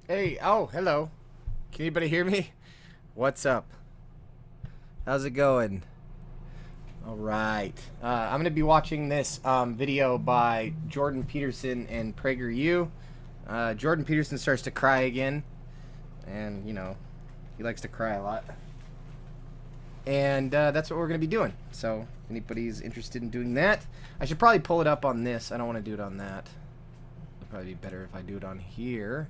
Hey, oh, hello. Can anybody hear me? What's up? How's it going? All right. I'm going to be watching this video by Jordan Peterson and PragerU. Jordan Peterson starts to cry again. And, you know, he likes to cry a lot. And that's what we're going to be doing. So, if anybody's interested in doing that, I should probably pull it up on this. I don't want to do it on that. It'd probably be better if I do it on here.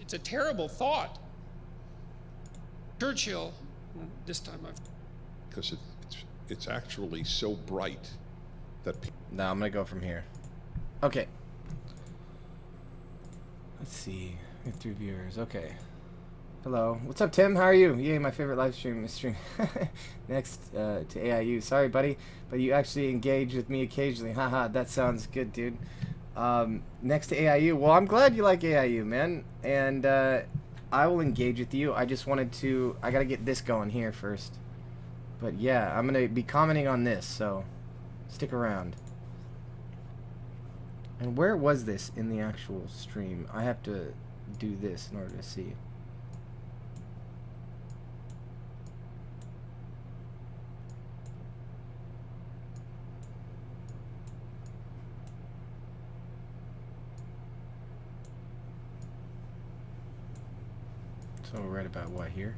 It's a terrible thought. Churchill, this time I've... Because it's actually so bright that No, I'm gonna go from here. Okay. Let's see. We have 3 viewers. Okay. Hello. What's up, Tim? How are you? Yay, my favorite live stream. Next to AIU. Sorry, buddy, but you actually engage with me occasionally. Haha, that sounds good, dude. Next to AIU. Well, I'm glad you like AIU, man. And I will engage with you. I just wanted to... I gotta get this going here first. But yeah, I'm gonna be commenting on this, so stick around. And where was this in the actual stream? I have to do this in order to see. So we're right about what here?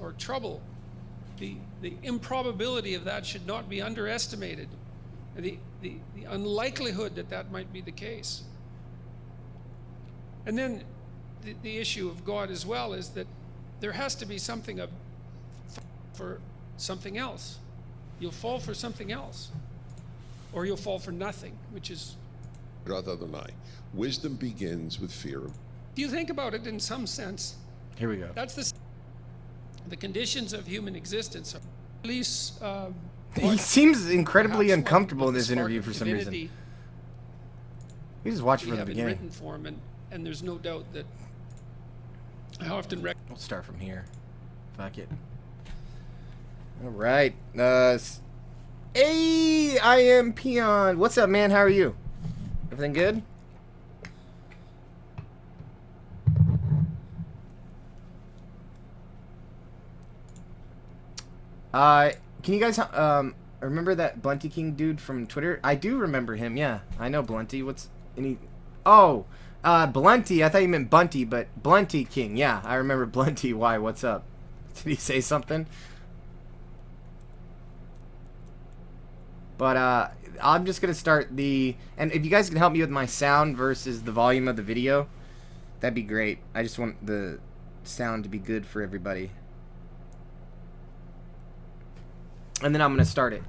or trouble. The improbability of that should not be underestimated. The unlikelihood that that might be the case. And then the issue of God as well is that there has to be something for something else. You'll fall for something else, or you'll fall for nothing, which is... Rather than I. Wisdom begins with fear. If you think about it in some sense, Here we go. that's the conditions of human existence. At least He seems incredibly perhaps uncomfortable in with this the spark interview of for some reason. divinity We just watched it we from the have in beginning. written form, and there's no doubt that I often We'll start from here. Fuck it. All right. Hey, I am Peon. What's up, man? How are you? Everything good? Can you guys remember that Blunty King dude from Twitter? I do remember him. Yeah, I know Blunty. What's any? Oh, Blunty. I thought you meant Bunty, but Blunty King. Yeah, I remember Blunty. Why? What's up? Did he say something? But I'm just gonna start and if you guys can help me with my sound versus the volume of the video, that'd be great. I just want the sound to be good for everybody. And then I'm gonna start it.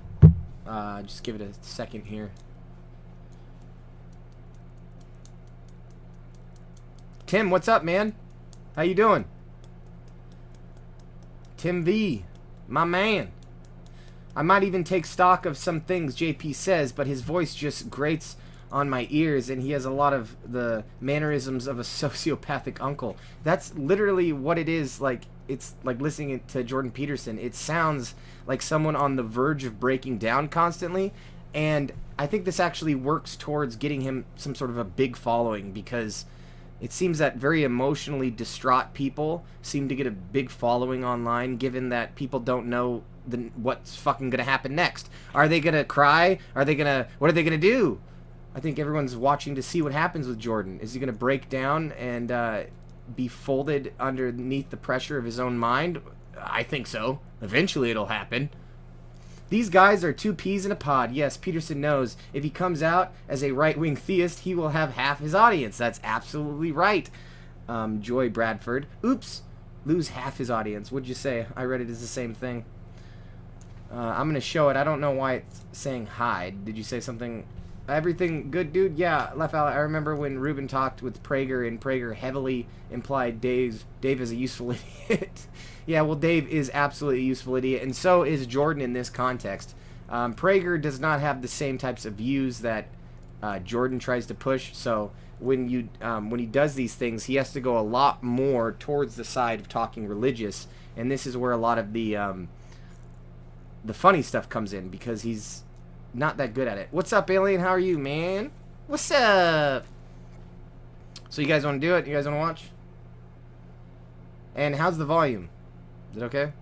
Just give it a second here. Tim, what's up, man? How you doing? Tim V, my man. I might even take stock of some things JP says, but his voice just grates on my ears, and he has a lot of the mannerisms of a sociopathic uncle. That's literally what it is. Like, it's like listening to Jordan Peterson. It sounds like someone on the verge of breaking down constantly, and I think this actually works towards getting him some sort of a big following, because it seems that very emotionally distraught people seem to get a big following online, given that people don't know what's fucking gonna happen next. Are they gonna cry? What are they gonna do? I think everyone's watching to see what happens with Jordan. Is he gonna break down and be folded underneath the pressure of his own mind? I think so. Eventually it'll happen. These guys are 2 peas in a pod. Yes, Peterson knows if he comes out as a right-wing theist, he will have half his audience. That's absolutely right. Joy Bradford. Oops. lose half his audience. What'd you say? I read it as the same thing. I'm gonna show it. I don't know why it's saying hide. Did you say something? Everything good, dude? Yeah, left out. I remember when Ruben talked with Prager, and Prager heavily implied Dave is a useful idiot. Yeah, well, Dave is absolutely a useful idiot, and so is Jordan in this context. Prager does not have the same types of views that Jordan tries to push, so when he does these things, he has to go a lot more towards the side of talking religious, and this is where a lot of the funny stuff comes in, because he's not that good at it. What's up, Alien? How are you, man? What's up? So you guys want to do it? You guys want to watch? And how's the volume? Is it okay?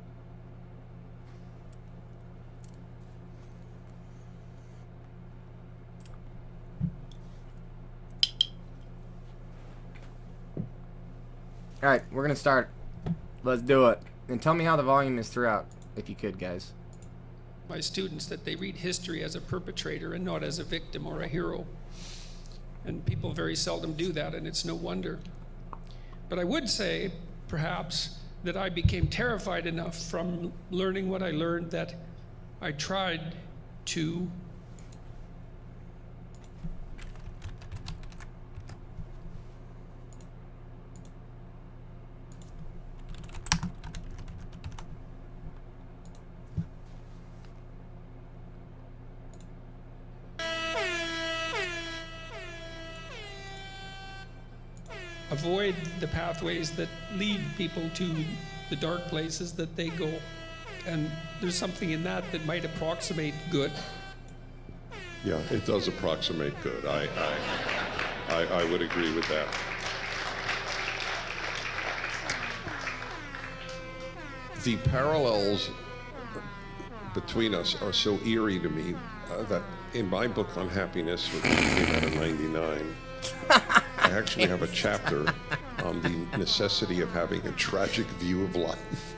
Alright, we're gonna start. Let's do it. And tell me how the volume is throughout, if you could, guys. My students that they read history as a perpetrator and not as a victim or a hero. And people very seldom do that, and it's no wonder. But I would say, perhaps, that I became terrified enough from learning what I learned that I tried to avoid the pathways that lead people to the dark places that they go. And there's something in that that might approximate good. Yeah, it does approximate good. I would agree with that. The parallels between us are so eerie to me that in my book on happiness, which came out in '99, I actually have a chapter on the necessity of having a tragic view of life.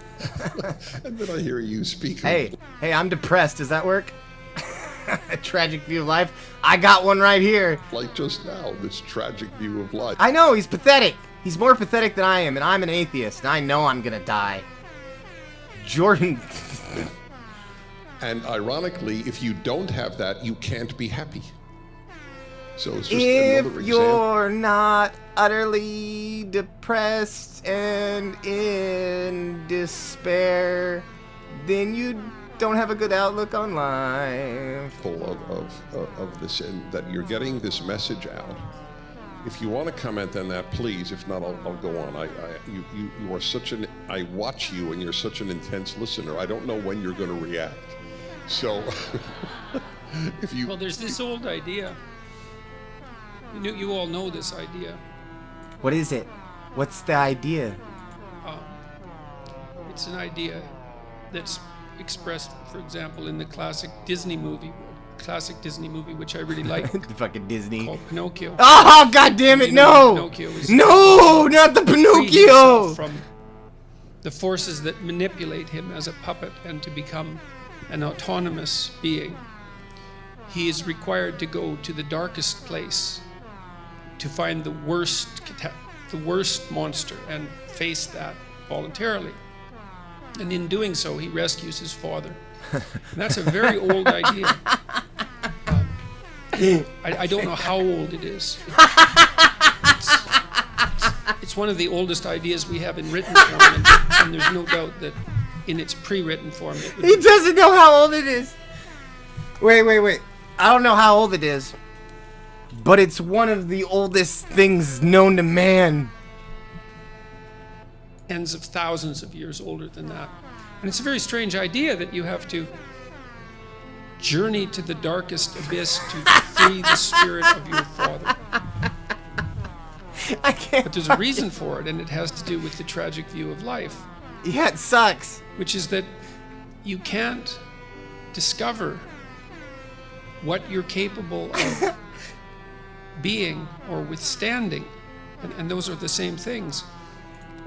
And then I hear you speak. Hey, I'm depressed. Does that work? A tragic view of life? I got one right here. Like just now, this tragic view of life. I know, he's pathetic. He's more pathetic than I am, and I'm an atheist, and I know I'm gonna die. Jordan. And ironically, if you don't have that, you can't be happy. So it's just If another example. you're not utterly depressed and in despair, then you don't have a good outlook on life. Of this, and that you're getting this message out. If you want to comment on that, please. If not, I'll go on. You are such an. I watch you, and you're such an intense listener. I don't know when you're going to react. So, if you. Well, there's this old idea. You all know this idea. What is it? What's the idea? It's an idea that's expressed, for example, in the classic Disney movie, which I really like, The fucking Disney. called Pinocchio. Oh, god damn it, You know, no! Pinocchio is No, not the free Pinocchio! himself from the forces that manipulate him as a puppet and to become an autonomous being. He is required to go to the darkest place to find the worst monster and face that voluntarily. And in doing so, he rescues his father. And that's a very old idea. I don't know how old it is. It's one of the oldest ideas we have in written form, and there's no doubt that in its pre-written form it would He doesn't know how old it is. Wait. I don't know how old it is, but it's one of the oldest things known to man. tens of thousands of years older than that. And it's a very strange idea that you have to journey to the darkest abyss to free the spirit of your father. I can't. But there's a reason for it, and it has to do with the tragic view of life, Yeah, it sucks. which is that you can't discover what you're capable of being or withstanding. And those are the same things.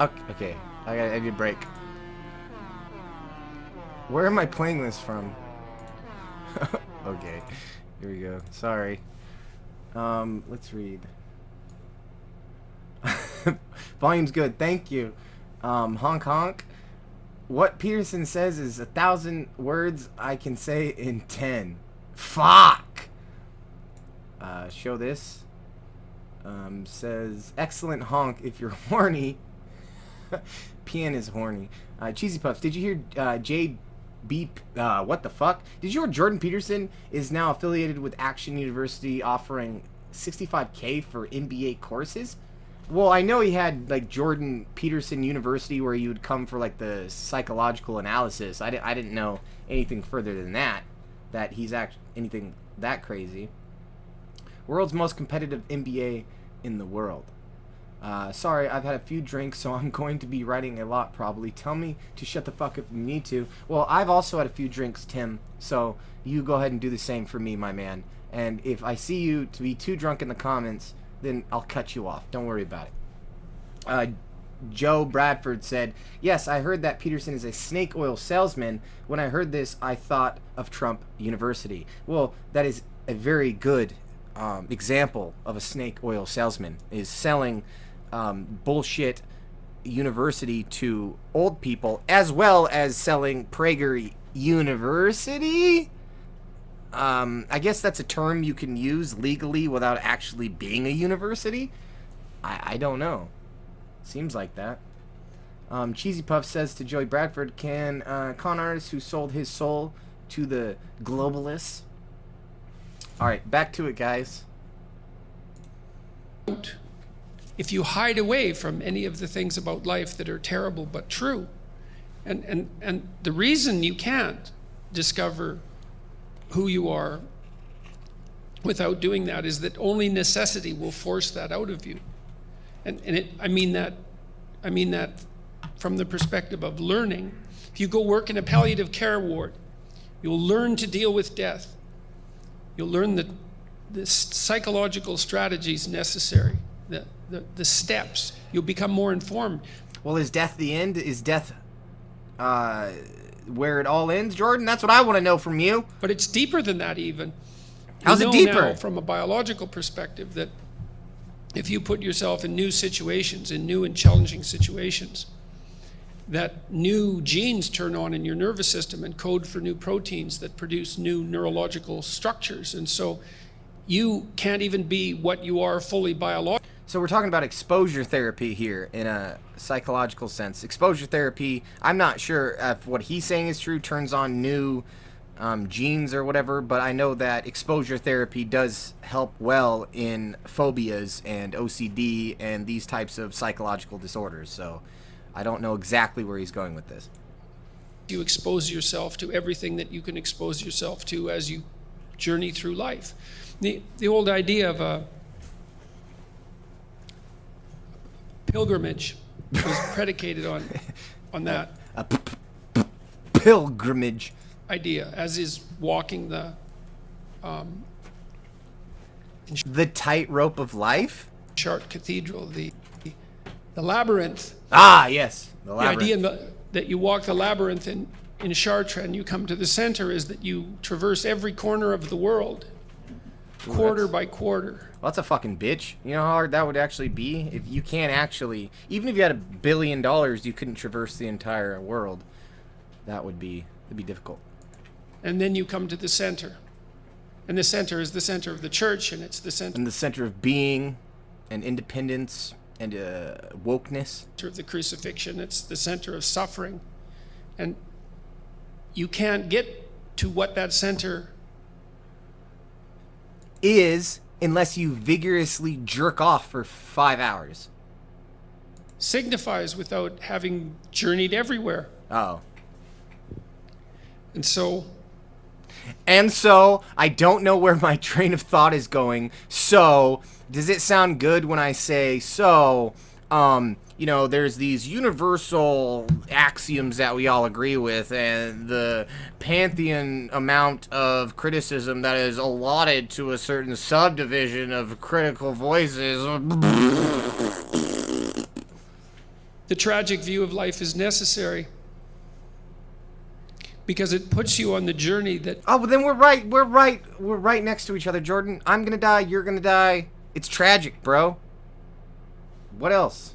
Okay. I need a break. Where am I playing this from? Okay, here we go. Sorry. Let's read. Volume's good. Thank you. Honk honk. What Peterson says is 1,000 words I can say in 10. Fuck! Show this. Says, excellent honk if you're horny. PN is horny. Cheesy Puffs, did you hear what the fuck? Did you hear Jordan Peterson is now affiliated with Action University offering $65K for MBA courses? Well, I know he had, like, Jordan Peterson University where you would come for, like, the psychological analysis. I didn't know anything further than that he's anything that crazy. World's most competitive MBA in the world. Sorry, I've had a few drinks, so I'm going to be writing a lot, probably. Tell me to shut the fuck up if you need to. Well, I've also had a few drinks, Tim, so you go ahead and do the same for me, my man. And if I see you to be too drunk in the comments, then I'll cut you off. Don't worry about it. Joe Bradford said, yes, I heard that Peterson is a snake oil salesman. When I heard this, I thought of Trump University. Well, that is a very good example of a snake oil salesman, is selling bullshit university to old people, as well as selling PragerU University. I guess that's a term you can use legally without actually being a university. I don't know. Seems like that. Cheesy Puff says to Joey Bradford, can con artist who sold his soul to the globalists? Alright, back to it, guys. If you hide away from any of the things about life that are terrible but true, and the reason you can't discover who you are without doing that is that only necessity will force that out of you. I mean that from the perspective of learning. If you go work in a palliative care ward, you'll learn to deal with death. You'll learn the psychological strategies necessary, the steps. You'll become more informed. Well, is death the end? Is death where it all ends, Jordan? That's what I want to know from you. But it's deeper than that even. How's it deeper? Now, from a biological perspective, that if you put yourself in new situations, in new and challenging situations, that new genes turn on in your nervous system and code for new proteins that produce new neurological structures. And so you can't even be what you are fully biologically. So we're talking about exposure therapy here in a psychological sense. Exposure therapy, I'm not sure if what he's saying is true, turns on new genes or whatever, but I know that exposure therapy does help well in phobias and OCD and these types of psychological disorders. So I don't know exactly where he's going with this. You expose yourself to everything that you can expose yourself to as you journey through life. The old idea of a pilgrimage was predicated on that pilgrimage idea, as is walking the tightrope of life. Chartres Cathedral, the labyrinth. Ah, yes, the labyrinth. The idea that you walk the labyrinth in Chartres and you come to the center is that you traverse every corner of the world, quarter by quarter. Well, that's a fucking bitch. You know how hard that would actually be? If you can't actually, even if you had $1 billion, you couldn't traverse the entire world. It'd be difficult. And then you come to the center. And the center is the center of the church, and it's the center. And the center of being and independence and wokeness. Of the crucifixion, it's the center of suffering. And you can't get to what that center is unless you vigorously jerk off for 5 hours. Signifies without having journeyed everywhere. Oh. And so I don't know where my train of thought is going. So, does it sound good when I say, there's these universal axioms that we all agree with, and the pantheon amount of criticism that is allotted to a certain subdivision of critical voices. The tragic view of life is necessary because it puts you on the journey that... Oh, but then we're right next to each other, Jordan. I'm gonna die, you're gonna die. It's tragic, bro. What else?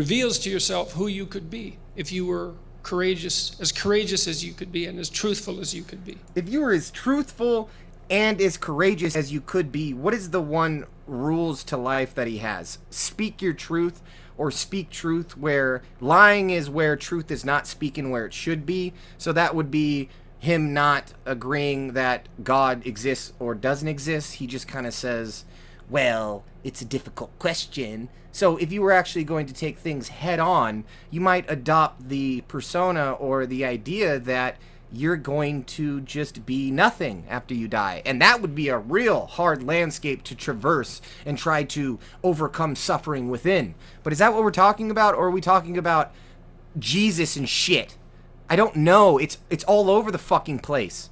reveals to yourself who you could be if you were courageous as you could be and as truthful as you could be. If you were as truthful and as courageous as you could be, what is the one rules to life that he has? Speak your truth, or speak truth where lying is where truth is not speaking where it should be. So that would be him not agreeing that God exists or doesn't exist. He just kind of says, well, it's a difficult question. So if you were actually going to take things head on, you might adopt the persona or the idea that you're going to just be nothing after you die. And that would be a real hard landscape to traverse and try to overcome suffering within. But is that what we're talking about? Or are we talking about Jesus and shit? I don't know. It's all over the fucking place.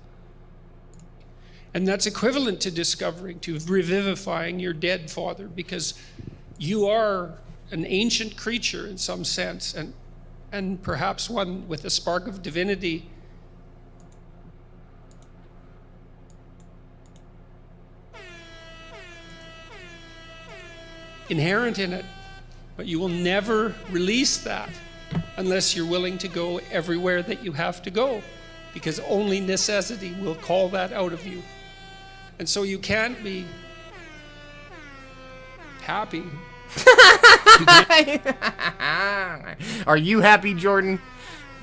And that's equivalent to discovering, to revivifying your dead father, because you are an ancient creature in some sense, and perhaps one with a spark of divinity. Inherent in it, but you will never release that unless you're willing to go everywhere that you have to go, because only necessity will call that out of you. And so you can't be happy. Are you happy, Jordan?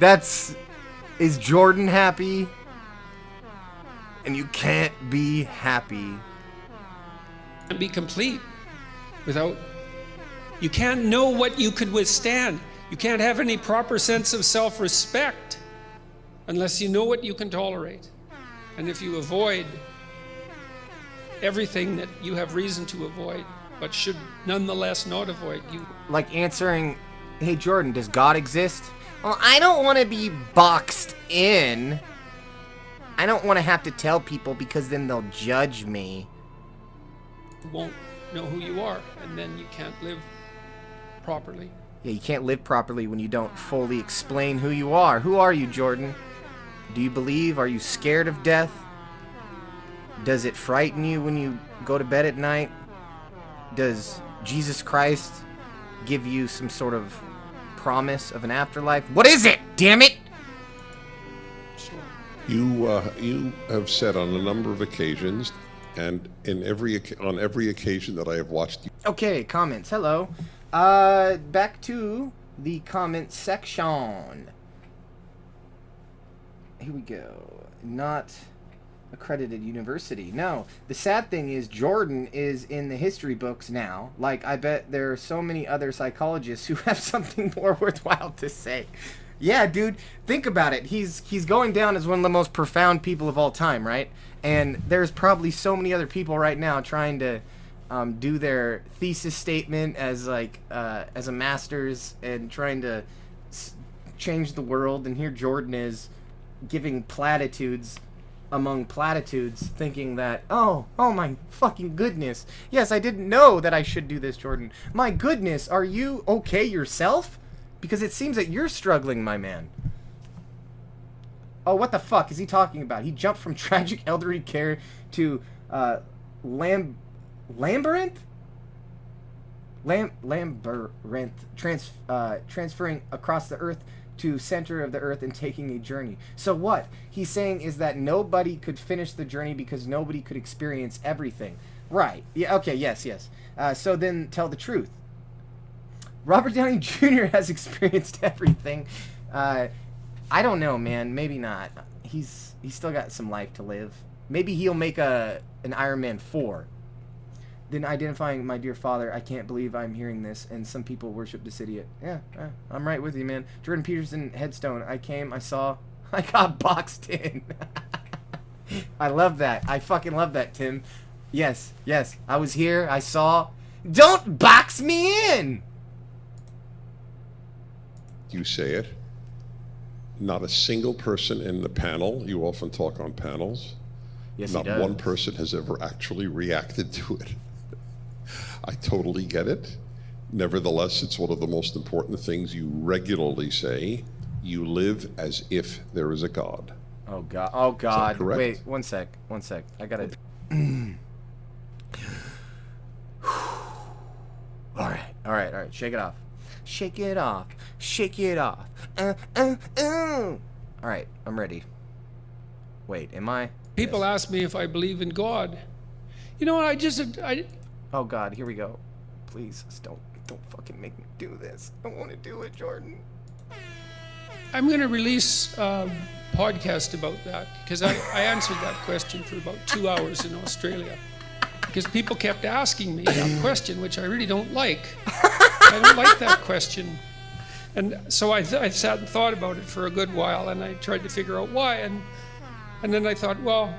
Is Jordan happy? And you can't be happy. And be complete without, you can't know what you could withstand. You can't have any proper sense of self-respect unless you know what you can tolerate. And if you avoid everything that you have reason to avoid, but should nonetheless not avoid, you... Like answering, hey Jordan, does God exist? Well, I don't want to be boxed in. I don't want to have to tell people because then they'll judge me. won't know who you are, and then you can't live properly. Yeah, you can't live properly when you don't fully explain who you are. Who are you, Jordan? Do you believe? Are you scared of death? Does it frighten you when you go to bed at night? Does Jesus Christ give you some sort of promise of an afterlife? What is it? Damn it! You have said on a number of occasions, and on every occasion that I have watched you. Okay, comments. Hello. Back to the comment section. Here we go. Not accredited university. No, the sad thing is Jordan is in the history books now. Like, I bet there are so many other psychologists who have something more worthwhile to say. Yeah, dude, think about it. He's going down as one of the most profound people of all time, right? And there's probably so many other people right now trying to do their thesis statement as like as a master's and trying to change the world. And here Jordan is giving platitudes among platitudes, thinking that, oh my fucking goodness. Yes, I didn't know that I should do this, Jordan. My goodness, are you okay yourself? Because it seems that you're struggling, my man. Oh, what the fuck is he talking about? He jumped from tragic elderly care to Labyrinth? Transferring across the earth to center of the earth and taking a journey. So what he's saying is that nobody could finish the journey because nobody could experience everything. Right. Yeah, okay, yes. So then tell the truth. Robert Downey Jr. has experienced everything. I don't know, man. Maybe not. He's still got some life to live. Maybe he'll make an Iron Man 4. Then identifying my dear father, I can't believe I'm hearing this, and some people worship this idiot. Yeah, I'm right with you, man. Jordan Peterson headstone. I came, I saw, I got boxed in. I love that. I fucking love that, Tim. Yes. I was here, I saw. Don't box me in! You say it. Not a single person in the panel, you often talk on panels, Yes, not he does. one person has ever actually reacted to it. I totally get it. Nevertheless, it's one of the most important things you regularly say. You live as if there is a God. Oh God! Oh God! correct? Wait, one sec. I gotta. All right. Shake it off. Shake it off. Shake it off. Alright, I'm ready. Wait, am I? People Yes. ask me if I believe in God. You know, Oh God, here we go. Please, don't fucking make me do this. I don't want to do it, Jordan. I'm going to release a podcast about that because I answered that question for about 2 hours in Australia because people kept asking me that question, which I really don't like. I don't like that question. And so I sat and thought about it for a good while, and I tried to figure out why. And then I thought, well,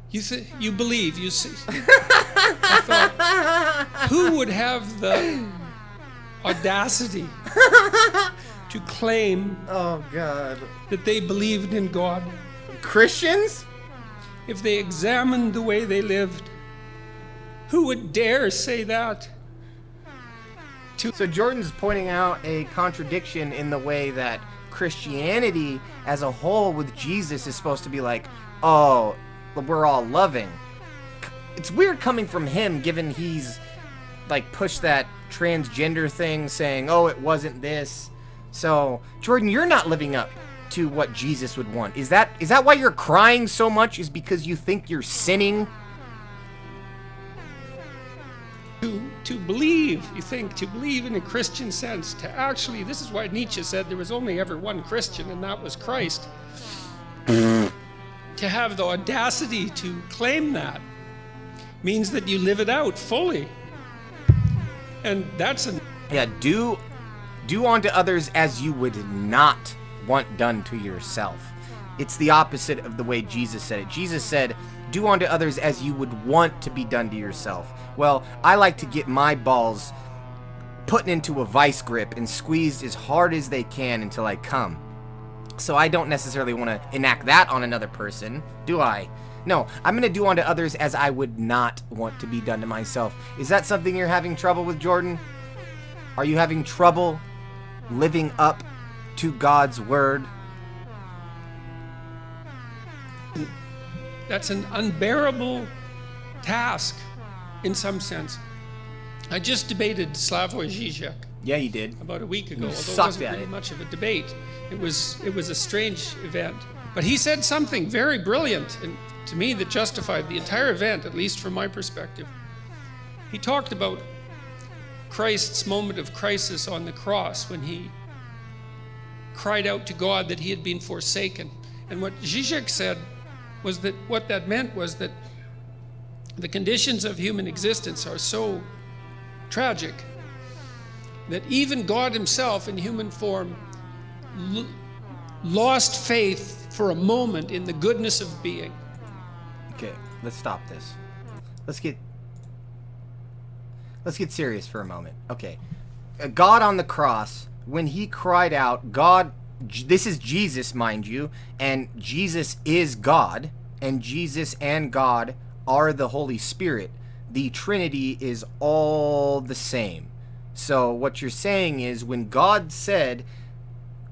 you believe, you see. I thought, who would have the audacity to claim Oh God. that they believed in God Christians? if they examined the way they lived? Who would dare say that? So Jordan's pointing out a contradiction in the way that Christianity as a whole with Jesus is supposed to be like, oh, we're all loving. It's weird coming from him, given he's like pushed that transgender thing, saying, oh, it wasn't this. So Jordan, you're not living up to what Jesus would want. Is that why you're crying so much? Is because you think you're sinning? To believe, to believe in a Christian sense, to actually, this is why Nietzsche said there was only ever one Christian, and that was Christ. To have the audacity to claim that means that you live it out fully. And that's Yeah, do unto others as you would not want done to yourself. It's the opposite of the way Jesus said it. Jesus said, do unto others as you would want to be done to yourself. Well, I like to get my balls put into a vice grip and squeezed as hard as they can until I come. So I don't necessarily want to enact that on another person, do I? No, I'm going to do unto others as I would not want to be done to myself. Is that something you're having trouble with, Jordan? Are you having trouble living up to God's word? That's an unbearable task in some sense. I just debated Slavoj Žižek Yeah, you did. about a week ago, although it sucked wasn't at really it. much of a debate. It was a strange event. But he said something very brilliant, and to me that justified the entire event, at least from my perspective. He talked about Christ's moment of crisis on the cross when he cried out to God that he had been forsaken. And what Žižek said was that what that meant was that the conditions of human existence are so tragic that even God himself in human form lost faith for a moment in the goodness of being. Okay, let's stop this. Let's get serious for a moment. Okay. God on the cross, when he cried out, God, this is Jesus, mind you, and Jesus is God, and Jesus and God are the Holy Spirit. The Trinity is all the same. So what you're saying is when God said,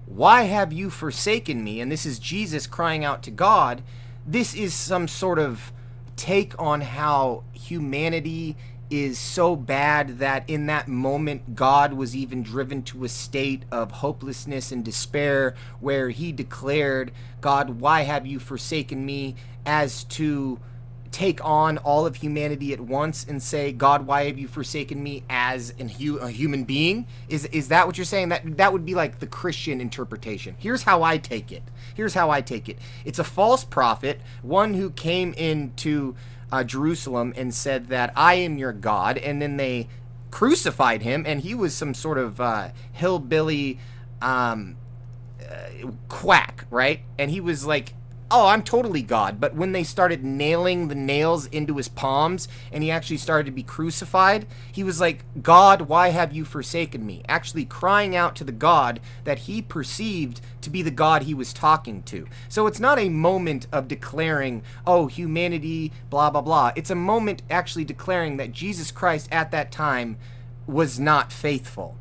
why have you forsaken me? And this is Jesus crying out to God. This is some sort of take on how humanity is so bad that in that moment God was even driven to a state of hopelessness and despair where he declared, God, why have you forsaken me? As to take on all of humanity at once and say, God, why have you forsaken me as a human being? Is that what you're saying? That would be like the Christian interpretation. Here's how I take it. It's a false prophet, one who came into Jerusalem and said that I am your God, and then they crucified him, and he was some sort of hillbilly quack, right? And he was like, oh, I'm totally God. But when they started nailing the nails into his palms and he actually started to be crucified, he was like, God, why have you forsaken me? Actually crying out to the God that he perceived to be the God he was talking to. So it's not a moment of declaring, oh, humanity, blah, blah, blah. It's a moment actually declaring that Jesus Christ at that time was not faithful.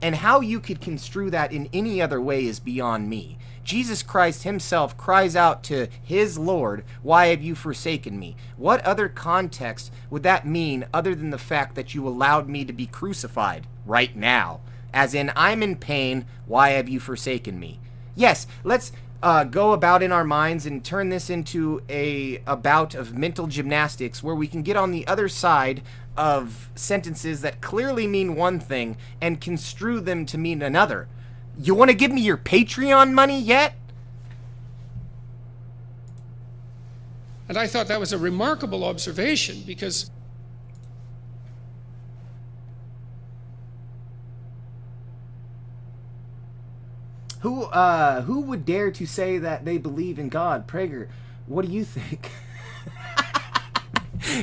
And how you could construe that in any other way is beyond me. Jesus Christ himself cries out to his Lord, why have you forsaken me? What other context would that mean other than the fact that you allowed me to be crucified? right now. As in, I'm in pain, why have you forsaken me? Yes, let's go about in our minds and turn this into a bout of mental gymnastics where we can get on the other side of sentences that clearly mean one thing and construe them to mean another. You want to give me your Patreon money yet? And I thought that was a remarkable observation, because who would dare to say that they believe in God? Prager, what do you think?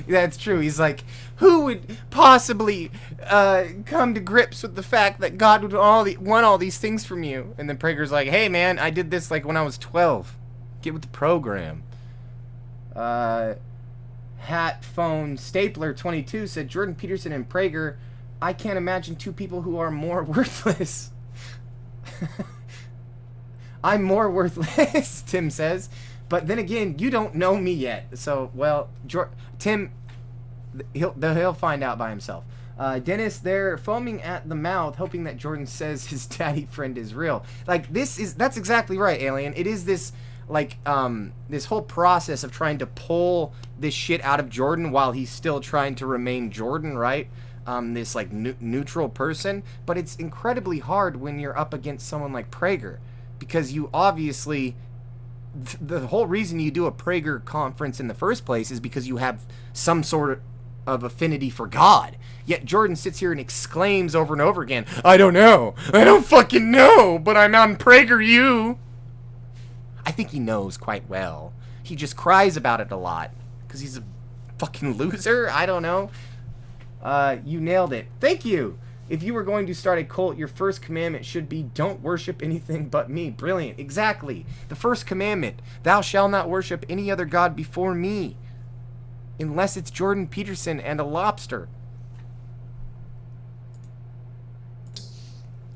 That's true. He's like, who would possibly come to grips with the fact that God would want all these things from you? And then Prager's like, hey man, I did this like when I was 12. Get with the program. Hat phone stapler 22 said, Jordan Peterson and Prager, I can't imagine two people who are more worthless. I'm more worthless, Tim says. But then again, you don't know me yet. So, well, Tim, he'll find out by himself. Dennis, they're foaming at the mouth, hoping that Jordan says his daddy friend is real. Like, that's exactly right, Alien. It is this, like, this whole process of trying to pull this shit out of Jordan while he's still trying to remain Jordan, right? This, like, neutral person. But it's incredibly hard when you're up against someone like Prager. Because you obviously, the whole reason you do a Prager conference in the first place is because you have some sort of affinity for God. Yet Jordan sits here and exclaims over and over again, I don't know. I don't fucking know, but I'm on PragerU. I think he knows quite well. He just cries about it a lot because he's a fucking loser. I don't know. You nailed it. Thank you. If you were going to start a cult, your first commandment should be, don't worship anything but me. Brilliant. Exactly. The first commandment, thou shalt not worship any other god before me. Unless it's Jordan Peterson and a lobster.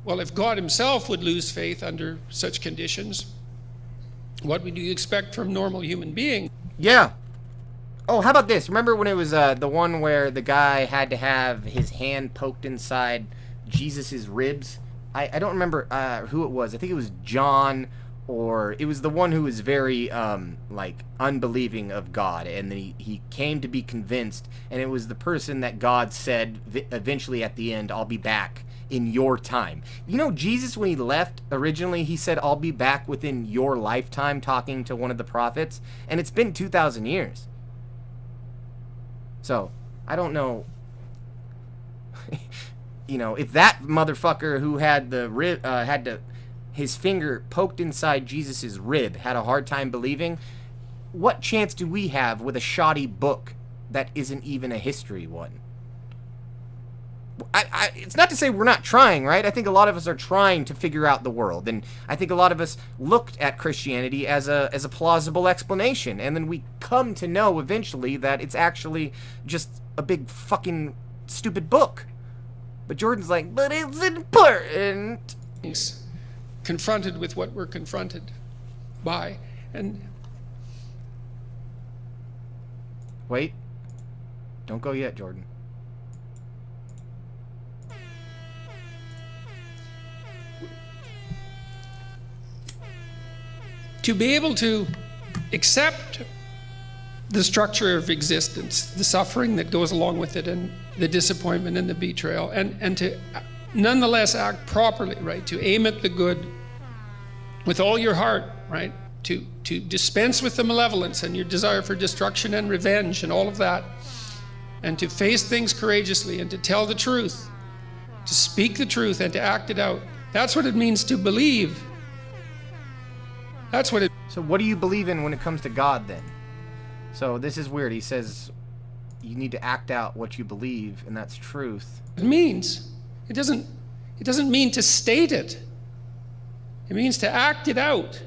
well, if God himself would lose faith under such conditions, what would you expect from normal human being? Yeah. Oh, how about this? Remember when it was the one where the guy had to have his hand poked inside Jesus's ribs? I don't remember who it was. I think it was John, or it was the one who was very like unbelieving of God, and then he came to be convinced, and it was the person that God said eventually at the end, I'll be back in your time. You know, Jesus, when he left originally, he said, I'll be back within your lifetime, talking to one of the prophets, and it's been 2,000 years. So, I don't know, you know, if that motherfucker who had the rib, his finger poked inside Jesus's rib had a hard time believing, what chance do we have with a shoddy book that isn't even a history one? It's not to say we're not trying, right? I think a lot of us are trying to figure out the world, and I think a lot of us looked at Christianity as a plausible explanation, and then we come to know eventually that it's actually just a big fucking stupid book. But Jordan's like, but it's important. He's confronted with what we're confronted by, and wait, don't go yet, Jordan. to be able to accept the structure of existence, the suffering that goes along with it, and the disappointment and the betrayal, and to nonetheless act properly, right? To aim at the good with all your heart, right? To dispense with the malevolence and your desire for destruction and revenge and all of that, and to face things courageously and to tell the truth, to speak the truth and to act it out. That's what it means to believe. That's what it... So what do you believe in when it comes to God, then? So this is weird. He says you need to act out what you believe, and that's truth. It means. It doesn't mean to state it. It means to act it out.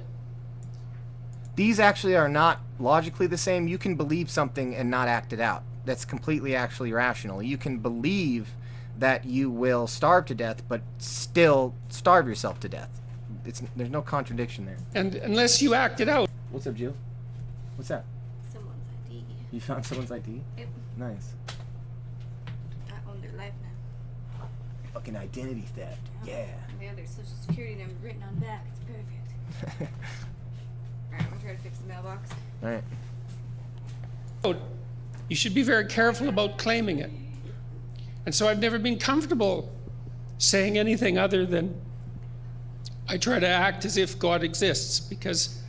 These actually are not logically the same. You can believe something and not act it out. That's completely actually rational. You can believe that you will starve to death, but still starve yourself to death. There's no contradiction there. And unless you act it out. What's up, Jill? What's that? Someone's ID. You found someone's ID? Yep. Nice. I own their life now. Fucking identity theft. Yeah. And the other social security number written on back. It's perfect. Alright, I'm gonna try to fix the mailbox. Alright. You should be very careful about claiming it. And so I've never been comfortable saying anything other than I try to act as if God exists, because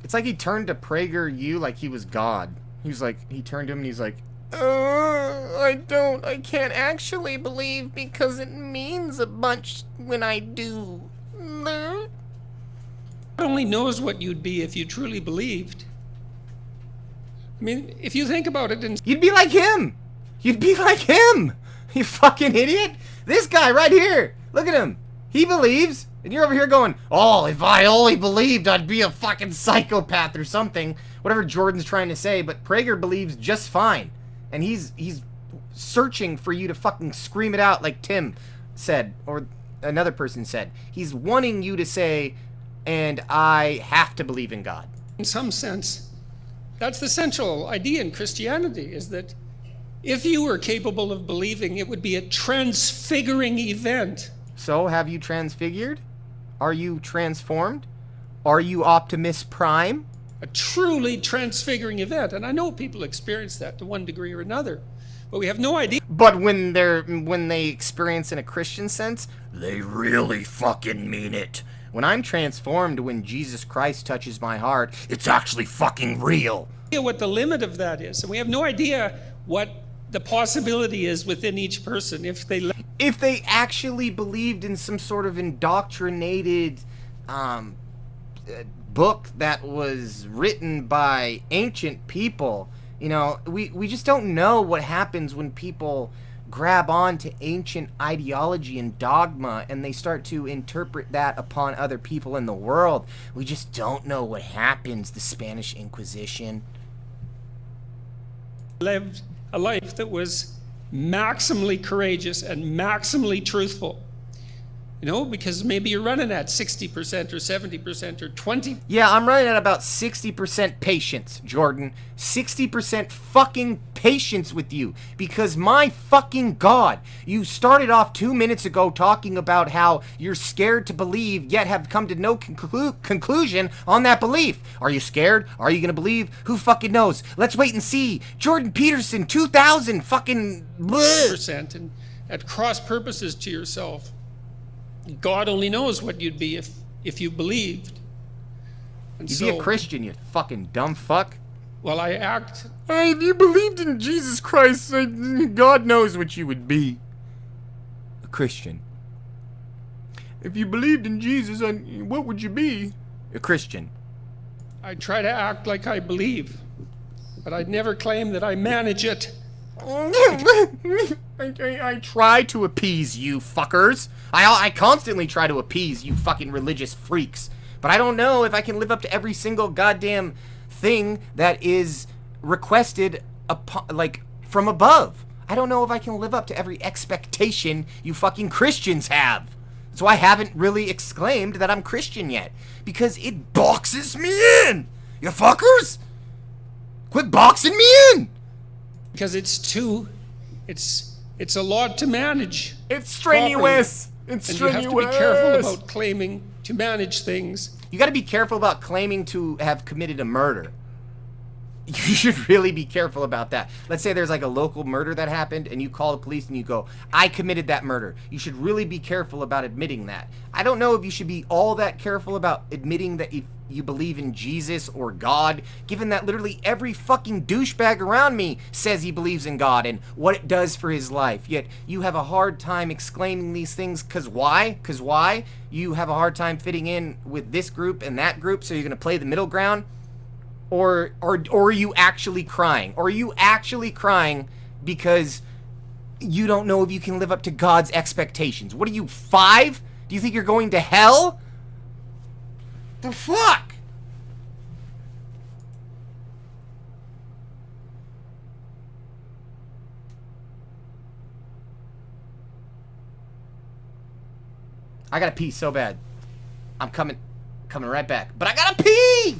It's like he turned to PragerU like he was God. He was like, he turned to him and he's like, I can't actually believe because it means a bunch when I do. God only knows what you'd be if you truly believed. I mean, if you think about it, and You'd be like him. You'd be like him. You fucking idiot. This guy right here. Look at him. He believes. And you're over here going, oh, if I only believed, I'd be a fucking psychopath or something. Whatever Jordan's trying to say. But Prager believes just fine. And he's searching for you to fucking scream it out like Tim said. Or another person said. He's wanting you to say, and I have to believe in God. in some sense, that's the central idea in Christianity, is that if you were capable of believing, it would be a transfiguring event. So, have you transfigured? Are you transformed? Are you Optimus Prime? A truly transfiguring event. And I know people experience that to one degree or another, but we have no idea. But when they experience in a Christian sense, they really fucking mean it. When I'm transformed, when Jesus Christ touches my heart, it's actually fucking real. What the limit of that is, and we have no idea what the possibility is within each person if they actually believed in some sort of indoctrinated book that was written by ancient people. You know, we just don't know what happens when people grab on to ancient ideology and dogma and they start to interpret that upon other people in the world. We just don't know what happens. The Spanish Inquisition lived a life that was maximally courageous and maximally truthful. You know, because maybe you're running at 60% or 70% or 20%. Yeah, I'm running at about 60% patience, Jordan. 60% fucking patience with you. Because my fucking God, you started off 2 minutes ago talking about how you're scared to believe, yet have come to no conclusion on that belief. Are you scared? Are you gonna believe? Who fucking knows? Let's wait and see. Jordan Peterson, 2000 fucking... percent, and at cross purposes to yourself. God only knows what you'd be if you believed. And You'd be a Christian, you fucking dumb fuck. Well, I act... Hey, if you believed in Jesus Christ, God knows what you would be. A Christian. If you believed in Jesus, what would you be? A Christian. I try to act like I believe, but I'd never claim that I manage it. I try to appease you fuckers. I constantly try to appease you fucking religious freaks. But I don't know if I can live up to every single goddamn thing that is requested from above. I don't know if I can live up to every expectation you fucking Christians have. So I haven't really exclaimed that I'm Christian yet. Because it boxes me in. You fuckers? Quit boxing me in. Because it's a lot to manage. It's strenuous. It's and strenuous. you have to be careful about claiming to manage things. You got to be careful about claiming to have committed a murder. You should really be careful about that. Let's say there's like a local murder that happened and you call the police and you go, I committed that murder. You should really be careful about admitting that. I don't know if you should be all that careful about admitting that you believe in Jesus or God, given that literally every fucking douchebag around me says he believes in God and what it does for his life. Yet you have a hard time exclaiming these things. Cause why? You have a hard time fitting in with this group and that group, so you're gonna play the middle ground? Or are you actually crying? Or are you actually crying because you don't know if you can live up to God's expectations? What are you, 5? Do you think you're going to hell? The fuck? I gotta pee so bad. I'm coming right back. But I gotta pee!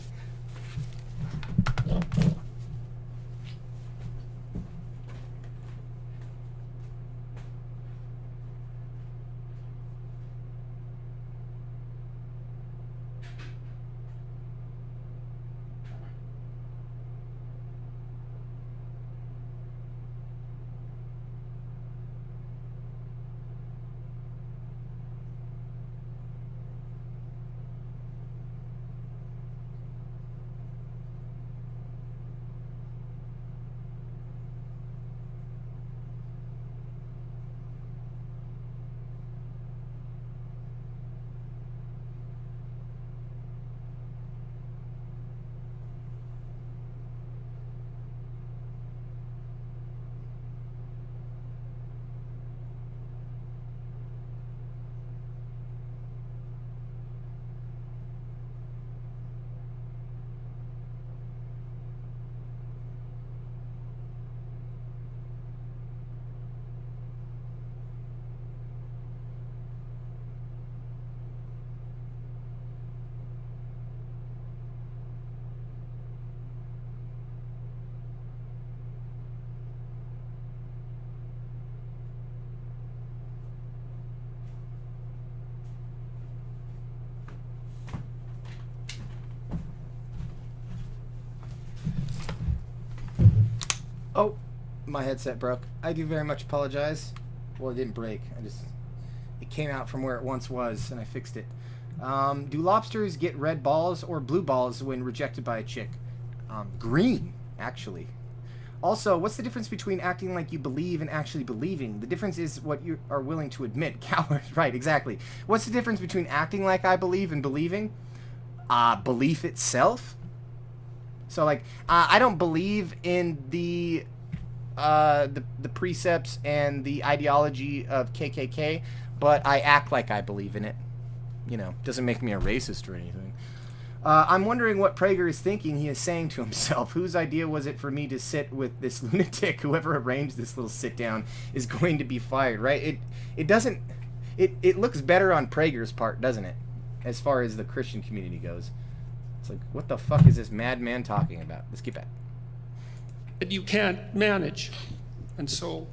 Oh, my headset broke. I do very much apologize. Well, it didn't break. It came out from where it once was, and I fixed it. Do lobsters get red balls or blue balls when rejected by a chick? Green, actually. Also, what's the difference between acting like you believe and actually believing? The difference is what you are willing to admit. Coward. Right, exactly. What's the difference between acting like I believe and believing? Belief itself. So, like, I don't believe in the precepts and the ideology of KKK, but I act like I believe in it. You know, doesn't make me a racist or anything. I'm wondering what Prager is thinking. He is saying to himself, whose idea was it for me to sit with this lunatic? Whoever arranged this little sit down is going to be fired, right? It doesn't... It looks better on Prager's part, doesn't it? As far as the Christian community goes. It's like, what the fuck is this madman talking about? Let's get back. That you can't manage. And so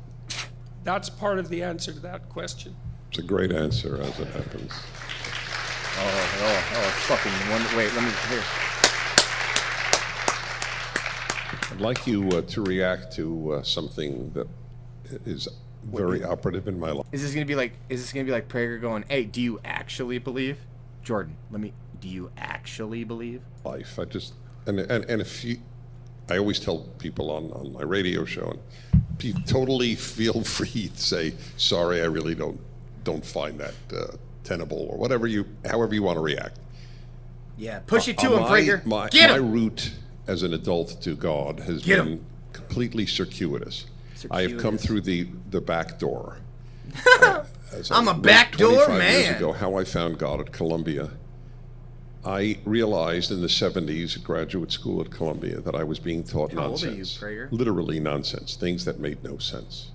that's part of the answer to that question. It's a great answer, as it happens. It's fucking one. Wait, let me here. I'd like you to react to something that is very operative in my life. Is this gonna be like Prager going, "Hey, do you actually believe?" Jordan, do you actually believe? Life. I just and if you, I always tell people on my radio show, and you totally feel free to say, "Sorry, I really don't find that tenable," or whatever however you want to react. Yeah, push it to him, Prager. My route as an adult to God has been completely circuitous. I have come through the back door. I'm a backdoor man. 25 years ago, how I found God at Columbia. I realized in the 70s at graduate school at Columbia that I was being taught nonsense. How old are you, Prager? Literally nonsense, things that made no sense.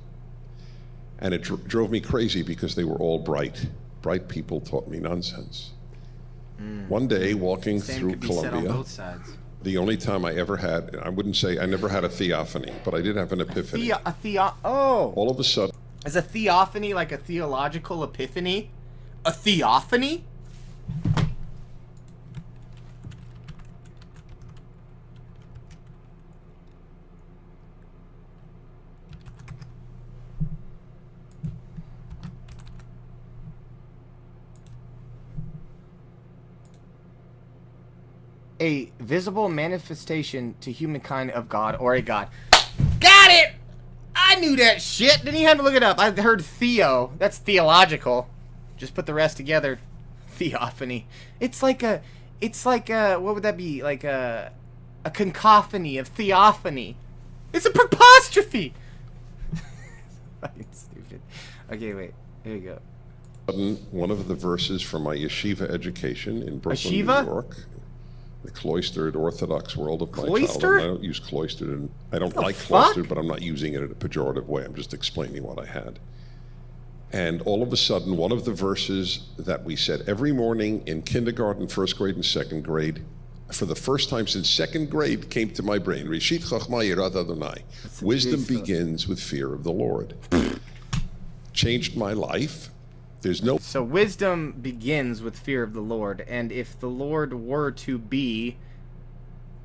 And it drove me crazy because they were all bright. Bright people taught me nonsense. One day, walking through Columbia, on both sides. the only time I ever had, I wouldn't say I never had a theophany, but I did have an epiphany. All of a sudden. Is a theophany like a theological epiphany? A theophany? A visible manifestation to humankind of God or a God. Got it! I knew that shit. Didn't even have to look it up. I heard theo. That's theological. Just put the rest together. Theophany. It's like a, what would that be? Like a cacophony of theophany. It's a apostrophe. Fucking stupid. Okay, wait. Here we go. One of the verses from my yeshiva education in Brooklyn, Yeshiva? New York, the cloistered Orthodox world of my Cloistered? childhood. I don't use cloistered, and I don't like cloistered, but I'm not using it in a pejorative way. I'm just explaining what I had. And all of a sudden, one of the verses that we said every morning in kindergarten, first grade, and second grade, for the first time since second grade, came to my brain. Reshit Chachma Yirat Adonai. Wisdom begins with fear of the Lord. Changed my life. There's no... So wisdom begins with fear of the Lord, and if the Lord were to be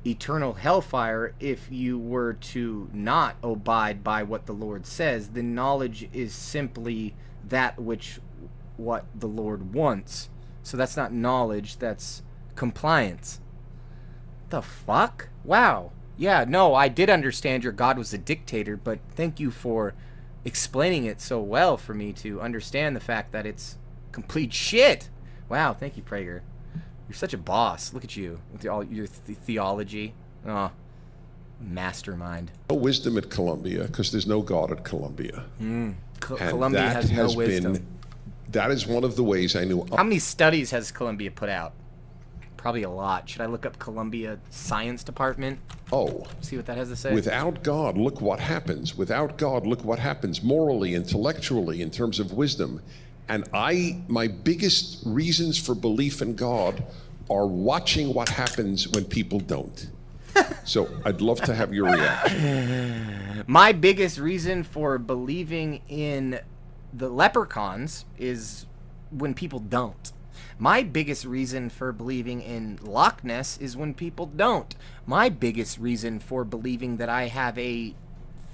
eternal hellfire, if you were to not abide by what the Lord says, then knowledge is simply that what the Lord wants. So that's not knowledge, that's compliance. The fuck? Wow. Yeah, no, I did understand your God was a dictator, but thank you for explaining it so well for me to understand the fact that it's complete shit. Wow, thank you, Prager. You're such a boss. Look at you with all your theology. Oh, mastermind. No wisdom at Columbia because there's no God at Columbia. Columbia has no wisdom. That is one of the ways I knew. How many studies has Columbia put out? Probably a lot. Should I look up Columbia Science Department? Oh. See what that has to say? Without God, look what happens. Without God, look what happens morally, intellectually, in terms of wisdom. And my biggest reasons for belief in God are watching what happens when people don't. So I'd love to have your reaction. My biggest reason for believing in the leprechauns is when people don't. My biggest reason for believing in Loch Ness is when people don't. My biggest reason for believing that I have a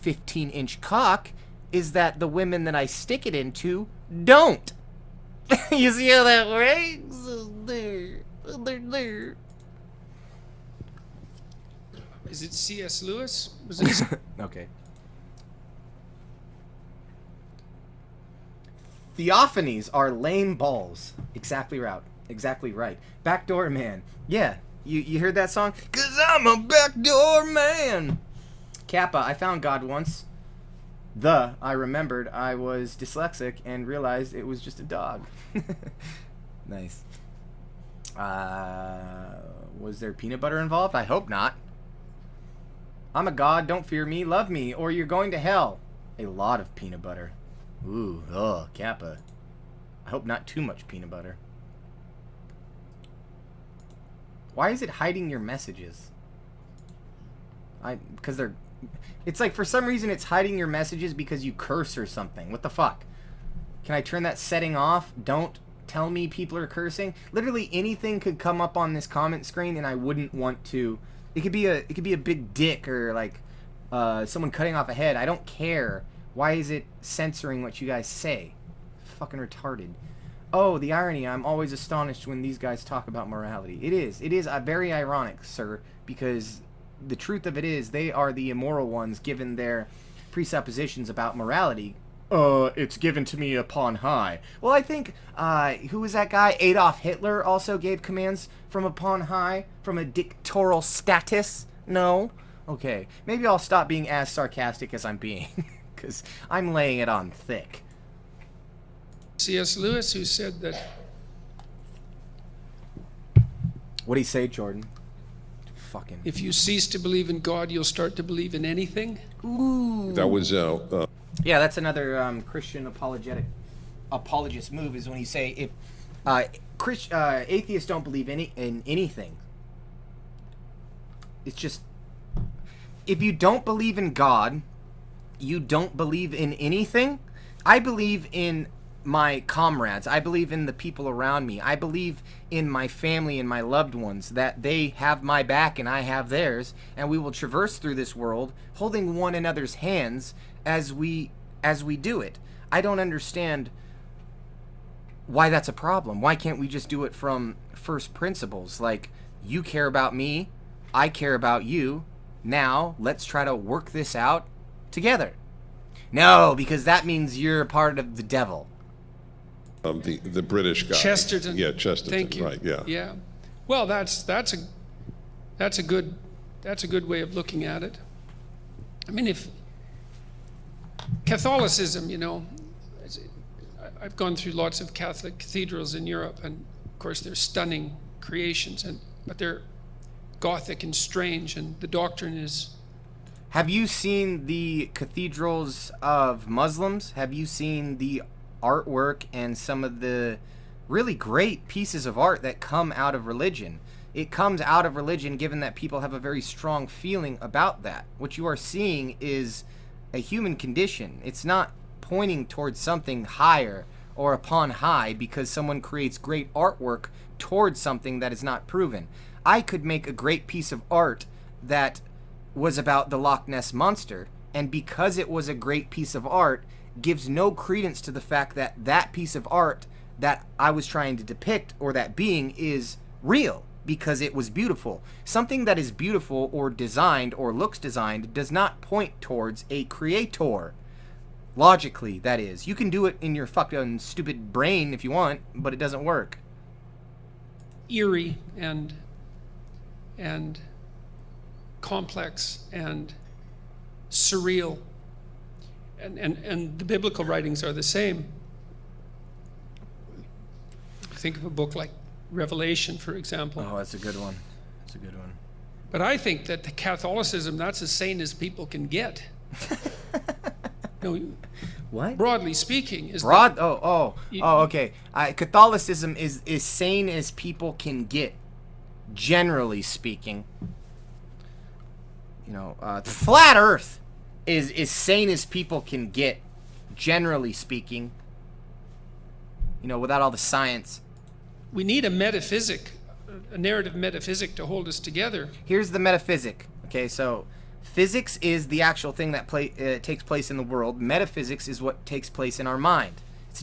15-inch cock is that the women that I stick it into don't. You see how that works? There. Is it C.S. Lewis? Was it? Okay. Theophanies are lame balls. Exactly right. Exactly right. Backdoor man. Yeah. You heard that song? 'Cause I'm a backdoor man. Kappa, I found God once. I remembered I was dyslexic and realized it was just a dog. Nice. Was there peanut butter involved? I hope not. I'm a god, don't fear me, love me, or you're going to hell. A lot of peanut butter. Ooh, Kappa. I hope not too much peanut butter. Why is it hiding your messages? Because they're... It's like, for some reason, it's hiding your messages because you curse or something. What the fuck? Can I turn that setting off? Don't tell me people are cursing. Literally anything could come up on this comment screen and I wouldn't want to... It could be a big dick or, like, someone cutting off a head. I don't care. Why is it censoring what you guys say? Fucking retarded. Oh, the irony. I'm always astonished when these guys talk about morality. It is very ironic, sir, because the truth of it is they are the immoral ones given their presuppositions about morality. It's given to me upon high. Well, I think, who was that guy? Adolf Hitler also gave commands from upon high, from a dictatorial status? No? Okay. Maybe I'll stop being as sarcastic as I'm being, because I'm laying it on thick. C.S. Lewis, who said that... What'd he say, Jordan? Fucking... If you cease to believe in God, you'll start to believe in anything. Ooh. That was Yeah, that's another Christian apologist move, is when you say if atheists don't believe in anything. It's just, if you don't believe in God, you don't believe in anything. I believe in my comrades. I believe in the people around me. I believe in my family and my loved ones, that they have my back and I have theirs, and we will traverse through this world holding one another's hands as we do it. I don't understand why that's a problem. Why can't we just do it from first principles? Like, you care about me, I care about you. Now, let's try to work this out together. No, because that means you're a part of the devil. the British guy. Chesterton. Yeah, Chesterton. Thank you. Right. Yeah. Yeah. Well, that's a good way of looking at it. I mean, if Catholicism, I've gone through lots of Catholic cathedrals in Europe, and of course they're stunning creations, but they're Gothic and strange, and the doctrine is... Have you seen the cathedrals of Muslims? Have you seen the artwork and some of the really great pieces of art that come out of religion? It comes out of religion given that people have a very strong feeling about that. What you are seeing is a human condition. It's not pointing towards something higher or upon high because someone creates great artwork towards something that is not proven. I could make a great piece of art that was about the Loch Ness Monster, and because it was a great piece of art, gives no credence to the fact that that piece of art that I was trying to depict, or that being, is real, because it was beautiful. Something that is beautiful or designed or looks designed does not point towards a creator. Logically, that is. You can do it in your fucking stupid brain if you want, but it doesn't work. Eerie and complex and surreal, and the biblical writings are the same. Think of a book like Revelation, for example. Oh, that's a good one. That's a good one. But I think that the Catholicism, that's as sane as people can get. What? Broadly speaking, is okay. Catholicism is sane as people can get, generally speaking. Flat Earth is sane as people can get, generally speaking. Without all the science. We need a metaphysic, a narrative metaphysic to hold us together. Here's the metaphysic. Okay, so Physics is the actual thing that takes place in the world. Metaphysics is what takes place in our mind. It's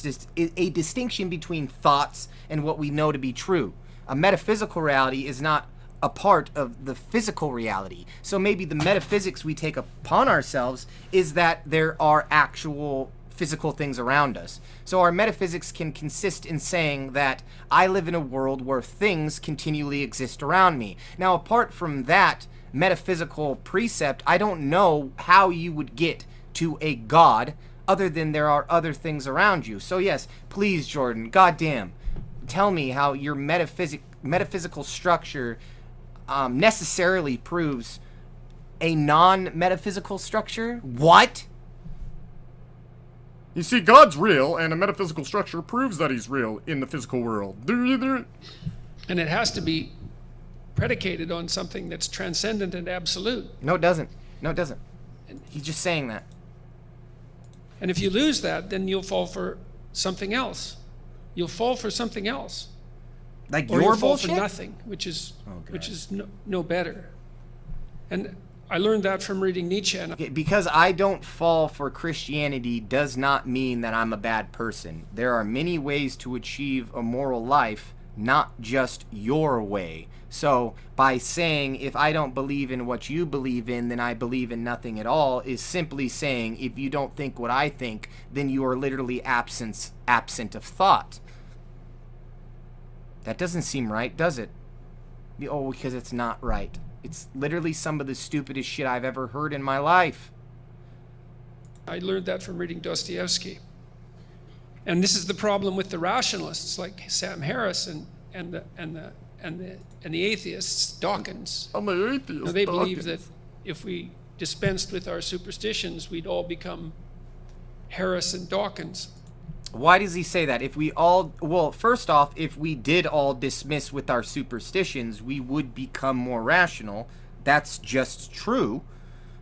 just a distinction between thoughts and what we know to be true. A metaphysical reality is not a part of the physical reality. So maybe the metaphysics we take upon ourselves is that there are actual physical things around us. So our metaphysics can consist in saying that I live in a world where things continually exist around me. Now, apart from that metaphysical precept, I don't know how you would get to a God other than there are other things around you. So yes, please, Jordan, goddamn, tell me how your metaphysical structure necessarily proves a non-metaphysical structure? What? You see, God's real, and a metaphysical structure proves that he's real in the physical world. And it has to be predicated on something that's transcendent and absolute. No, it doesn't. No, it doesn't. He's just saying that. And if you lose that, then you'll fall for something else. You'll fall for something else. Like Or your you'll fall bullshit? for nothing, which is no better. And I learned that from reading Nietzsche. And Because I don't fall for Christianity does not mean that I'm a bad person. There are many ways to achieve a moral life, not just your way. So by saying, if I don't believe in what you believe in, then I believe in nothing at all, is simply saying, if you don't think what I think, then you are literally absent of thought. That doesn't seem right, does it? Oh, because it's not right. It's literally some of the stupidest shit I've ever heard in my life. I learned that from reading Dostoevsky. And this is the problem with the rationalists like Sam Harris and the atheists, Dawkins. I'm an atheist. You know, they believe that if we dispensed with our superstitions, we'd all become Harris and Dawkins. Why does he say that? If we all, well, first off, if we did all dismiss with our superstitions, we would become more rational. That's just true.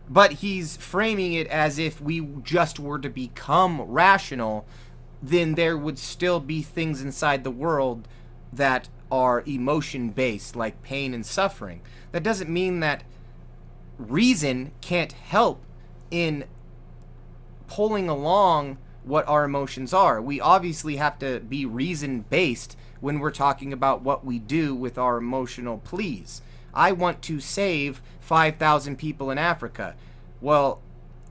But he's framing it as if we just were to become rational, then there would still be things inside the world that are emotion-based, like pain and suffering. That doesn't mean that reason can't help in pulling along what our emotions are. We obviously have to be reason-based when we're talking about what we do with our emotional pleas. I want to save 5,000 people in Africa. Well,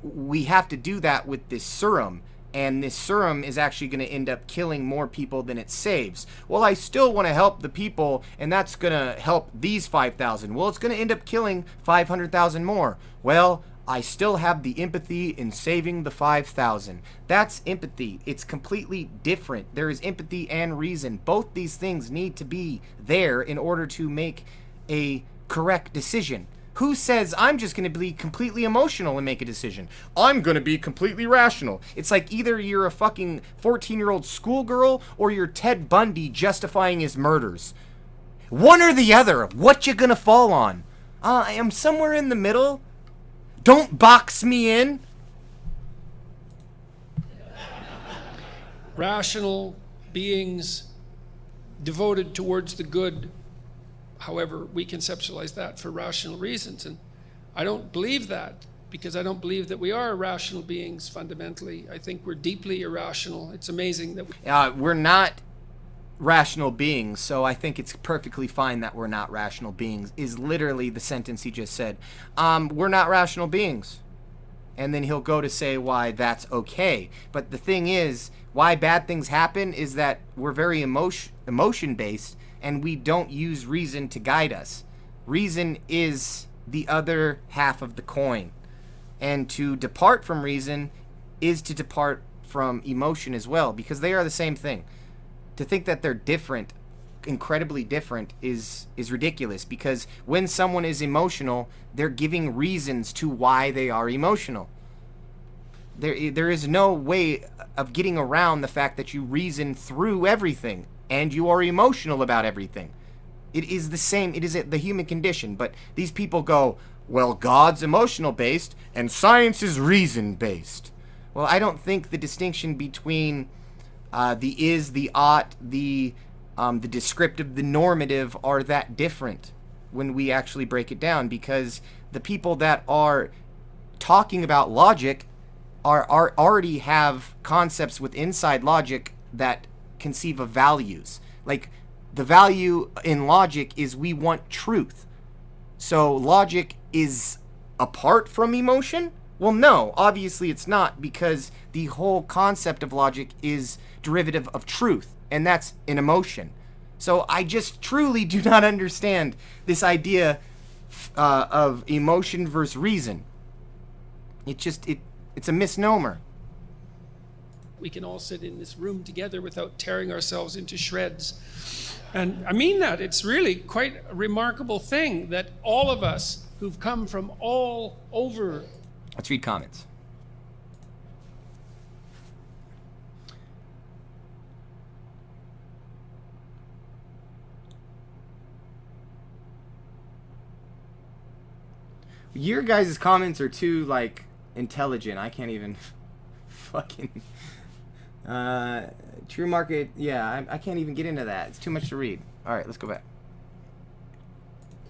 we have to do that with this serum, and this serum is actually going to end up killing more people than it saves. Well, I still want to help the people, and that's going to help these 5,000. Well, it's going to end up killing 500,000 more. Well, I still have the empathy in saving the 5,000. That's empathy. It's completely different. There is empathy and reason. Both these things need to be there in order to make a correct decision. Who says I'm just going to be completely emotional and make a decision? I'm going to be completely rational. It's like either you're a fucking 14-year-old schoolgirl or you're Ted Bundy justifying his murders. One or the other. What you going to fall on? I am somewhere in the middle. Don't box me in. Rational beings devoted towards the good, however we conceptualize that for rational reasons. And I don't believe that, because I don't believe that we are rational beings fundamentally. I think we're deeply irrational. It's amazing that we're not rational beings, so I think it's perfectly fine that we're not rational beings, is literally the sentence he just said. We're not rational beings. And then he'll go to say why that's okay. But the thing is, why bad things happen is that we're very emotion-based, and we don't use reason to guide us. Reason is the other half of the coin. And to depart from reason is to depart from emotion as well, because they are the same thing. To think that they're different, incredibly different, is ridiculous, because when someone is emotional, they're giving reasons to why they are emotional. There is no way of getting around the fact that you reason through everything, and you are emotional about everything. It is the same, it is the human condition, but these people go, well, God's emotional based, and science is reason based. Well, I don't think the distinction between the is, the ought, the descriptive, the normative are that different. when we actually break it down, because the people that are talking about logic are already have concepts with inside logic that conceive of values. Like, the value in logic is we want truth. So logic is apart from emotion? Well, no, obviously it's not, because the whole concept of logic is derivative of truth, and that's an emotion. So I just truly do not understand this idea of emotion versus reason. It's a misnomer. We can all sit in this room together without tearing ourselves into shreds. And I mean that. It's really quite a remarkable thing that all of us who've come from all over. Let's read comments. Your guys' comments are too, like, intelligent. I can't even fucking... True market, yeah, I can't even get into that. It's too much to read. All right, let's go back.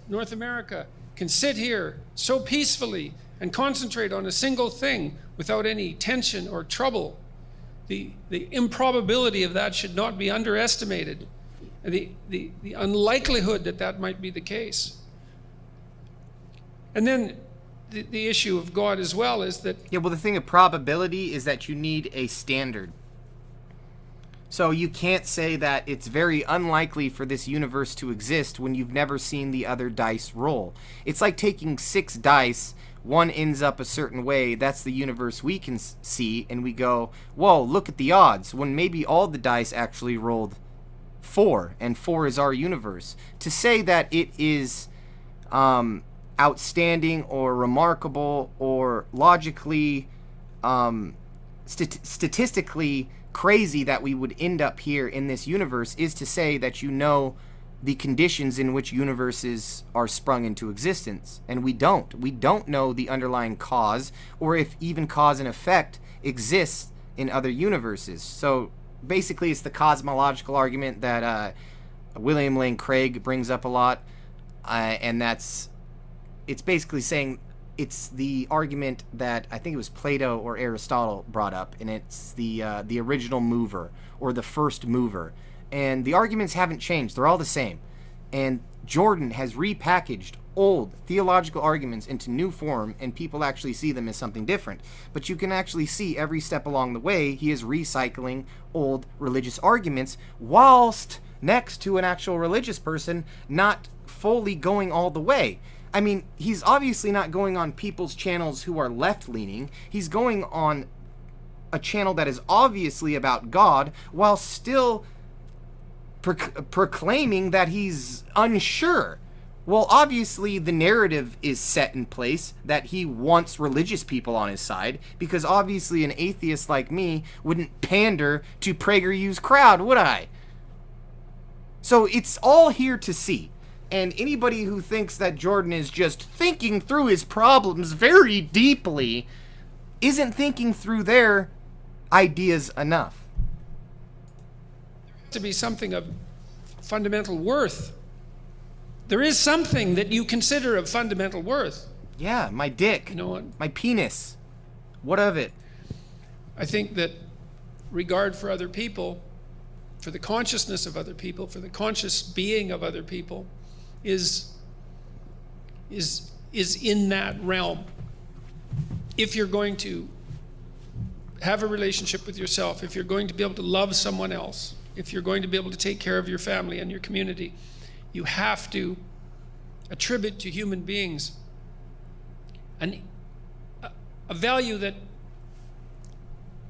North America can sit here so peacefully and concentrate on a single thing without any tension or trouble. The improbability of that should not be underestimated. And the unlikelihood that that might be the case. And then the issue of God as well is that... Yeah, well, the thing of probability is that you need a standard. So you can't say that it's very unlikely for this universe to exist when you've never seen the other dice roll. It's like taking 6 dice, one ends up a certain way, that's the universe we can see, and we go, whoa, look at the odds, when maybe all the dice actually rolled 4, and 4 is our universe. To say that it is outstanding or remarkable or logically, statistically crazy that we would end up here in this universe is to say that you know the conditions in which universes are sprung into existence. And we don't. We don't know the underlying cause, or if even cause and effect exists in other universes. So basically it's the cosmological argument that William Lane Craig brings up a lot, and it's basically saying it's the argument that I think it was Plato or Aristotle brought up, and it's the original mover, or the first mover. And the arguments haven't changed. They're all the same. And Jordan has repackaged old theological arguments into new form, and people actually see them as something different. But you can actually see every step along the way he is recycling old religious arguments whilst next to an actual religious person, not fully going all the way. I mean, he's obviously not going on people's channels who are left-leaning. He's going on a channel that is obviously about God while still proclaiming that he's unsure. Well, obviously the narrative is set in place that he wants religious people on his side, because obviously an atheist like me wouldn't pander to PragerU's crowd, would I? So it's all here to see. And anybody who thinks that Jordan is just thinking through his problems very deeply isn't thinking through their ideas enough. To be something of fundamental worth. There is something that you consider of fundamental worth. Yeah, my dick. You know what? My penis. What of it? I think that regard for other people, for the consciousness of other people, for the conscious being of other people, is in that realm. If you're going to have a relationship with yourself, if you're going to be able to love someone else, if you're going to be able to take care of your family and your community, you have to attribute to human beings a value that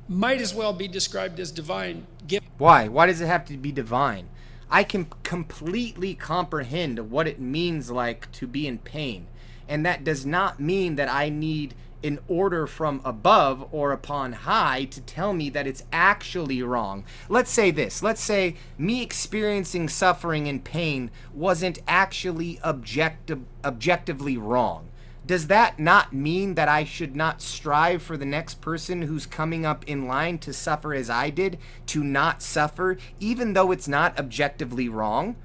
might as well be described as divine gift. Why? Why does it have to be divine? I can completely comprehend what it means like to be in pain. And that does not mean that I need an order from above or upon high to tell me that it's actually wrong. Let's say this. Let's say me experiencing suffering and pain wasn't actually objectively wrong. Does that not mean that I should not strive for the next person who's coming up in line to suffer as I did, to not suffer, even though it's not objectively wrong?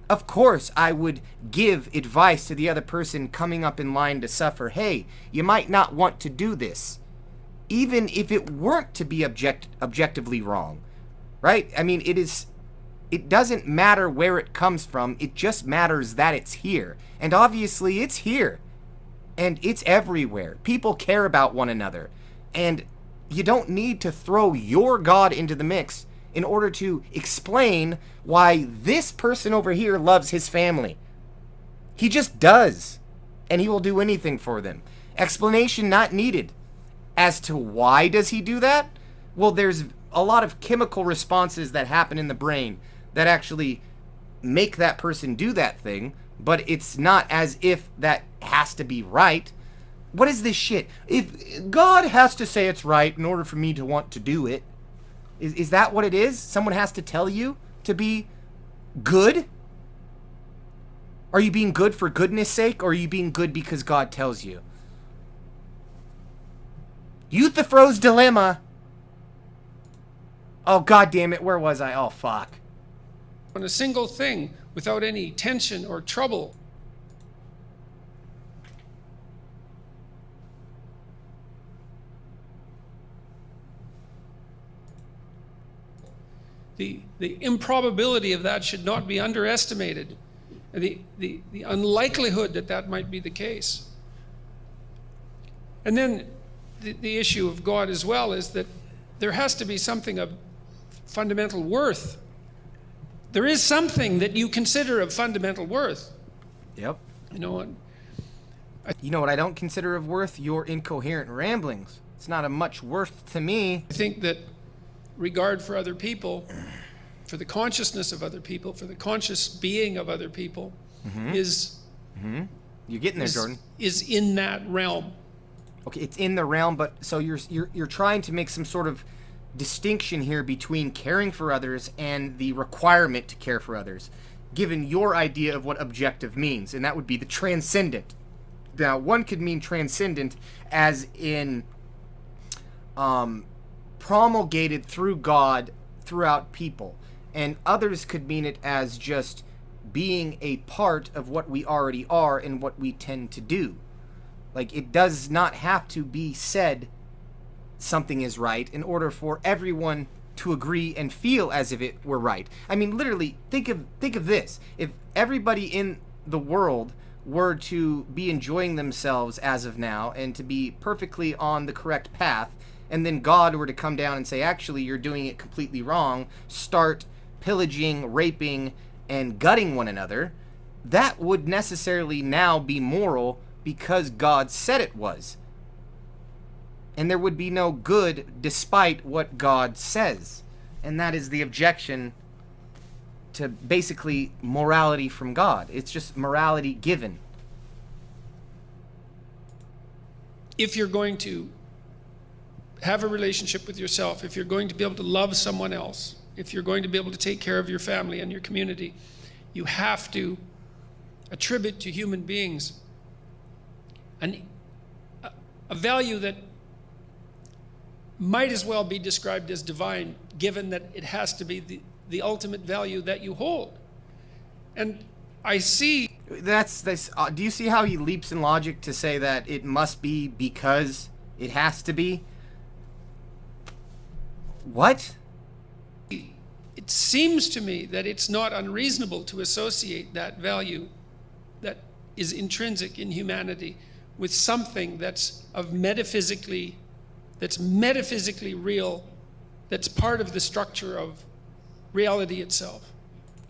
Of course, I would give advice to the other person coming up in line to suffer. Hey, you might not want to do this. Even if it weren't to be objectively wrong. Right? I mean, it doesn't matter where it comes from. It just matters that it's here. And obviously, it's here. And it's everywhere. People care about one another. And you don't need to throw your God into the mix in order to explain why this person over here loves his family. He just does. And he will do anything for them. Explanation not needed. As to why does he do that? Well, there's a lot of chemical responses that happen in the brain that actually make that person do that thing, but it's not as if that has to be right. What is this shit? If God has to say it's right in order for me to want to do it, is that what it is? Someone has to tell you to be good? Are you being good for goodness sake, or are you being good because God tells you? Euthyphro's dilemma. Oh, God damn it. Where was I? Oh, fuck. On a single thing without any tension or trouble. The improbability of that should not be underestimated. The unlikelihood that that might be the case. And then the issue of God as well is that there has to be something of fundamental worth. There is something that you consider of fundamental worth. Yep. You know what? You know what I don't consider of worth? Your incoherent ramblings. It's not of much worth to me. I think that regard for other people, for the consciousness of other people, for the conscious being of other people, is You're getting there, Jordan. Is in that realm. Okay, it's in the realm, but so you're trying to make some sort of distinction here between caring for others and the requirement to care for others, given your idea of what objective means, and that would be the transcendent. Now, one could mean transcendent as in promulgated through God throughout people, and others could mean it as just being a part of what we already are and what we tend to do. Like, it does not have to be said something is right in order for everyone to agree and feel as if it were right. I mean, literally, think of this. If everybody in the world were to be enjoying themselves as of now and to be perfectly on the correct path, and then God were to come down and say, actually, you're doing it completely wrong, start pillaging, raping, and gutting one another, that would necessarily now be moral because God said it was. And there would be no good despite what God says. And that is the objection to basically morality from God. It's just morality given. If you're going to have a relationship with yourself, if you're going to be able to love someone else, if you're going to be able to take care of your family and your community, you have to attribute to human beings a value that might as well be described as divine, given that it has to be the ultimate value that you hold. And I see... do you see how he leaps in logic to say that it must be because it has to be? What? It seems to me that it's not unreasonable to associate that value that is intrinsic in humanity with something that's metaphysically real, that's part of the structure of reality itself.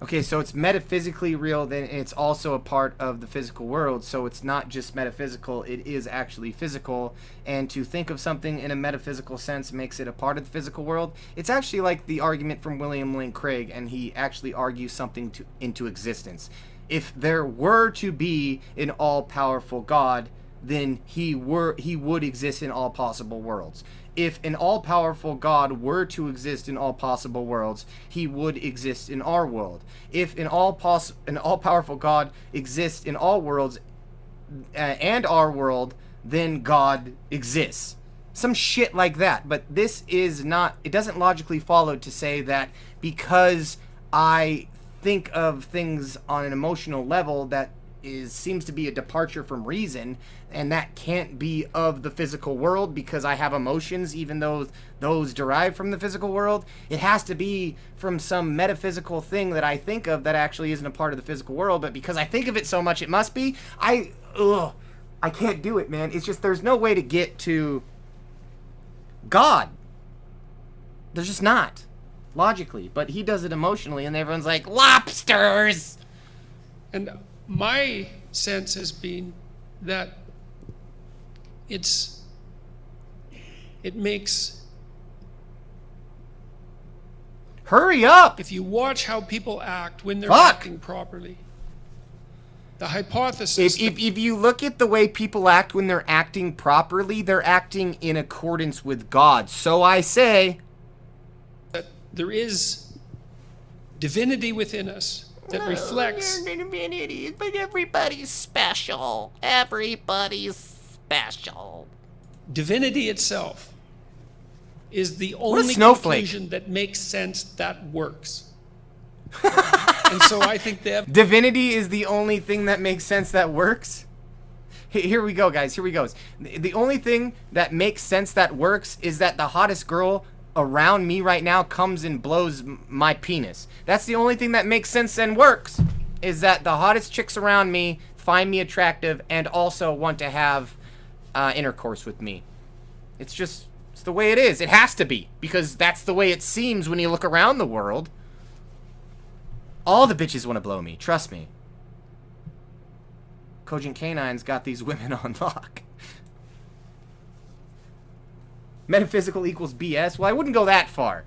Okay, so it's metaphysically real, then it's also a part of the physical world, so it's not just metaphysical, it is actually physical, and to think of something in a metaphysical sense makes it a part of the physical world. It's actually like the argument from William Lane Craig, and he actually argues something into existence. If there were to be an all-powerful God, then he would exist in all possible worlds. If an all-powerful God were to exist in all possible worlds, he would exist in our world. If an all-powerful God exists in all worlds and our world, then God exists. Some shit like that. But this is not, it doesn't logically follow to say that because I think of things on an emotional level that seems to be a departure from reason, and that can't be of the physical world because I have emotions, even though those derive from the physical world. It has to be from some metaphysical thing that I think of that actually isn't a part of the physical world, but because I think of it so much, it must be. I can't do it, man. It's just there's no way to get to God. There's just not, logically. But he does it emotionally, and everyone's like, lobsters! And my sense has been that it makes, Hurry up! if you watch how people act when they're Fuck! acting properly, the hypothesis If you look at the way people act when they're acting properly, they're acting in accordance with God. So I say, that there is divinity within us that reflects but everybody's special. Everybody's special. divinity itself is the a only snowflake. conclusion that makes sense, that works. And so I think Divinity is the only thing that makes sense that works? Here we go, guys. Here we go. The only thing that makes sense that works is that the hottest girl around me right now comes and blows my penis. That's the only thing that makes sense and works, is that the hottest chicks around me find me attractive and also want to have intercourse with me. It's the way it is. It has to be, because that's the way it seems when you look around the world. All the bitches want to blow me, trust me. Cogent Canine's got these women on lock. Metaphysical equals BS? Well, I wouldn't go that far.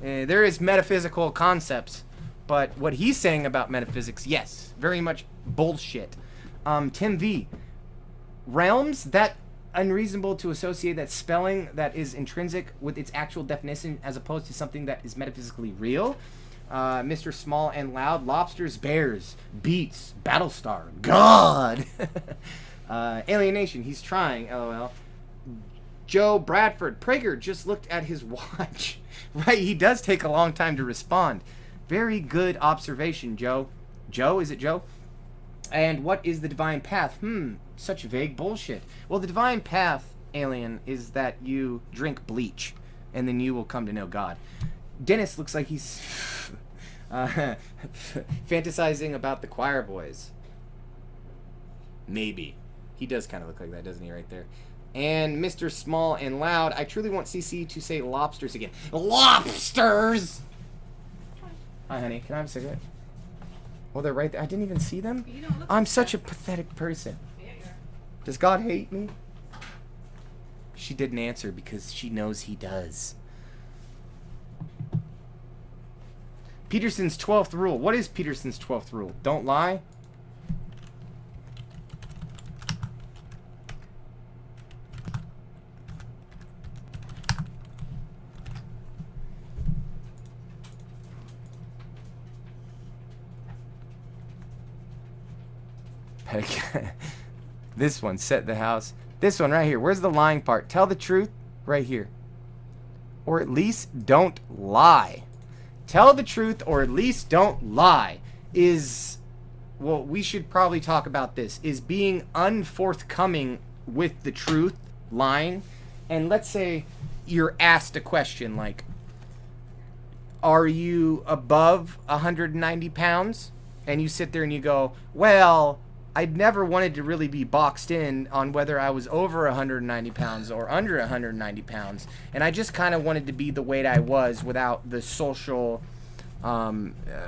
There is metaphysical concepts, but what he's saying about metaphysics, yes, very much bullshit. Tim V. Realms that unreasonable to associate that spelling that is intrinsic with its actual definition as opposed to something that is metaphysically real. Mr. Small and Loud, Lobsters, Bears, Beats, Battlestar, God. Alienation, he's trying, LOL. Joe Bradford, Prager just looked at his watch. Right, he does take a long time to respond. Very good observation, Joe. Joe, is it Joe? And what is the divine path? Such vague bullshit. Well, the divine path, Alien, is that you drink bleach, and then you will come to know God. Dennis looks like he's fantasizing about the choir boys. Maybe. He does kind of look like that, doesn't he, right there? And Mr. Small and Loud, I truly want CC to say lobsters again. Lobsters! Hi, honey. Can I have a cigarette? Oh, they're right there. I didn't even see them? You don't look I'm like such that. a pathetic person. Yeah, you are. Does God hate me? She didn't answer because she knows he does. Peterson's 12th rule. What is Peterson's 12th rule? Don't lie? This one, set the house. This one right here. Where's the lying part? Tell the truth right here. Or at least don't lie. Tell the truth or at least don't lie is, well, we should probably talk about this, is being unforthcoming with the truth, lying. And let's say you're asked a question like, are you above 190 pounds? And you sit there and you go, well, I'd never wanted to really be boxed in on whether I was over 190 pounds or under 190 pounds. And I just kind of wanted to be the weight I was without the social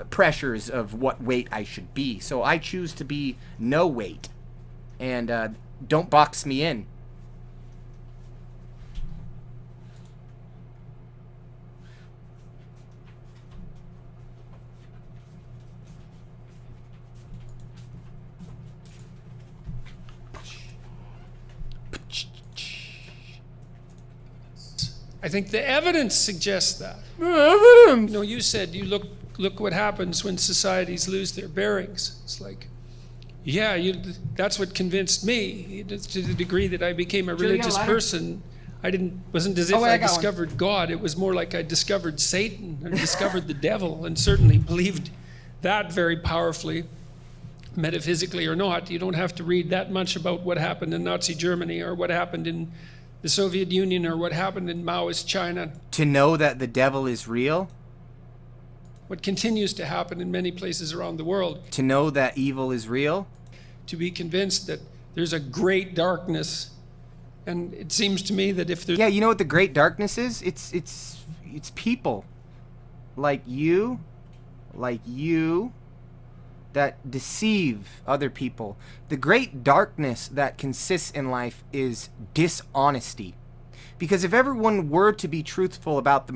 pressures of what weight I should be. So I choose to be no weight. And don't box me in. I think the evidence suggests that. Evidence. You said you look what happens when societies lose their bearings. It's like, yeah, that's what convinced me to the degree that I became a religious person. Wasn't as if I discovered God. It was more like I discovered Satan or discovered the devil, and certainly believed that very powerfully, metaphysically or not. You don't have to read that much about what happened in Nazi Germany or what happened in the Soviet Union or what happened in Maoist China. To know that the devil is real? What continues to happen in many places around the world. To know that evil is real? To be convinced that there's a great darkness. And it seems to me that if there's... Yeah, you know what the great darkness is? It's people like you that deceive other people. The great darkness that consists in life is dishonesty. Because if everyone were to be truthful about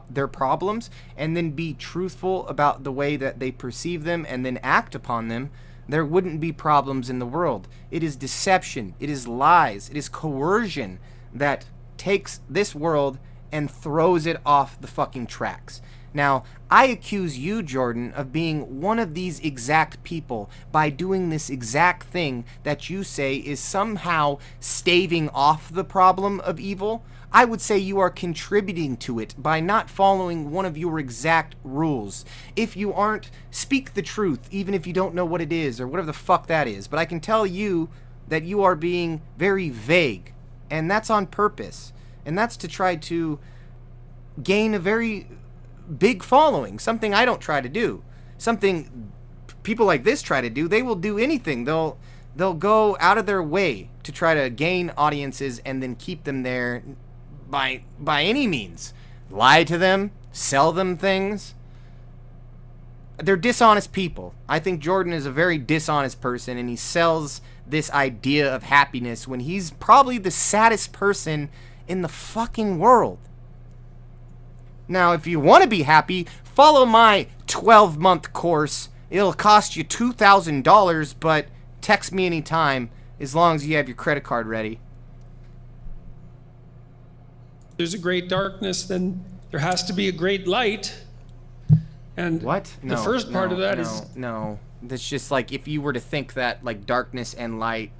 their problems and then be truthful about the way that they perceive them and then act upon them, there wouldn't be problems in the world. It is deception, it is lies, it is coercion that takes this world and throws it off the fucking tracks. Now, I accuse you, Jordan, of being one of these exact people by doing this exact thing that you say is somehow staving off the problem of evil. I would say you are contributing to it by not following one of your exact rules. If you aren't, speak the truth, even if you don't know what it is or whatever the fuck that is. But I can tell you that you are being very vague, and that's on purpose. And that's to try to gain a very big following, something I don't try to do. Something people like this try to do. They will do anything. They'll go out of their way to try to gain audiences and then keep them there by any means. Lie to them, sell them things. They're dishonest people. I think Jordan is a very dishonest person, and he sells this idea of happiness when he's probably the saddest person in the fucking world. Now, if you want to be happy, follow my 12-month course. It'll cost you $2,000, but text me anytime as long as you have your credit card ready. There's a great darkness, then there has to be a great light. And What? No, the first part of that is... No. That's just like if you were to think that like darkness and light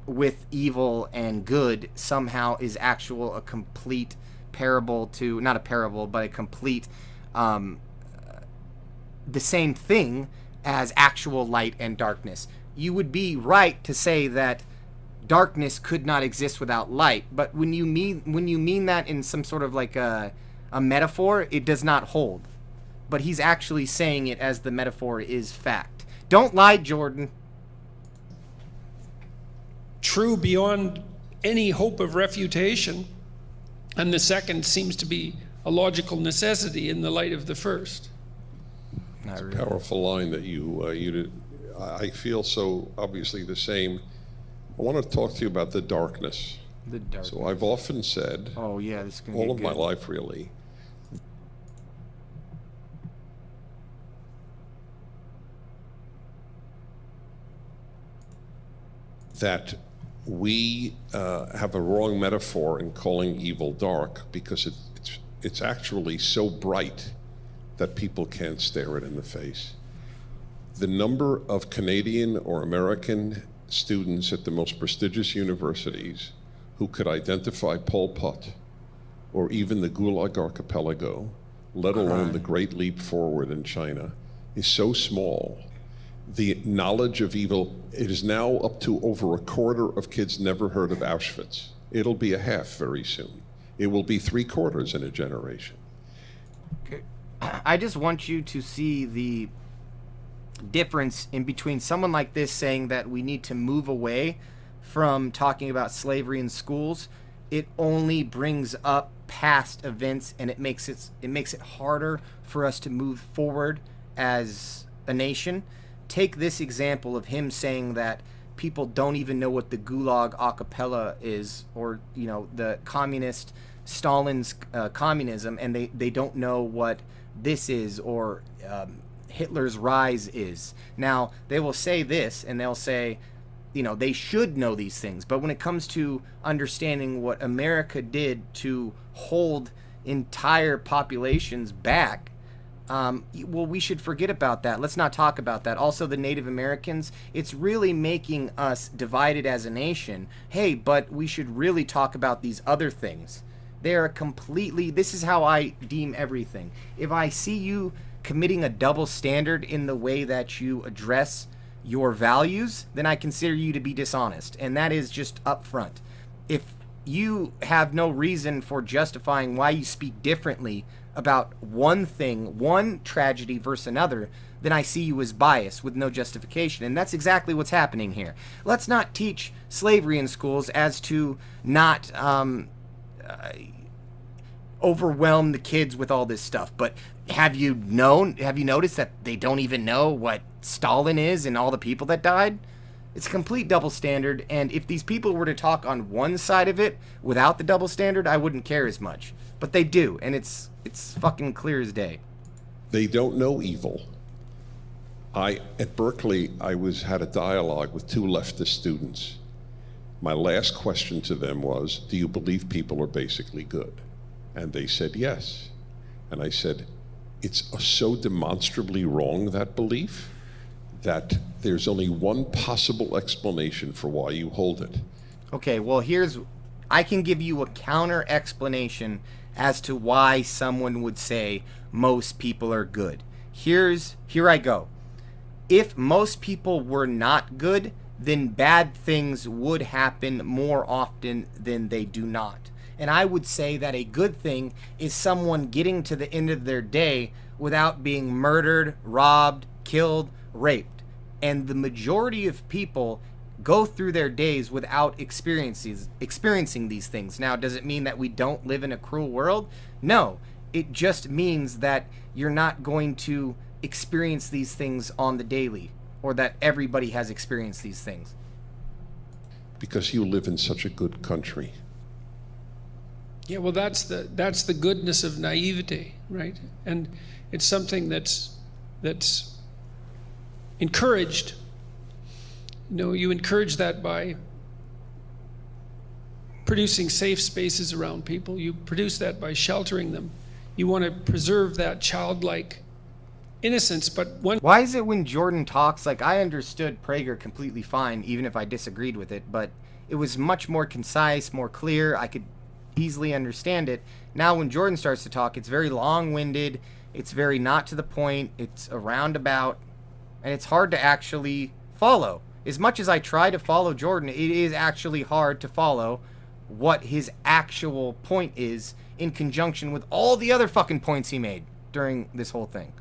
with evil and good somehow is a complete parable to, not a parable, but a complete, the same thing as actual light and darkness. You would be right to say that darkness could not exist without light, but when you mean that in some sort of like a metaphor, it does not hold. But he's actually saying it as the metaphor is fact. Don't lie, Jordan. True beyond any hope of refutation, and the second seems to be a logical necessity in the light of the first. Not really. Powerful line that you did. I feel so obviously the same. I want to talk to you about the darkness. The darkness. So I've often said, Oh yeah, this is gonna all get of my good. life really, that we have a wrong metaphor in calling evil dark because it's actually so bright that people can't stare it in the face. The number of Canadian or American students at the most prestigious universities who could identify Pol Pot or even the Gulag Archipelago, let alone the Great Leap Forward in China, is so small. The knowledge of evil, it is now up to over a quarter of kids never heard of Auschwitz. It'll be a half very soon. It will be 3/4 in a generation. I just want you to see the difference in between someone like this saying that we need to move away from talking about slavery in schools. It only brings up past events, and it makes it harder for us to move forward as a nation. Take this example of him saying that people don't even know what the Gulag Archipelago is, or the communist Stalin's communism, and they don't know what this is, or Hitler's rise is. Now they will say this, and they'll say, they should know these things, but when it comes to understanding what America did to hold entire populations back, well, we should forget about that. Let's not talk about that. Also, the Native Americans, it's really making us divided as a nation. Hey, but we should really talk about these other things. They are completely, this is how I deem everything. If I see you committing a double standard in the way that you address your values, then I consider you to be dishonest. And that is just upfront. If you have no reason for justifying why you speak differently about one thing, one tragedy versus another, then I see you as biased with no justification. And that's exactly what's happening here. Let's not teach slavery in schools as to not overwhelm the kids with all this stuff. But have you noticed that they don't even know what Stalin is and all the people that died? It's a complete double standard, and if these people were to talk on one side of it without the double standard, I wouldn't care as much. But they do, and it's fucking clear as day. They don't know evil. At Berkeley, I had a dialogue with 2 leftist students. My last question to them was, do you believe people are basically good? And they said yes. And I said, it's so demonstrably wrong, that belief, that there's only one possible explanation for why you hold it. Okay, well, I can give you a counter explanation as to why someone would say most people are good. Here I go. If most people were not good, then bad things would happen more often than they do not. And I would say that a good thing is someone getting to the end of their day without being murdered, robbed, killed, raped. And the majority of people go through their days without experiencing these things. Now, does it mean that we don't live in a cruel world? No. It just means that you're not going to experience these things on the daily, or that everybody has experienced these things. Because you live in such a good country. Yeah, well, that's the goodness of naivety, right? And it's something that's encouraged. You encourage that by producing safe spaces around people. You produce that by sheltering them. You want to preserve that childlike innocence, but why is it when Jordan talks, like, I understood Prager completely fine, even if I disagreed with it, but it was much more concise, more clear, I could easily understand it. Now when Jordan starts to talk, it's very long-winded, it's very not to the point, it's a roundabout, and it's hard to actually follow. As much as I try to follow Jordan, it is actually hard to follow what his actual point is in conjunction with all the other fucking points he made during this whole thing.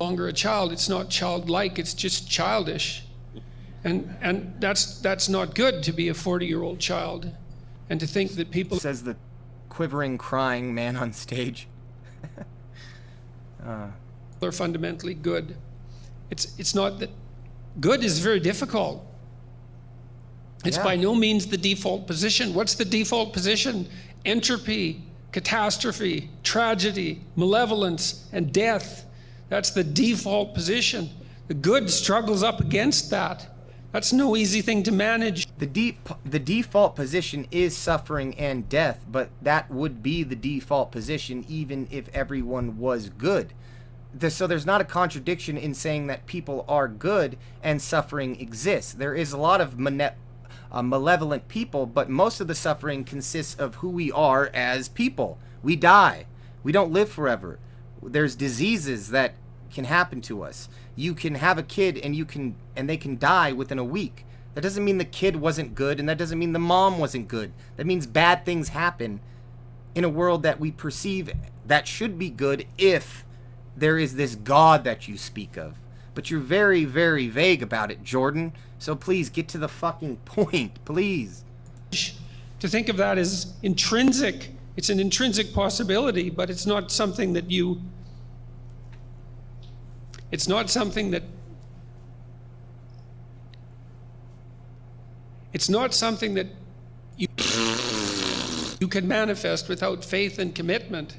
Longer a child, it's not childlike, it's just childish. And that's not good, to be a 40-year-old child and to think that people... Says the quivering, crying man on stage. are fundamentally good. It's not that... Good is very difficult. It's by no means the default position. What's the default position? Entropy, catastrophe, tragedy, malevolence, and death. That's the default position. The good struggles up against that. That's no easy thing to manage. The default position is suffering and death, but that would be the default position even if everyone was good. So there's not a contradiction in saying that people are good and suffering exists. There is a lot of malevolent people, but most of the suffering consists of who we are as people. We die. We don't live forever. There's diseases that can happen to us. You can have a kid and they can die within a week. That doesn't mean the kid wasn't good, and that doesn't mean the mom wasn't good. That means bad things happen in a world that we perceive that should be good if there is this God that you speak of. But you're very, very vague about it, Jordan. So please get to the fucking point, please. To think of that as intrinsic. It's an intrinsic possibility, but it's not something that you... It's not something that... It's not something that you can manifest without faith and commitment.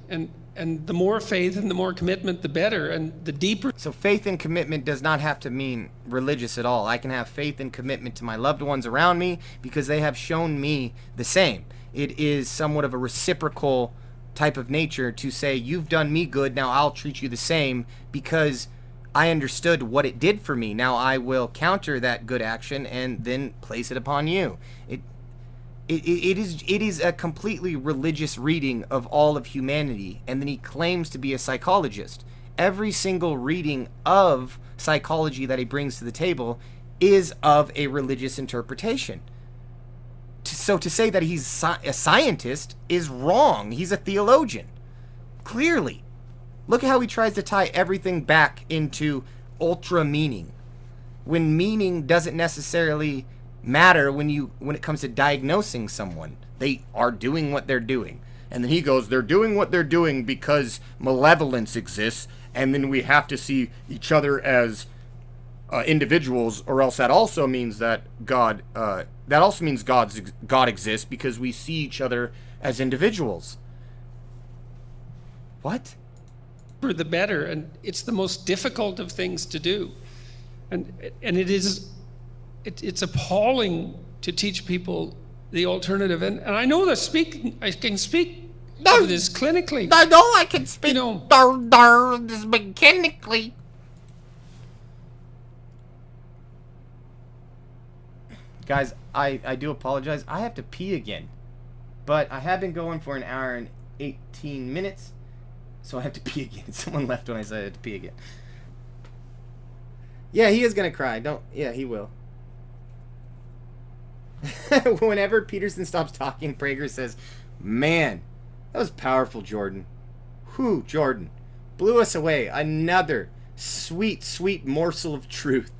And the more faith and the more commitment, the better, and the deeper. So faith and commitment does not have to mean religious at all. I can have faith and commitment to my loved ones around me because they have shown me the same. It is somewhat of a reciprocal type of nature to say, you've done me good, now I'll treat you the same because I understood what it did for me. Now I will counter that good action and then place it upon you. It is a completely religious reading of all of humanity, and then he claims to be a psychologist. every single reading of psychology that he brings to the table is of a religious interpretation. So to say that he's a scientist is wrong. He's a theologian. Clearly. Look at how he tries to tie everything back into ultra meaning, when meaning doesn't necessarily matter when it comes to diagnosing someone. They are doing what they're doing. And then he goes, they're doing what they're doing because malevolence exists, and then we have to see each other as individuals, or else that also means that God exists because we see each other as individuals. What? For the better, and it's the most difficult of things to do, and it's appalling to teach people the alternative. And I know that I can speak of this clinically. I know I can speak this mechanically. Guys, I do apologize. I have to pee again. But I have been going for an hour and 18 minutes. So I have to pee again. Someone left when I said I had to pee again. Yeah, he is going to cry. Yeah, he will. Whenever Peterson stops talking, Prager says, "Man, that was powerful, Jordan. Whew, Jordan. Blew us away. Another sweet, sweet morsel of truth."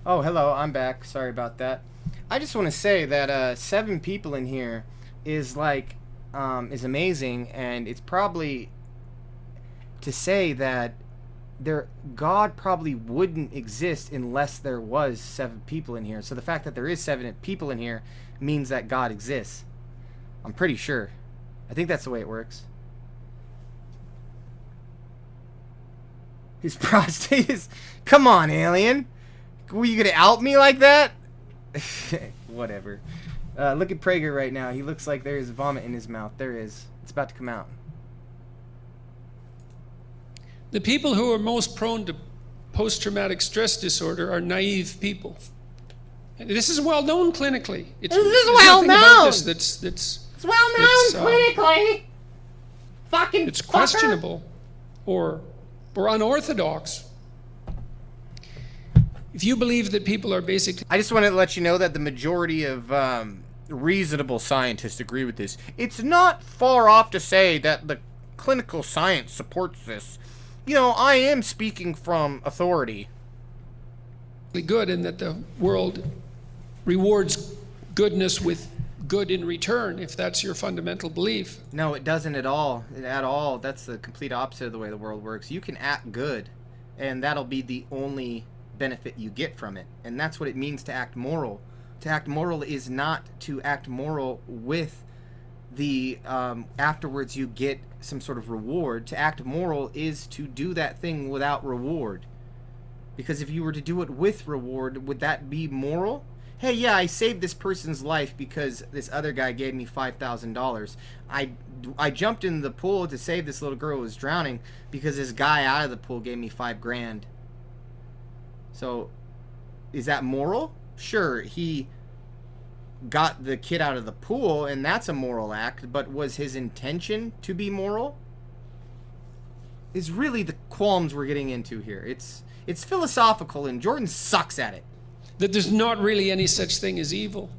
Oh, hello, I'm back. Sorry about that. I just want to say that 7 people in here is like, is amazing, and it's probably to say that God probably wouldn't exist unless there was 7 people in here. So the fact that there is 7 people in here means that God exists. I'm pretty sure. I think that's the way it works. His prostate is... Come on, alien. Were you gonna out me like that? Whatever. Look at Prager right now. He looks like there is vomit in his mouth. There is. It's about to come out. The people who are most prone to post-traumatic stress disorder are naive people. And this is well known clinically. This is well known. It's well known clinically. Fucking. It's questionable, or unorthodox. If you believe that people are basically... I just wanted to let you know that the majority of reasonable scientists agree with this. It's not far off to say that the clinical science supports this. You know, I am speaking from authority. Good, and that the world rewards goodness with good in return, if that's your fundamental belief. No, it doesn't at all. At all. That's the complete opposite of the way the world works. You can act good, and that'll be the only benefit you get from it. And that's what it means to act moral. To act moral is not to act moral with the afterwards you get some sort of reward. To act moral is to do that thing without reward. Because if you were to do it with reward, would that be moral? Hey, yeah, I saved this person's life because this other guy gave me $5,000. I jumped in the pool to save this little girl who was drowning because this guy out of the pool gave me $5,000. So, is that moral? Sure, he got the kid out of the pool, and that's a moral act, but was his intention to be moral? Is really the qualms we're getting into here. It's philosophical, and Jordan sucks at it. That there's not really any such thing as evil.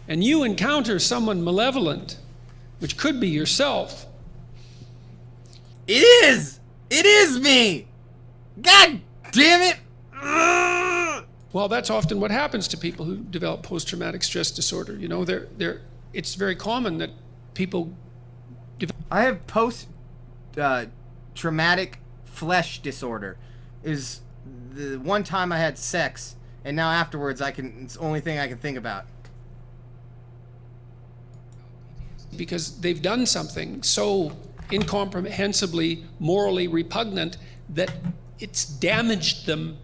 And you encounter someone malevolent, which could be yourself. It is! It is me! God damn it! Ugh! Well, that's often what happens to people who develop post-traumatic stress disorder. You know, it's very common that people I have post-traumatic flesh disorder. Is the one time I had sex, and now afterwards it's the only thing I can think about. because they've done something so incomprehensibly morally repugnant that it's damaged them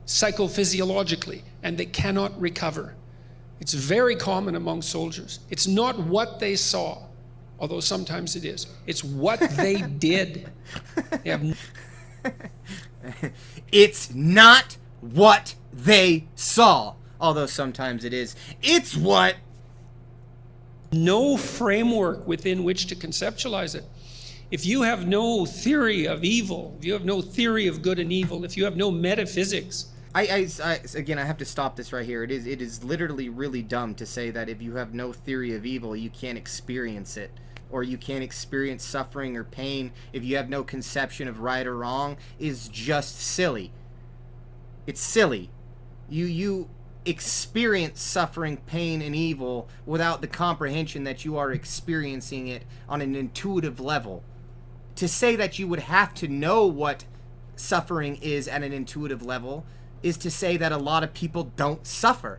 psychophysiologically and they cannot recover. It's very common among soldiers. It's not what they saw, although sometimes it is. It's what they did. They have It's not what they saw, although sometimes it is. It's what... no framework within which to conceptualize it. If you have no theory of evil, if you have no theory of good and evil, if you have no metaphysics... Again, I have to stop this right here. It is literally really dumb to say that if you have no theory of evil, you can't experience it. Or you can't experience suffering or pain if you have no conception of right or wrong is just silly. It's silly. You experience suffering, pain, and evil without the comprehension that you are experiencing it on an intuitive level. To say that you would have to know what suffering is at an intuitive level is to say that a lot of people don't suffer.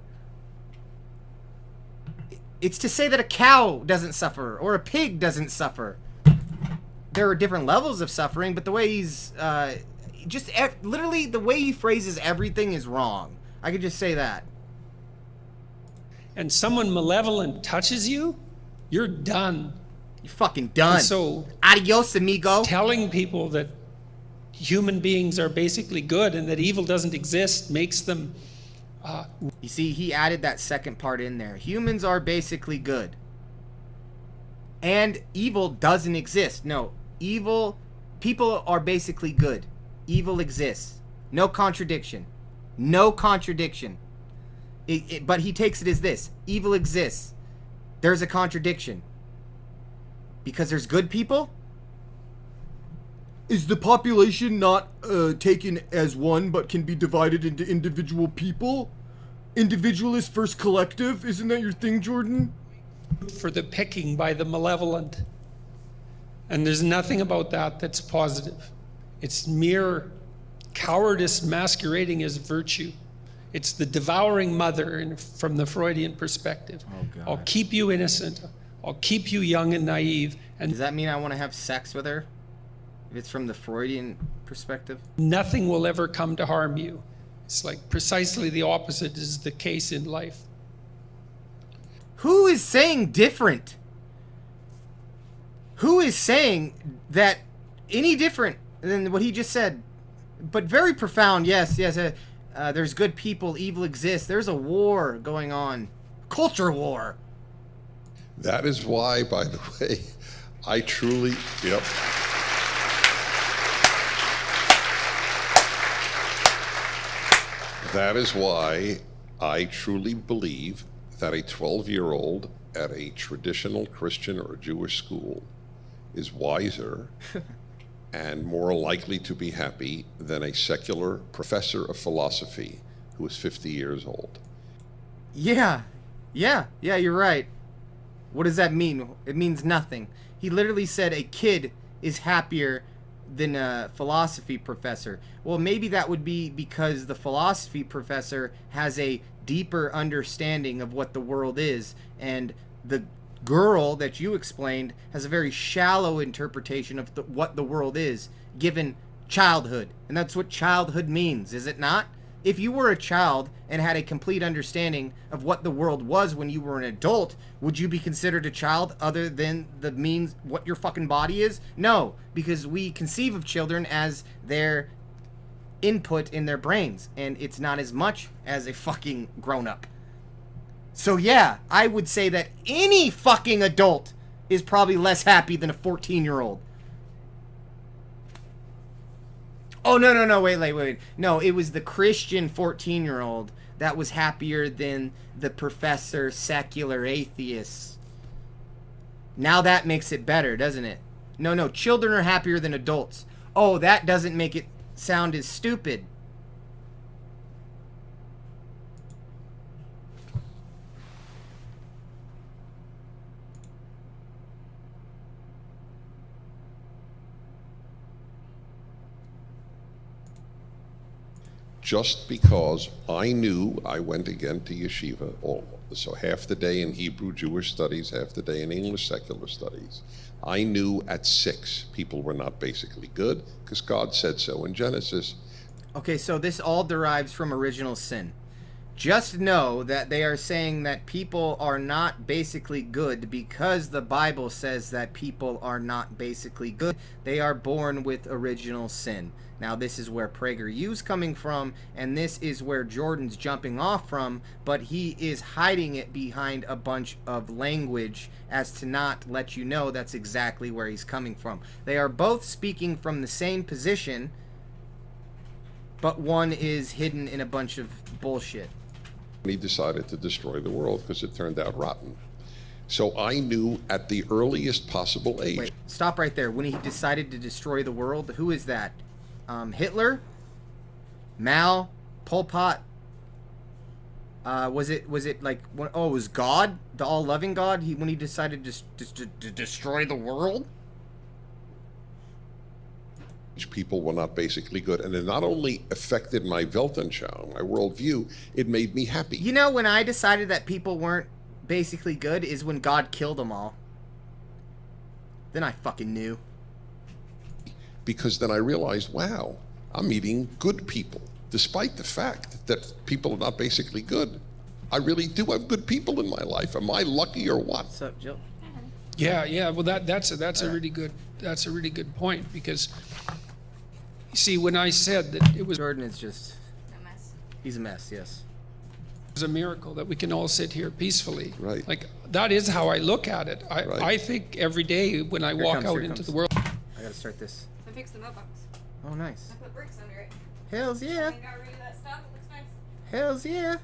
It's to say that a cow doesn't suffer or a pig doesn't suffer. There are different levels of suffering, but the way he's literally the way he phrases everything is wrong. I could just say that. And someone malevolent touches you, you're done. You're fucking done. And so, adios, amigo. telling people that human beings are basically good and that evil doesn't exist makes them... You see, he added that second part in there. Humans are basically good. And evil doesn't exist. No, people are basically good. Evil exists. No contradiction. No contradiction. But he takes it as this. Evil exists. There's a contradiction. Because there's good people? Is the population not taken as one, but can be divided into individual people? Individualist versus collective? Isn't that your thing, Jordan? for the picking by the malevolent. And there's nothing about that that's positive. It's mere cowardice masquerading as virtue. It's the devouring mother from the Freudian perspective. Oh, God. I'll keep you innocent. I'll keep you young and naive. And Does that mean I want to have sex with her? If it's from the Freudian perspective? nothing will ever come to harm you. It's like precisely the opposite is the case in life. Who is saying different? Who is saying that any different than what he just said? But very profound, yes. There's good people, evil exists. There's a war going on. Culture war. That is why, by the way, I truly, yep. That is why I truly believe that a 12-year-old at a traditional Christian or Jewish school is wiser and more likely to be happy than a secular professor of philosophy who is 50 years old. Yeah, you're right. What does that mean? It means nothing. He literally said a kid is happier than a philosophy professor. Well, maybe that would be because the philosophy professor has a deeper understanding of what the world is, and the girl that you explained has a very shallow interpretation of what the world is, given childhood. And that's what childhood means, is it not? If you were a child and had a complete understanding of what the world was when you were an adult, would you be considered a child other than the means what your fucking body is? No, because we conceive of children as their input in their brains, and it's not as much as a fucking grown-up. So yeah, I would say that any fucking adult is probably less happy than a 14-year-old. Oh, no, wait. No, it was the Christian 14-year-old that was happier than the professor secular atheists. Now that makes it better, doesn't it? No, children are happier than adults. Oh, that doesn't make it sound as stupid. Just because I knew I went again to yeshiva, so half the day in Hebrew Jewish studies, half the day in English secular studies. I knew at 6 people were not basically good because God said so in Genesis. Okay, so this all derives from original sin. Just know that they are saying that people are not basically good because the Bible says that people are not basically good. They are born with original sin. Now, this is where PragerU's coming from, and this is where Jordan's jumping off from, but he is hiding it behind a bunch of language as to not let you know that's exactly where he's coming from. They are both speaking from the same position, but one is hidden in a bunch of bullshit. He decided to destroy the world because it turned out rotten. So I knew at the earliest possible age. Wait, stop right there. When he decided to destroy the world, who is that? Hitler? Mao? Pol Pot? Was it like, it was God? The all-loving God? When he decided to destroy the world? People were not basically good, and it not only affected my Weltanschauung, my worldview, it made me happy. You know, when I decided that people weren't basically good is when God killed them all. Then I fucking knew. Because then I realized, wow, I'm meeting good people, despite the fact that people are not basically good. I really do have good people in my life. Am I lucky or what? What's up, Jill? Yeah. Well, that's a really good point, because you see, when I said that it was Jordan is just... A mess. He's a mess, yes. a miracle that we can all sit here peacefully. Right. Like, that is how I look at it. Right. I think every day when I walk out into the world. I gotta start this. I fixed the mailbox. Oh, nice. I put bricks under it. Hells yeah. I got rid of that stuff. It looks nice. Hells yeah.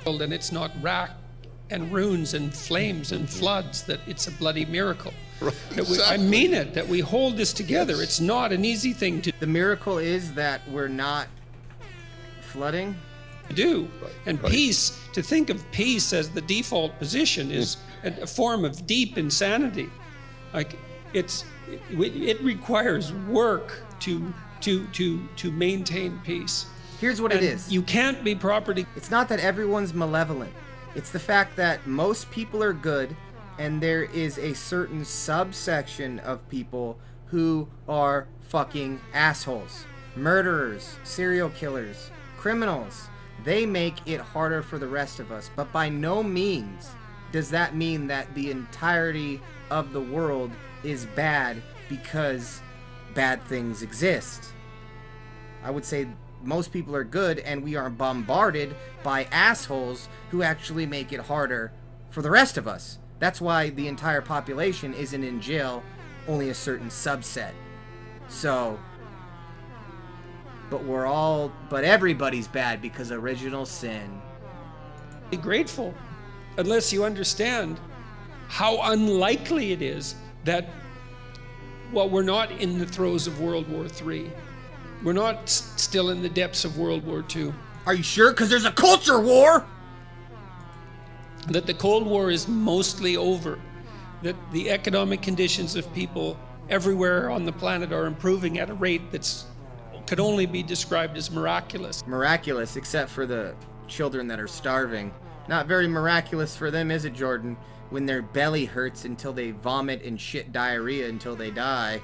And it's not rack and ruins and flames and floods, that it's a bloody miracle. Right, That I exactly. mean it, that we hold this together. Yes. It's not an easy thing to The miracle is that we're not flooding. do. Right, And right. peace, to think of peace as the default position is a form of deep insanity. Like, it requires work to maintain peace. Here's what it And is. you can't be property. It's not that everyone's malevolent. It's the fact that most people are good, and there is a certain subsection of people who are fucking assholes. Murderers, serial killers, criminals. They make it harder for the rest of us. But by no means does that mean that the entirety of the world is bad because bad things exist. I would say most people are good, and we are bombarded by assholes who actually make it harder for the rest of us. That's why the entire population isn't in jail, only a certain subset. So, but everybody's bad because original sin. Be grateful, unless you understand how unlikely it is that, well, we're not in the throes of World War III. We're not still in the depths of World War II. Are you sure? Because there's a culture war! That the Cold War is mostly over. That the economic conditions of people everywhere on the planet are improving at a rate that's could only be described as miraculous. Miraculous, except for the children that are starving. Not very miraculous for them, is it, Jordan? When their belly hurts until they vomit and shit diarrhea until they die.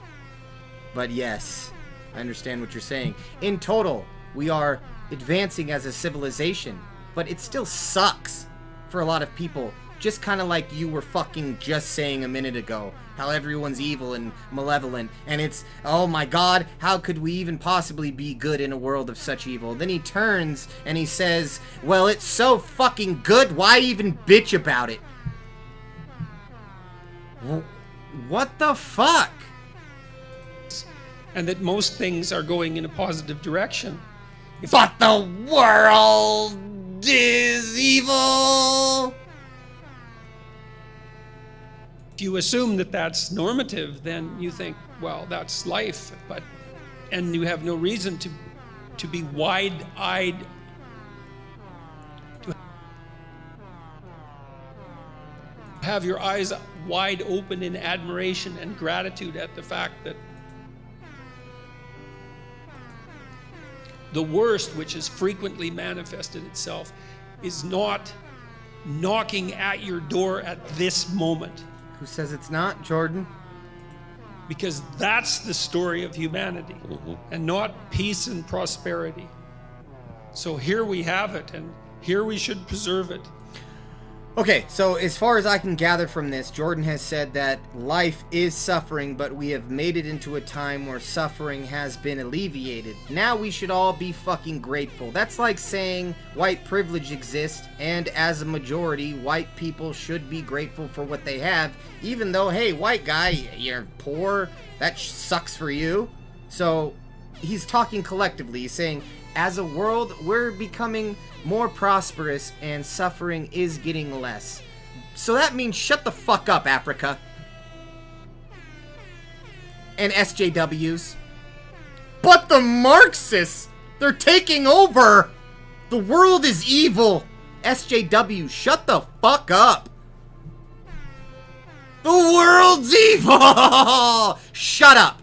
But yes, I understand what you're saying. In total, we are advancing as a civilization, but it still sucks for a lot of people. Just kind of like you were fucking just saying a minute ago, how everyone's evil and malevolent, and it's, oh my god, how could we even possibly be good in a world of such evil? Then he turns and he says, well, it's so fucking good, why even bitch about it? What the fuck? And that most things are going in a positive direction. But the world is evil. If you assume that that's normative, then you think, well, that's life, and you have no reason to be wide-eyed, to have your eyes wide open in admiration and gratitude at the fact that the worst, which has frequently manifested itself, is not knocking at your door at this moment. Who says it's not, Jordan? Because that's the story of humanity, and not peace and prosperity. So here we have it, and here we should preserve it. Okay, so as far as I can gather from this, Jordan has said that life is suffering, but we have made it into a time where suffering has been alleviated. Now we should all be fucking grateful. That's like saying white privilege exists, and as a majority, white people should be grateful for what they have, even though, hey, white guy, you're poor, that sucks for you. So he's talking collectively. He's saying, as a world, we're becoming more prosperous and suffering is getting less. So that means shut the fuck up, Africa. And SJWs. But the Marxists, they're taking over. The world is evil. SJWs, shut the fuck up. The world's evil. Shut up.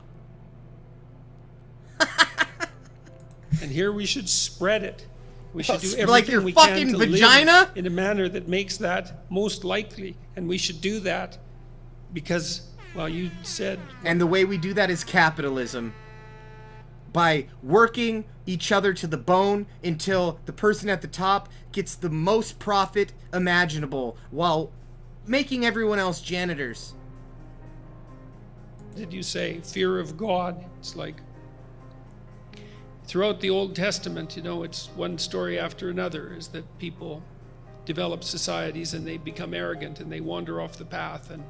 And here we should spread it. We should do everything Like your we fucking can to vagina? live in a manner that makes that most likely. And we should do that because, well, you said... And the way we do that is capitalism. By working each other to the bone until the person at the top gets the most profit imaginable while making everyone else janitors. Did you say fear of God? It's like... Throughout the Old Testament, you know, it's one story after another, is that people develop societies and they become arrogant and they wander off the path. And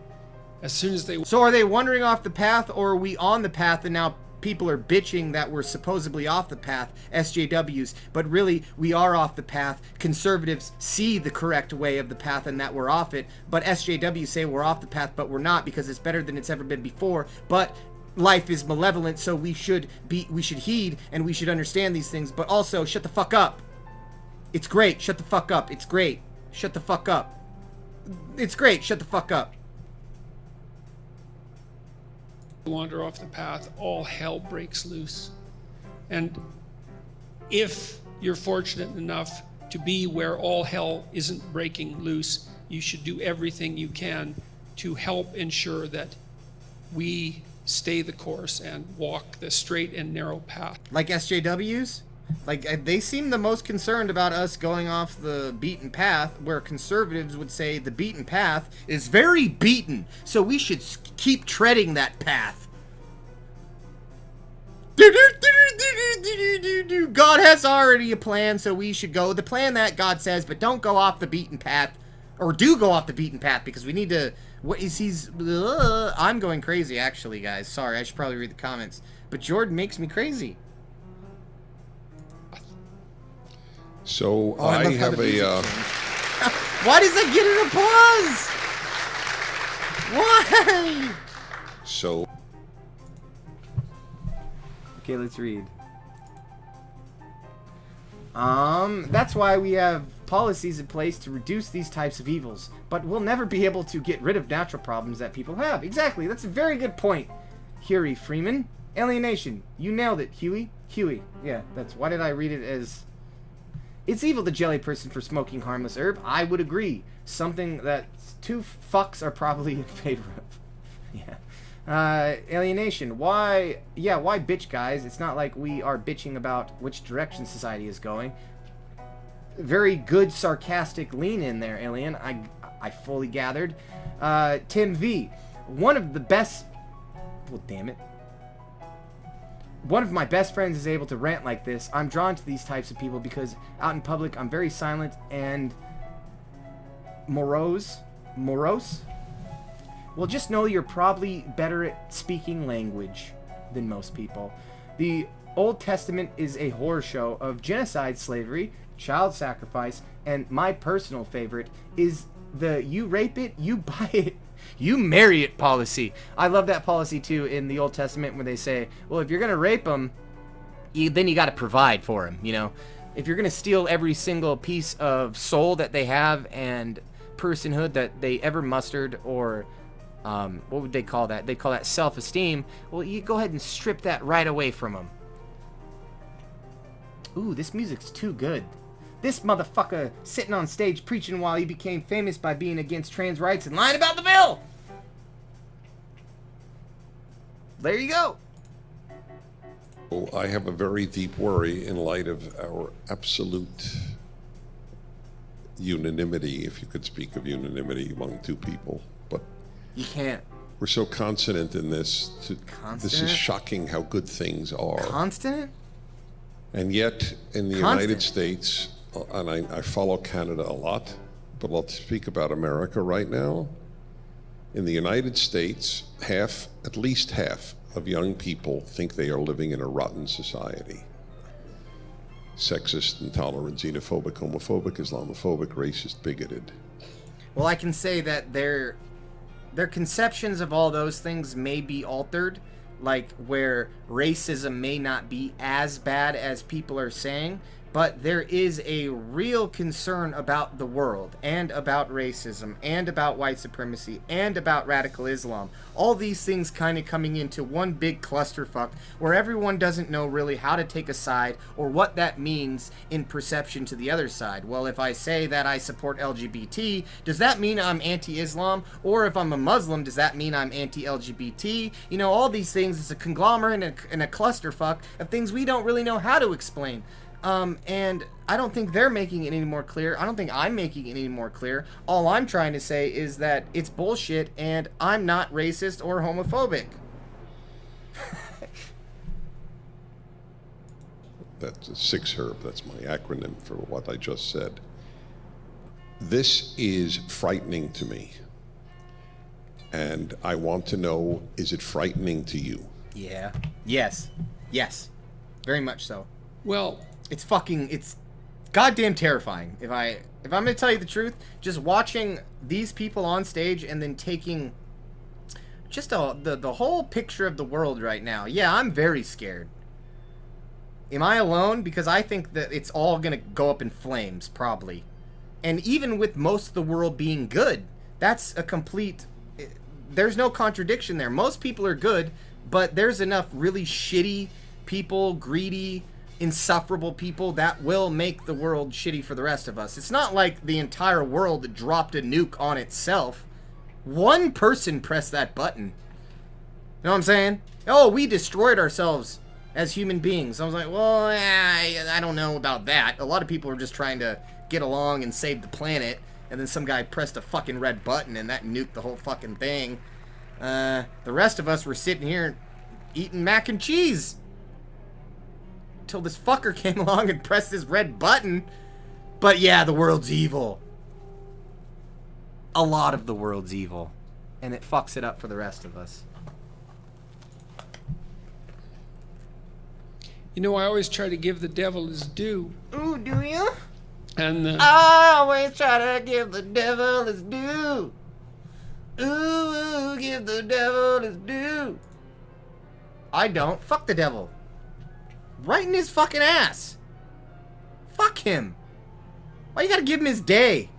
as soon as they... So are they wandering off the path, or are we on the path and now people are bitching that we're supposedly off the path, SJWs, but really we are off the path. Conservatives see the correct way of the path and that we're off it, but SJWs say we're off the path, but we're not because it's better than it's ever been before. But life is malevolent, so we should heed and we should understand these things, but also shut the fuck up. It's great, shut the fuck up. It's great, shut the fuck up. It's great, shut the fuck up. wander off the path, all hell breaks loose. And if you're fortunate enough to be where all hell isn't breaking loose, you should do everything you can to help ensure that we stay the course and walk the straight and narrow path. Like SJWs? Like, they seem the most concerned about us going off the beaten path, where conservatives would say the beaten path is very beaten, so we should keep treading that path. God has already a plan, so we should go the plan that God says, but don't go off the beaten path, or do go off the beaten path, because we need to... What is he's... I'm going crazy, actually, guys. Sorry, I should probably read the comments. But Jordan makes me crazy. So Oh, I I love how have the a music Why does that get an applause? Why? so Okay, let's read. That's why we have policies in place to reduce these types of evils, but we'll never be able to get rid of natural problems that people have. Exactly, that's a very good point, Huey Freeman. Alienation, you nailed it, Huey. Yeah, that's, why did I read it as... It's evil to jelly a person for smoking harmless herb. I would agree. Something that two fucks are probably in favor of. Yeah. Alienation. Why bitch, guys? It's not like we are bitching about which direction society is going. Very good sarcastic lean in there, Alien. I fully gathered. Tim V. One of the best... Well, damn it. One of my best friends is able to rant like this. I'm drawn to these types of people because out in public I'm very silent and morose. well, just know you're probably better at speaking language than most people. The Old Testament is a horror show of genocide, slavery, child sacrifice, and my personal favorite is the you rape it, you buy it, you marry it policy. I love that policy too in the Old Testament where they say, well, if you're going to rape them, then you got to provide for them, you know. If you're going to steal every single piece of soul that they have and personhood that they ever mustered, or what would they call that? They call that self-esteem. Well, you go ahead and strip that right away from them. Ooh, this music's too good. This motherfucker sitting on stage preaching while he became famous by being against trans rights and lying about the bill. There you go. Well, I have a very deep worry in light of our absolute unanimity, if you could speak of unanimity among two people. But you can't. We're so consonant in this. This is shocking how good things are. Constant? And yet, in the United States, and I follow Canada a lot, but I'll speak about America right now. In the United States, at least half of young people think they are living in a rotten society. Sexist, intolerant, xenophobic, homophobic, Islamophobic, racist, bigoted. Well, I can say that their conceptions of all those things may be altered, like where racism may not be as bad as people are saying, but there is a real concern about the world, and about racism, and about white supremacy, and about radical Islam. All these things kind of coming into one big clusterfuck where everyone doesn't know really how to take a side or what that means in perception to the other side. Well, if I say that I support LGBT, does that mean I'm anti-Islam? Or if I'm a Muslim, does that mean I'm anti-LGBT? You know, all these things is a conglomerate and a clusterfuck of things we don't really know how to explain. And I don't think they're making it any more clear. I don't think I'm making it any more clear. All I'm trying to say is that it's bullshit and I'm not racist or homophobic. That's 6HERB. That's my acronym for what I just said. This is frightening to me. And I want to know, is it frightening to you? Yeah. Yes. Yes. Very much so. Well, it's goddamn terrifying. If I'm gonna tell you the truth, just watching these people on stage and then taking just the whole picture of the world right now. Yeah, I'm very scared. Am I alone? Because I think that it's all gonna go up in flames, probably. And even with most of the world being good, that's a complete... There's no contradiction there. Most people are good, but there's enough really shitty people, greedy, insufferable people that will make the world shitty for the rest of us. It's not like the entire world dropped a nuke on itself. One person pressed that button. You know what I'm saying? Oh, we destroyed ourselves as human beings. I was like, well, I don't know about that. A lot of people are just trying to get along and save the planet, and then some guy pressed a fucking red button and that nuked the whole fucking thing. The rest of us were sitting here eating mac and cheese till this fucker came along and pressed this red button. But yeah, the world's evil. A lot of the world's evil. And it fucks it up for the rest of us. you know, I always try to give the devil his due. Ooh, do you? And I always try to give the devil his due. Ooh, give the devil his due. I don't. Fuck the devil. Right in his fucking ass. Fuck him. Why you gotta give him his day?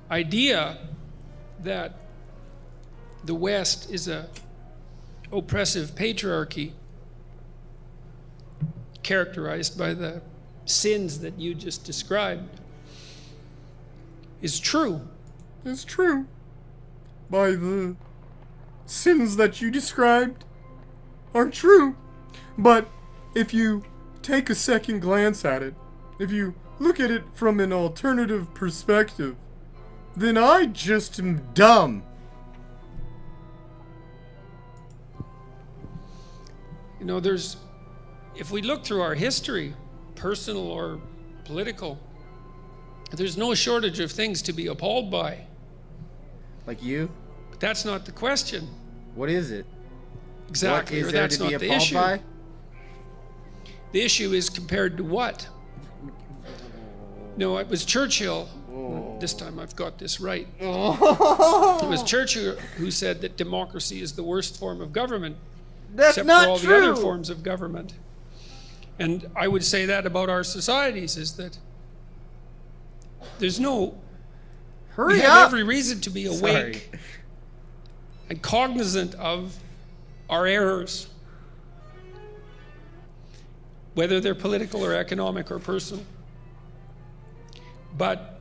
idea that the West is a oppressive patriarchy characterized by the sins that you just described is true. It's true. By the sins that you described are true. But if you take a second glance at it, if you look at it from an alternative perspective, then I just am dumb. You know, if we look through our history, personal or political, there's no shortage of things to be appalled by. Like you? But that's not the question. What is it? Exactly. What Or is there that's to be not the appalled issue. by? The issue is compared to what? No, it was Churchill. This time I've got this right. It was Churchill who said that democracy is the worst form of government, That's except not for all true. the other forms of government. And I would say that about our societies, is that there's no, we Hurry have up. every reason to be awake Sorry. and cognizant of our errors, whether they're political or economic or personal. But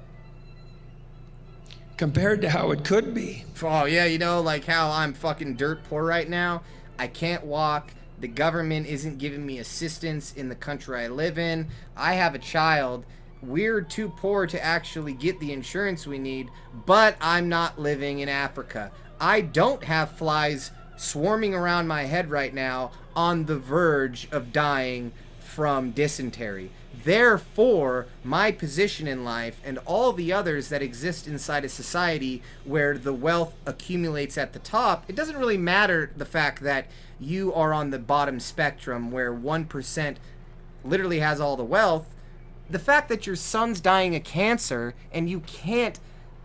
compared to how it could be, Oh, yeah, you know, like how I'm fucking dirt poor right now. I can't walk. The government isn't giving me assistance in the country I live in. I have a child. We're too poor to actually get the insurance we need, but I'm not living in Africa. I don't have flies swarming around my head right now on the verge of dying from dysentery. Therefore, my position in life and all the others that exist inside a society where the wealth accumulates at the top, it doesn't really matter the fact that you are on the bottom spectrum where 1% literally has all the wealth. The fact that your son's dying of cancer and you can't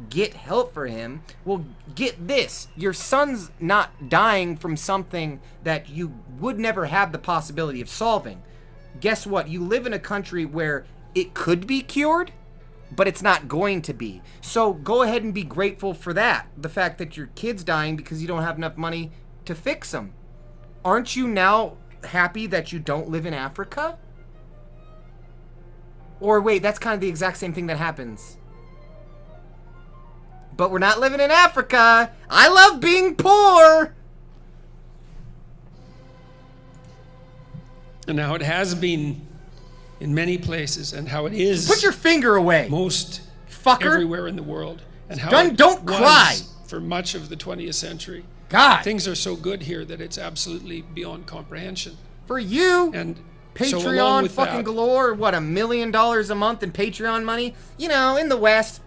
get help for him, well, get this. Your son's not dying from something that you would never have the possibility of solving. Guess what? You live in a country where it could be cured, but it's not going to be. So go ahead and be grateful for that. The fact that your kid's dying because you don't have enough money to fix him. Aren't you now happy that you don't live in Africa? Or wait, that's kind of the exact same thing that happens. But we're not living in Africa. I love being poor. and how it has been in many places, and how it is Put your finger away. most Fucker. everywhere in the world, and how Done, it don't was cry. for much of the 20th century. God. Things are so good here that it's absolutely beyond comprehension. For you. And so along Patreon with fucking that, galore. What, $1 million a month in Patreon money? You know, in the West,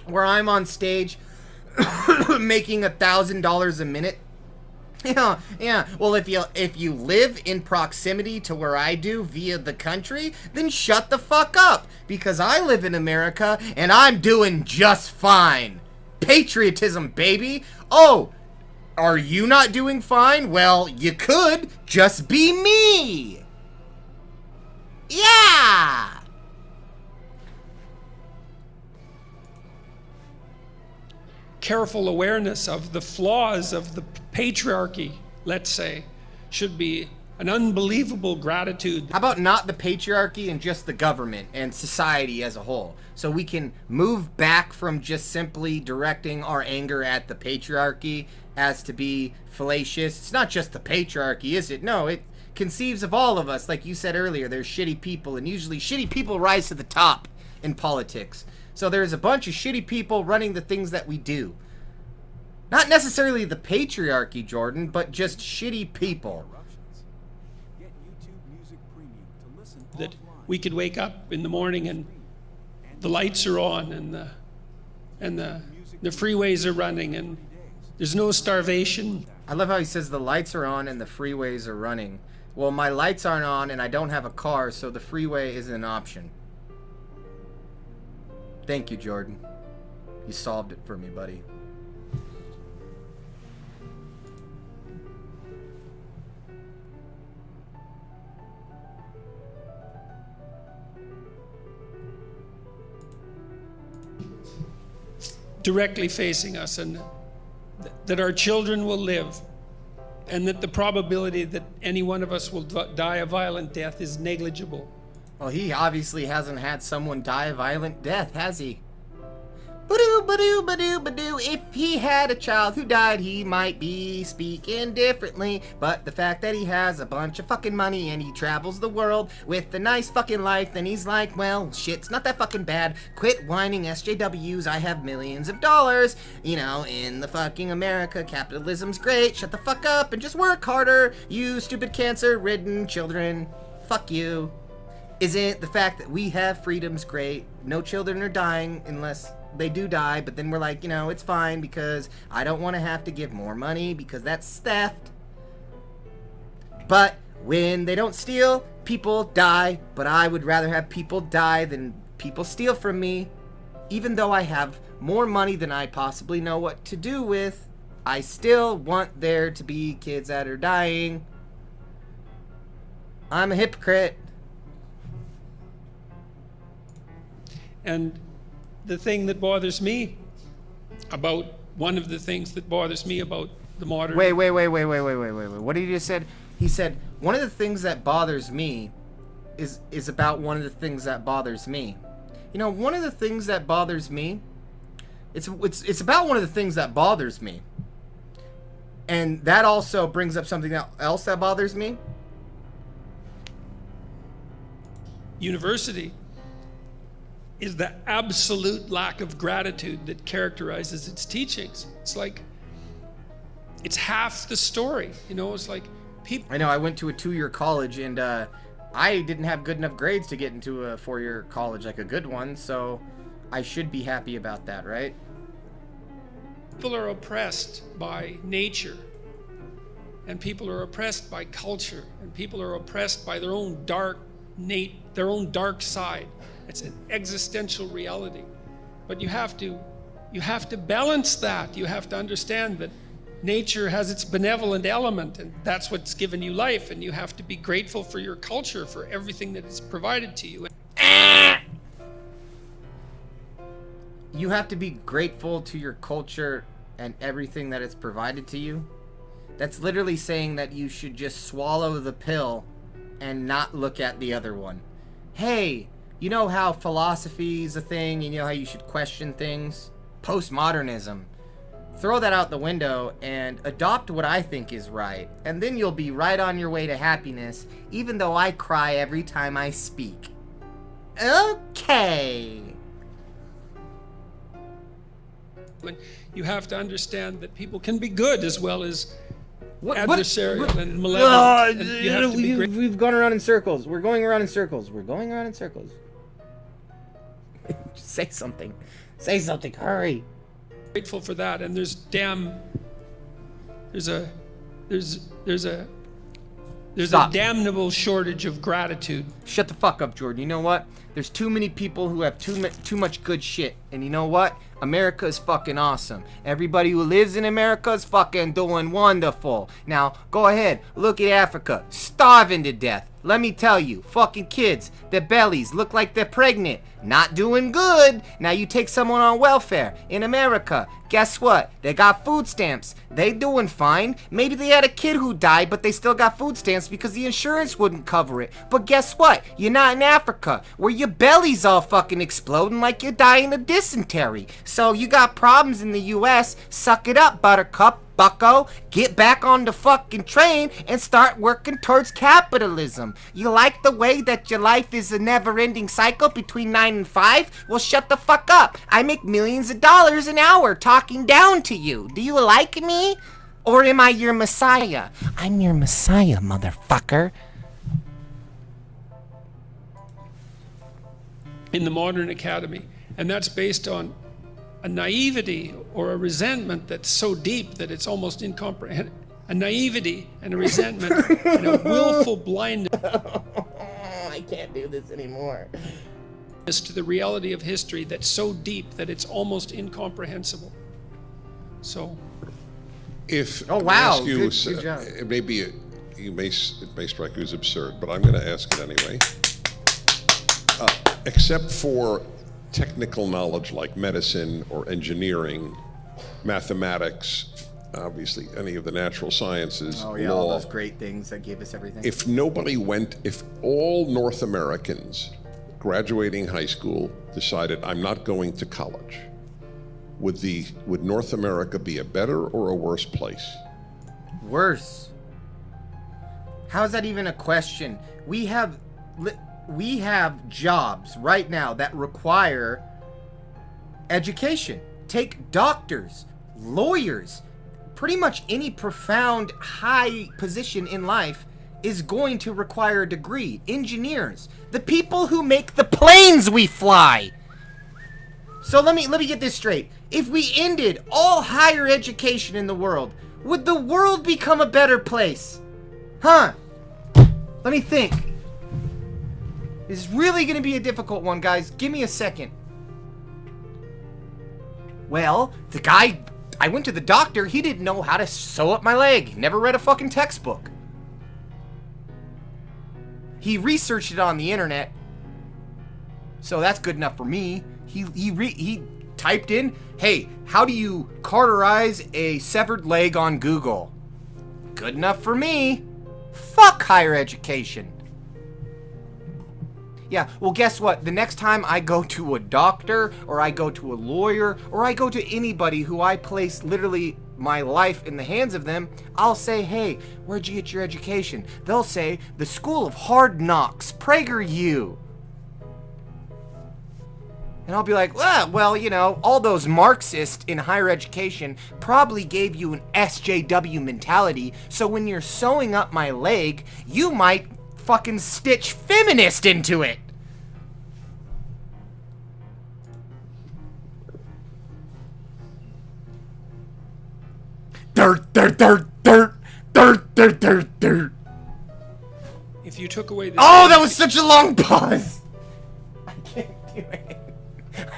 where I'm on stage making $1,000 a minute. Yeah. Well, if you live in proximity to where I do via the country, then shut the fuck up, because I live in America and I'm doing just fine. Patriotism, baby. Oh, are you not doing fine? Well, you could just be me. Yeah. careful awareness of the flaws of the patriarchy, let's say, should be an unbelievable gratitude. How about not the patriarchy and just the government and society as a whole? So we can move back from just simply directing our anger at the patriarchy as to be fallacious. It's not just the patriarchy, is it? No, it conceives of all of us. Like you said earlier, there's shitty people, and usually shitty people rise to the top in politics. So there's a bunch of shitty people running the things that we do. Not necessarily the patriarchy, Jordan, but just shitty people. That we could wake up in the morning and the lights are on and the freeways are running and there's no starvation. I love how he says the lights are on and the freeways are running. Well, my lights aren't on and I don't have a car, so the freeway isn't an option. Thank you, Jordan. You solved it for me, buddy. Directly facing us, and that our children will live, and that the probability that any one of us will die a violent death is negligible. Well, he obviously hasn't had someone die a violent death, has he? Ba-doo, ba-doo, ba-doo, ba-doo. If he had a child who died, he might be speaking differently. But the fact that he has a bunch of fucking money and he travels the world with a nice fucking life, then he's like, well, shit's not that fucking bad. Quit whining SJWs, I have millions of dollars. You know, in the fucking America, capitalism's great. Shut the fuck up and just work harder, you stupid cancer-ridden children. Fuck you. Isn't the fact that we have freedoms great? No children are dying unless they do die, but then we're like, you know, it's fine because I don't want to have to give more money because that's theft. But when they don't steal, people die, but I would rather have people die than people steal from me. Even though I have more money than I possibly know what to do with, I still want there to be kids that are dying. I'm a hypocrite. And the thing that bothers me about, one of the things that bothers me about the modern... Wait. What did he just said? He said, one of the things that bothers me is about one of the things that bothers me. You know, one of the things that bothers me, it's about one of the things that bothers me. And that also brings up something else that bothers me. University is the absolute lack of gratitude that characterizes its teachings. It's like, it's half the story, you know. It's like people... I know, I went to a 2-year college, and I didn't have good enough grades to get into a 4-year college, like a good one, so I should be happy about that, right? People are oppressed by nature, and people are oppressed by culture, and people are oppressed by their own dark side. It's an existential reality. But you have to balance that. You have to understand that nature has its benevolent element, and that's what's given you life, and you have to be grateful for your culture, for everything that is provided to you. You have to be grateful to your culture and everything that is provided to you. That's literally saying that you should just swallow the pill and not look at the other one. Hey, you know how philosophy is a thing, and you know how you should question things? Postmodernism. Throw that out the window and adopt what I think is right, and then you'll be right on your way to happiness, even though I cry every time I speak. Okay. When you have to understand that people can be good as well as adversarial and malevolent. And you have to be we've gone around in circles. We're going around in circles. We're going around in circles. Just say something. Say something. Hurry. Grateful for that. And there's a damnable shortage of gratitude. Shut the fuck up, Jordan. You know what? There's too many people who have too much good shit. And you know what? America is fucking awesome. Everybody who lives in America is fucking doing wonderful. Now, go ahead. Look at Africa. Starving to death. Let me tell you, fucking kids, their bellies look like they're pregnant. Not doing good. Now you take someone on welfare in America. Guess what? They got food stamps. They doing fine. Maybe they had a kid who died, but they still got food stamps because the insurance wouldn't cover it. But guess what? You're not in Africa, where your belly's all fucking exploding like you're dying of dysentery. So you got problems in the US. Suck it up, buttercup. Bucko, get back on the fucking train and start working towards capitalism. You like the way that your life is a never-ending cycle between 9 and 5? Well, shut the fuck up. I make millions of dollars an hour talking down to you. Do you like me? Or am I your messiah? I'm your messiah, motherfucker. In the modern academy. And that's based on a naivety or a resentment that's so deep that it's almost incomprehensible. A naivety and a resentment and a willful blindness I can't do this anymore. To the reality of history that's so deep that it's almost incomprehensible. So, If Oh, wow. I ask you, Good job. it may strike you as absurd, but I'm going to ask it anyway. Except for technical knowledge like medicine or engineering, mathematics, obviously any of the natural sciences, Oh, yeah, all law. those great things that gave us everything. If all North Americans graduating high school decided, I'm not going to college, would North America be a better or a worse place? Worse. How is that even a question? We have jobs right now that require education. Take doctors, lawyers, pretty much any profound high position in life is going to require a degree. Engineers, the people who make the planes we fly. So let me get this straight. If we ended all higher education in the world, would the world become a better place? Huh? Let me think. This is really going to be a difficult one, guys. Give me a second. Well, the guy... I went to the doctor. He didn't know how to sew up my leg. Never read a fucking textbook. He researched it on the internet. So that's good enough for me. He typed in, hey, how do you cauterize a severed leg on Google? Good enough for me. Fuck higher education. Yeah, well, guess what? The next time I go to a doctor, or I go to a lawyer, or I go to anybody who I place literally my life in the hands of them, I'll say, hey, where'd you get your education? They'll say, the School of Hard Knocks, PragerU. And I'll be like, well, you know, all those Marxists in higher education probably gave you an SJW mentality, so when you're sewing up my leg, you might fucking stitch feminist into it. Dirt, dirt, dirt, dirt, dirt, dirt, dirt, dirt. If you took away the... Oh, that was such a long pause. I can't do it.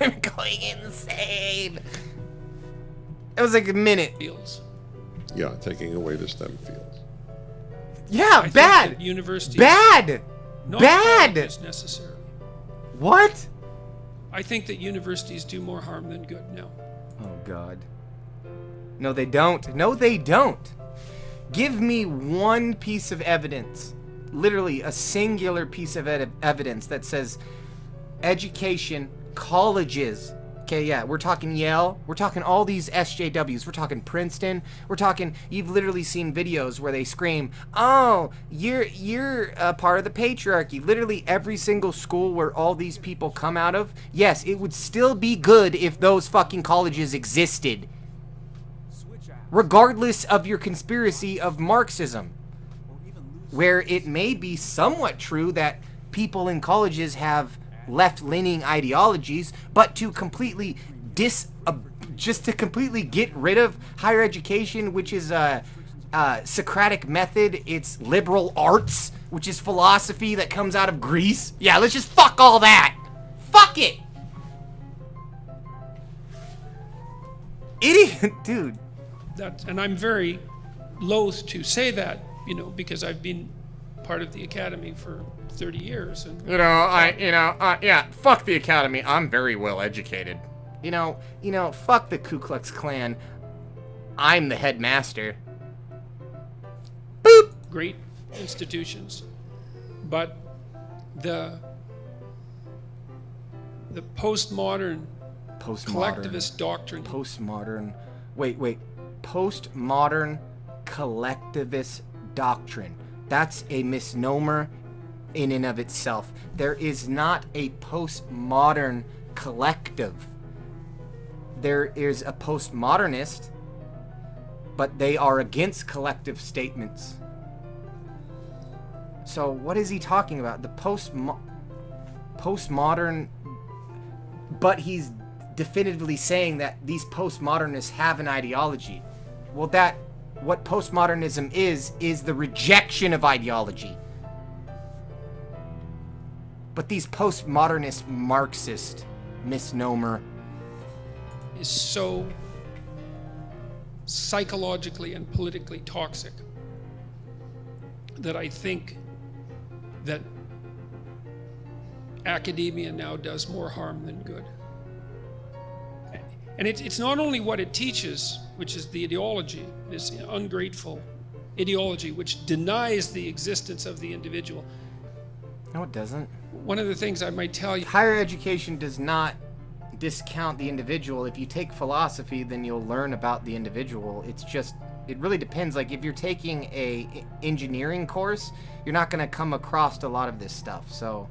I'm going insane. It was like a minute. fields. Yeah, taking away the STEM fields. Yeah, I think bad. that universities Bad. not Bad. colleges necessarily. What? I think that universities do more harm than good now. Oh, God. No, they don't. No, they don't. Give me one piece of evidence, literally a singular piece of evidence that says education, colleges. Okay, yeah, we're talking Yale. We're talking all these SJWs. We're talking Princeton. We're talking, you've literally seen videos where they scream, oh, you're a part of the patriarchy. Literally every single school where all these people come out of, yes, it would still be good if those fucking colleges existed. Regardless of your conspiracy of Marxism, where it may be somewhat true that people in colleges have left-leaning ideologies, but to completely just to completely get rid of higher education, which is a Socratic method, it's liberal arts, which is philosophy that comes out of Greece. Yeah, let's just fuck all that. Fuck it. Idiot, dude. And I'm very loath to say that, you know, because I've been part of the academy for 30 years. And yeah, fuck the academy. I'm very well educated. You know, fuck the Ku Klux Klan. I'm the headmaster. Boop. great institutions, but the postmodern collectivist doctrine. Postmodern collectivist doctrine. That's a misnomer in and of itself. There is not a postmodern collective. There is a postmodernist, but they are against collective statements. So what is he talking about? The postmodern, but he's definitively saying that these postmodernists have an ideology. Well, what postmodernism is the rejection of ideology. But these postmodernist Marxist misnomer is so psychologically and politically toxic that I think that academia now does more harm than good. And it's not only what it teaches, which is the ideology, this ungrateful ideology which denies the existence of the individual. No, it doesn't. One of the things I might tell you... Higher education does not discount the individual. If you take philosophy, then you'll learn about the individual. It's just, it really depends. Like, if you're taking a engineering course, you're not going to come across a lot of this stuff. So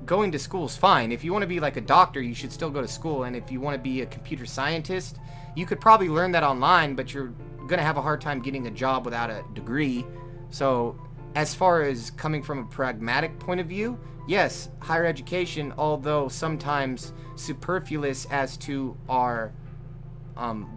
going to school is fine. If you want to be like a doctor, you should still go to school. And if you want to be a computer scientist, you could probably learn that online, but you're going to have a hard time getting a job without a degree. So as far as coming from a pragmatic point of view, yes, higher education, although sometimes superfluous as to our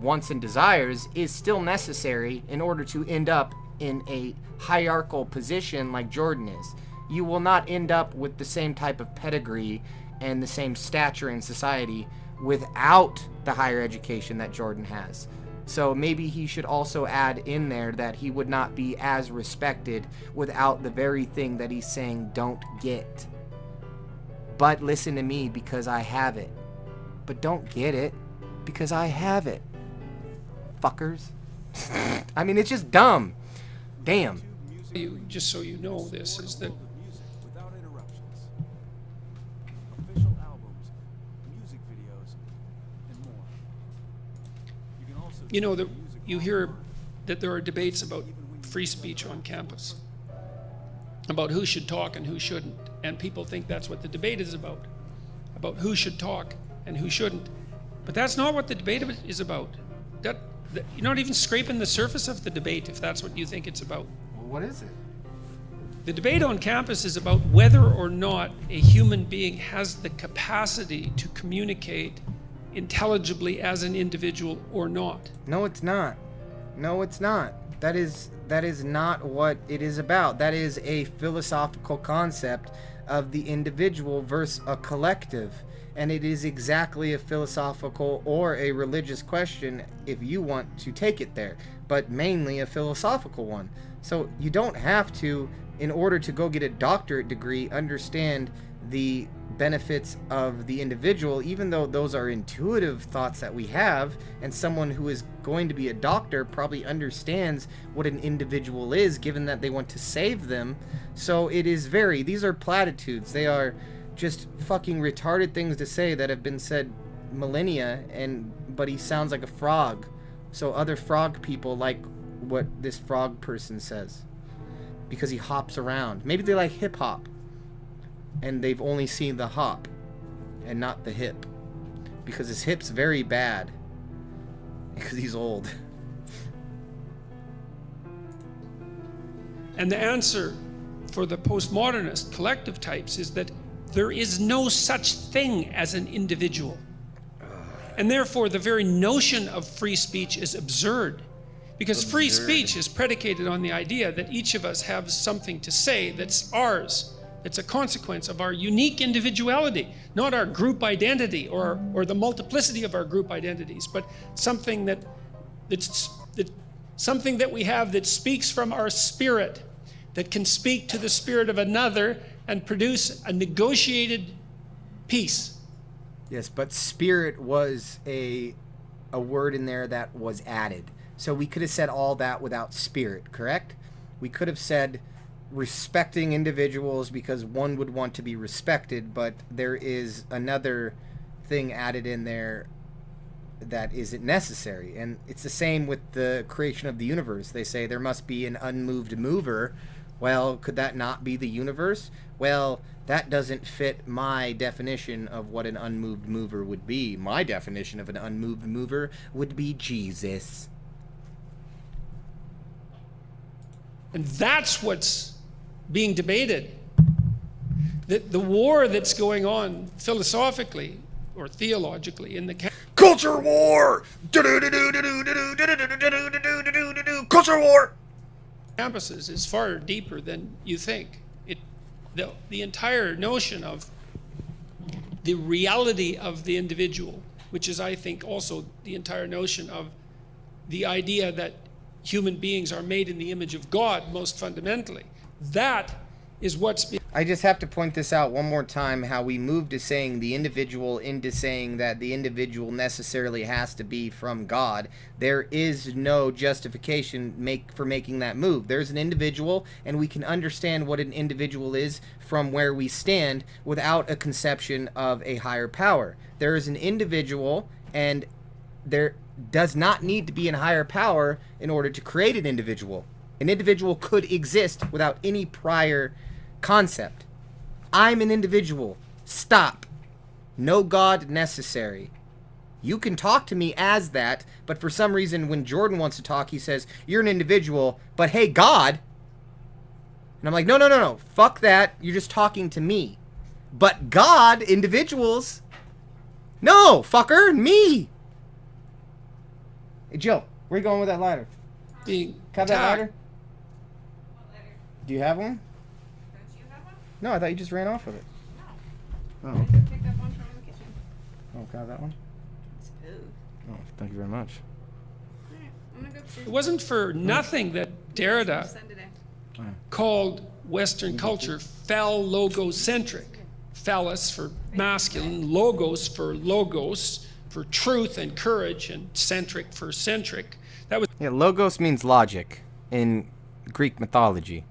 wants and desires, is still necessary in order to end up in a hierarchical position like Jordan is. You will not end up with the same type of pedigree and the same stature in society without the higher education that Jordan has. So maybe he should also add in there that he would not be as respected without the very thing that he's saying don't get. But listen to me because I have it. But don't get it because I have it. Fuckers. I mean, it's just dumb. Damn. Just so you know, this is that music without interruptions. Official albums, music videos, and more. You can also you know that you hear that there are debates about free speech on campus, about who should talk and who shouldn't, and people think that's what the debate is about who should talk and who shouldn't. But that's not what the debate is about. You're not even scraping the surface of the debate if that's what you think it's about. Well, what is it? The debate on campus is about whether or not a human being has the capacity to communicate intelligibly as an individual or not. No, it's not. No, it's not. That is not what it is about. That is a philosophical concept of the individual versus a collective. And it is exactly a philosophical or a religious question if you want to take it there, but mainly a philosophical one. So you don't have to, in order to go get a doctorate degree, understand the benefits of the individual, even though those are intuitive thoughts that we have, and someone who is going to be a doctor probably understands what an individual is, given that they want to save them. So it is these are platitudes. They are just fucking retarded things to say that have been said millennia, but he sounds like a frog. So other frog people like what this frog person says because he hops around. Maybe they like hip hop and they've only seen the hop and not the hip because his hip's very bad because he's old. And the answer for the postmodernist collective types is that there is no such thing as an individual. And therefore, the very notion of free speech is absurd. Because free speech is predicated on the idea that each of us has something to say that's ours. It's a consequence of our unique individuality, not our group identity or the multiplicity of our group identities, but something something that we have that speaks from our spirit, that can speak to the spirit of another and produce a negotiated peace. Yes, but spirit was a word in there that was added. So we could have said all that without spirit, correct? We could have said respecting individuals because one would want to be respected, but there is another thing added in there that isn't necessary. And it's the same with the creation of the universe. They say there must be an unmoved mover. Well, could that not be the universe? Well, that doesn't fit my definition of what an unmoved mover would be. My definition of an unmoved mover would be Jesus. And that's what's being debated. The war that's going on philosophically or theologically in the Culture war! Culture war! campuses is far deeper than you think. The entire notion of the reality of the individual, which is, I think, also the entire notion of the idea that human beings are made in the image of God, most fundamentally. That is what's... I just have to point this out one more time, how we moved to saying the individual into saying that the individual necessarily has to be from God. There is no justification for making that move. There's an individual, and we can understand what an individual is from where we stand without a conception of a higher power. There is an individual, and there does not need to be a higher power in order to create an individual. An individual could exist without any prior concept. I'm an individual. Stop. No God necessary. You can talk to me as that, but for some reason when Jordan wants to talk, he says, you're an individual, but hey, God. And I'm like, no. Fuck that. You're just talking to me. But God, individuals, no, fucker, me. Hey, Joe, where you going with that lighter? Being Have that attacked. lighter? Do you have one? Don't you have one? No, I thought you just ran off with it. No. Oh, I okay. just picked up one from the kitchen. Oh, can I have that one? Smooth. Oh, thank you very much. Alright, I'm gonna go It wasn't for nothing that Derrida send today. called Western culture phallogocentric. Phallus for masculine, logos for truth and courage, and centric for centric. That was Yeah, logos means logic in Greek mythology.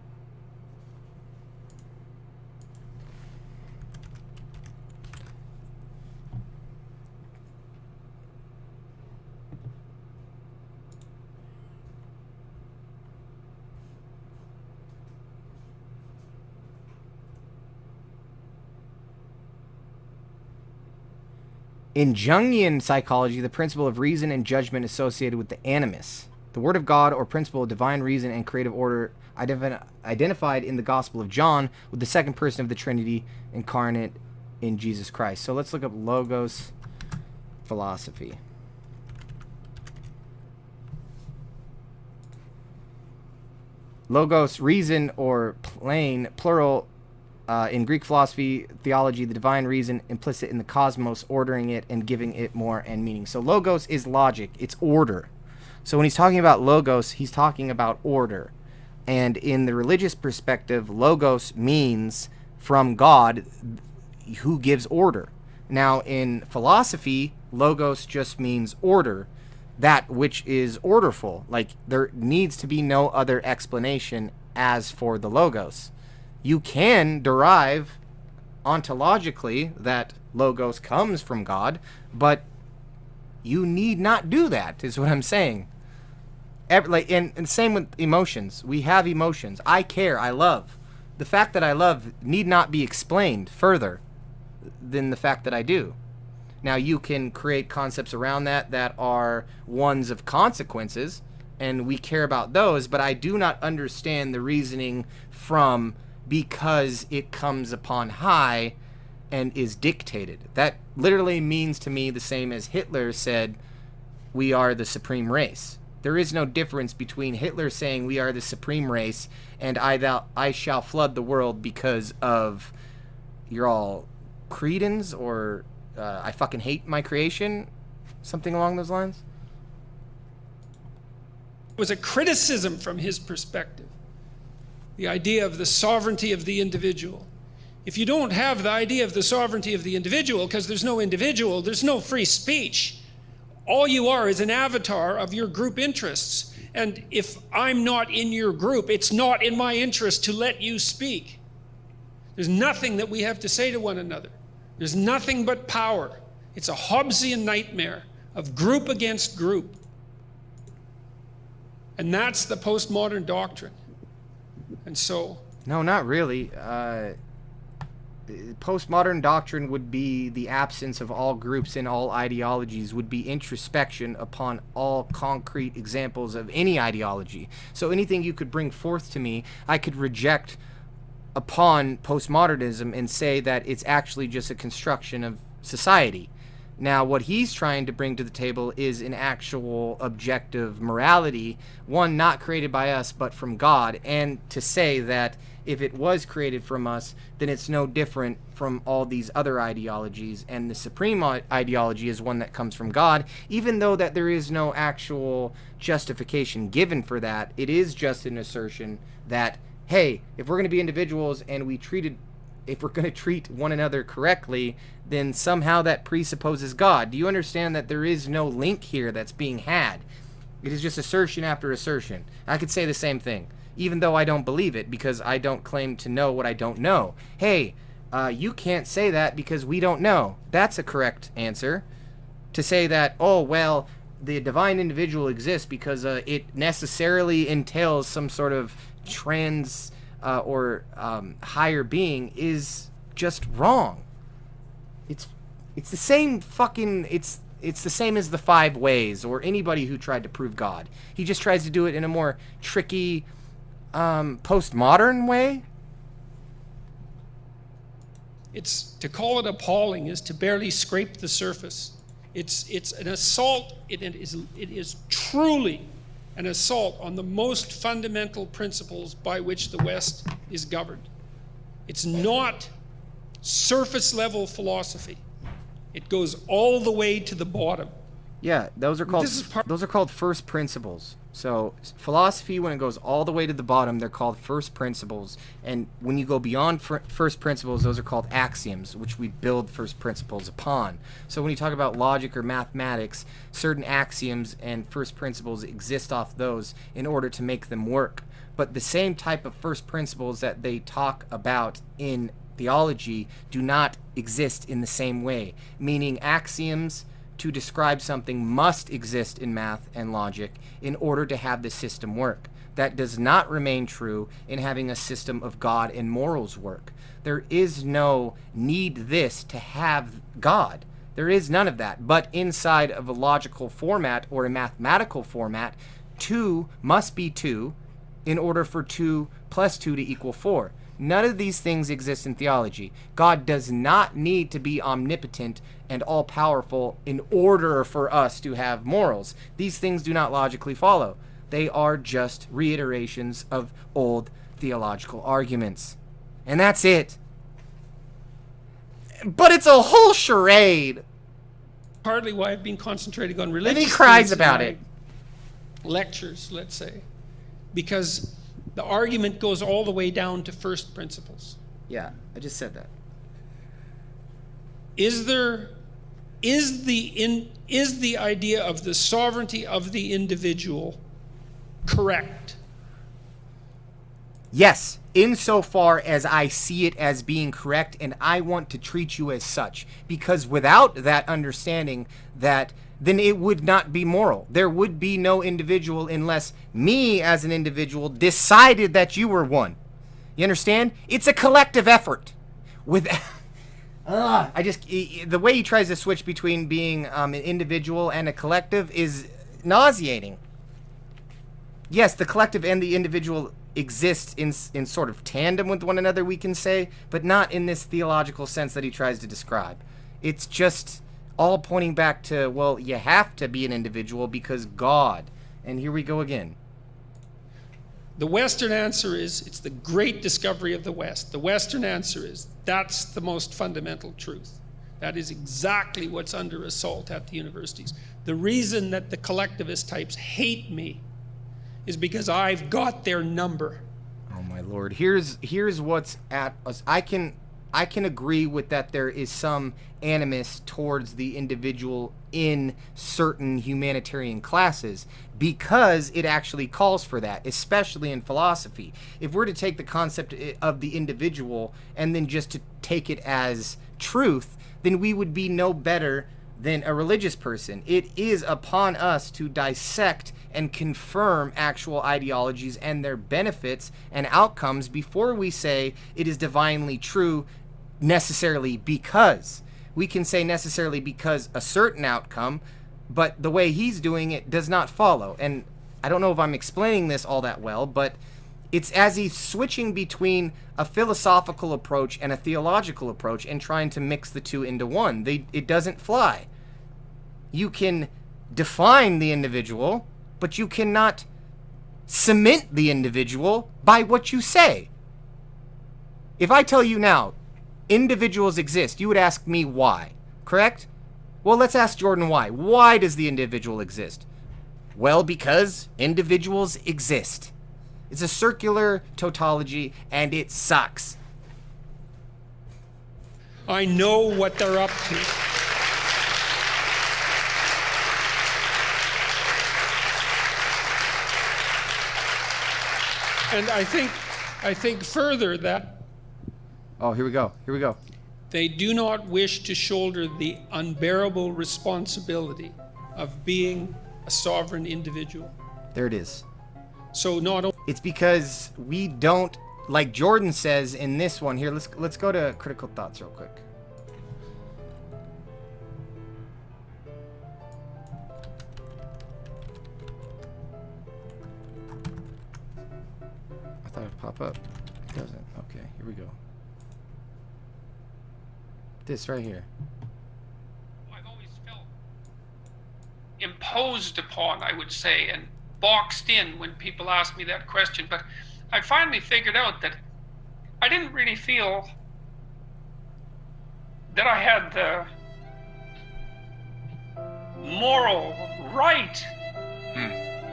In Jungian psychology, the principle of reason and judgment associated with the animus, the word of God or principle of divine reason and creative order identified in the Gospel of John with the second person of the Trinity incarnate in Jesus Christ. So let's look up logos philosophy. Logos, reason or plane, plural. In Greek philosophy, theology, the divine reason implicit in the cosmos, ordering it and giving it more and meaning. So logos is logic. It's order. So when he's talking about logos, he's talking about order. And in the religious perspective, logos means from God who gives order. Now, in philosophy, logos just means order, that which is orderful. Like, there needs to be no other explanation as for the logos. You can derive ontologically that logos comes from God, but you need not do that, is what I'm saying. And same with emotions. We have emotions. I care. I love. The fact that I love need not be explained further than the fact that I do. Now, you can create concepts around that are ones of consequences, and we care about those, but I do not understand the reasoning from because it comes upon high and is dictated. That literally means to me the same as Hitler said, we are the supreme race. There is no difference between Hitler saying we are the supreme race and I shall flood the world because of you're all cretins or I fucking hate my creation, something along those lines. It was a criticism from his perspective. The idea of the sovereignty of the individual. If you don't have the idea of the sovereignty of the individual, because there's no individual, there's no free speech. All you are is an avatar of your group interests. And if I'm not in your group, it's not in my interest to let you speak. There's nothing that we have to say to one another. There's nothing but power. It's a Hobbesian nightmare of group against group. And that's the postmodern doctrine. And so... No, not really. Postmodern doctrine would be the absence of all groups and all ideologies, would be introspection upon all concrete examples of any ideology. So anything you could bring forth to me, I could reject upon postmodernism and say that it's actually just a construction of society. Now, what he's trying to bring to the table is an actual objective morality, one not created by us but from God, and to say that if it was created from us, then it's no different from all these other ideologies, and the supreme ideology is one that comes from God, even though that there is no actual justification given for that. It is just an assertion that, hey, if we're going to be individuals and if we're going to treat one another correctly, then somehow that presupposes God. Do you understand that there is no link here that's being had? It is just assertion after assertion. I could say the same thing, even though I don't believe it, because I don't claim to know what I don't know. Hey, you can't say that because we don't know. That's a correct answer. To say that, oh, well, the divine individual exists because it necessarily entails some sort of trans or higher being is just wrong. It's the same fucking it's the same as the 5 ways or anybody who tried to prove God. He just tries to do it in a more tricky, postmodern way. It's to call it appalling is to barely scrape the surface. It's an assault. It is truly an assault on the most fundamental principles by which the West is governed. It's not surface level philosophy. It goes all the way to the bottom. Yeah, those are called first principles. So philosophy, when it goes all the way to the bottom, they're called first principles. And when you go beyond first principles, those are called axioms, which we build first principles upon. So when you talk about logic or mathematics, certain axioms and first principles exist off those in order to make them work. But the same type of first principles that they talk about in theology do not exist in the same way, meaning axioms to describe something must exist in math and logic in order to have the system work. That does not remain true in having a system of God and morals work. There is no need this to have God. There is none of that. But inside of a logical format or a mathematical format, 2 must be 2 in order for 2 plus 2 to equal 4. None of these things exist in theology. God does not need to be omnipotent and all-powerful in order for us to have morals. These things do not logically follow. They are just reiterations of old theological arguments. And that's it. But it's a whole charade. Partly why I've been concentrating on religious And he cries things in about my it. lectures, let's say, because the argument goes all the way down to first principles. Yeah, I just said that. Is the idea of the sovereignty of the individual correct? Yes, insofar as I see it as being correct, and I want to treat you as such. Because without that understanding, then it would not be moral. There would be no individual unless me as an individual decided that you were one. You understand? It's a collective effort. The way he tries to switch between being an individual and a collective is nauseating. Yes, the collective and the individual exist in sort of tandem with one another, we can say, but not in this theological sense that he tries to describe. It's just all pointing back to, well, you have to be an individual because God. And here we go again. The Western answer is, it's the great discovery of the West. The Western answer is, that's the most fundamental truth. That is exactly what's under assault at the universities. The reason that the collectivist types hate me is because I've got their number. Oh my Lord. Here's what's at us. I can agree with that there is some animus towards the individual in certain humanitarian classes because it actually calls for that, especially in philosophy. If we're to take the concept of the individual and then just to take it as truth, then we would be no better than a religious person. It is upon us to dissect and confirm actual ideologies and their benefits and outcomes before we say it is divinely true necessarily because. We can say necessarily because a certain outcome, but the way he's doing it does not follow. And I don't know if I'm explaining this all that well, but it's as he's switching between a philosophical approach and a theological approach and trying to mix the two into one. It doesn't fly. You can define the individual, but you cannot cement the individual by what you say. If I tell you now, individuals exist, you would ask me why, correct? Well, let's ask Jordan why. Why does the individual exist? Well, because individuals exist. It's a circular tautology, and it sucks. I know what they're up to. And I think further that Oh, here we go. they do not wish to shoulder the unbearable responsibility of being a sovereign individual. There it is. So not only It's because we don't, like Jordan says in this one here, let's go to critical thoughts real quick. pop up? It doesn't. Okay, here we go. This right here. I've always felt imposed upon, I would say, and boxed in when people ask me that question. But I finally figured out that I didn't really feel that I had the moral right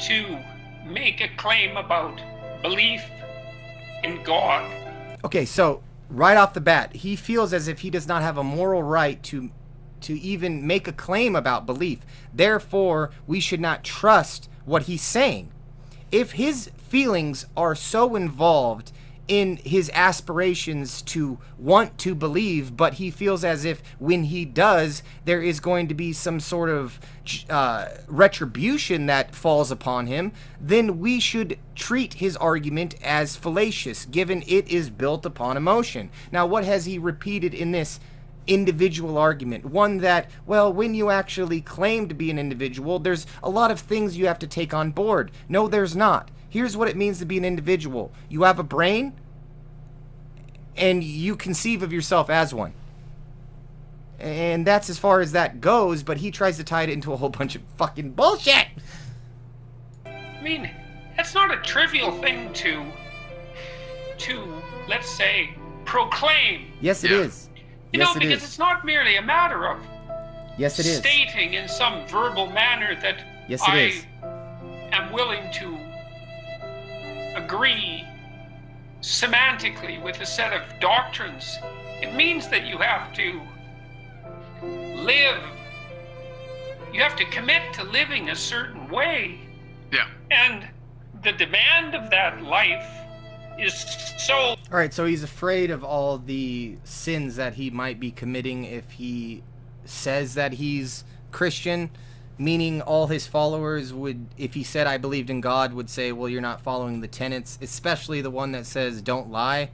to make a claim about belief in God. Okay, so right off the bat, he feels as if he does not have a moral right to even make a claim about belief. Therefore, we should not trust what he's saying. If his feelings are so involved in his aspirations to want to believe, but he feels as if when he does, there is going to be some sort of retribution that falls upon him, then we should treat his argument as fallacious, given it is built upon emotion. Now, what has he repeated in this individual argument? One that, well, when you actually claim to be an individual, there's a lot of things you have to take on board. No, there's not. Here's what it means to be an individual. You have a brain, and you conceive of yourself as one. And that's as far as that goes, but he tries to tie it into a whole bunch of fucking bullshit! I mean, that's not a trivial thing to let's say, proclaim. Yes, it is. You know, because it's not merely a matter of yes, it is. stating in some verbal manner that yes, it is. am willing to agree semantically with a set of doctrines. It means that you have to live, you have to commit to living a certain way. Yeah. And the demand of that life is so... Alright, so he's afraid of all the sins that he might be committing if he says that he's Christian, meaning all his followers would, if he said I believed in God, would say, well, you're not following the tenets, especially the one that says don't lie,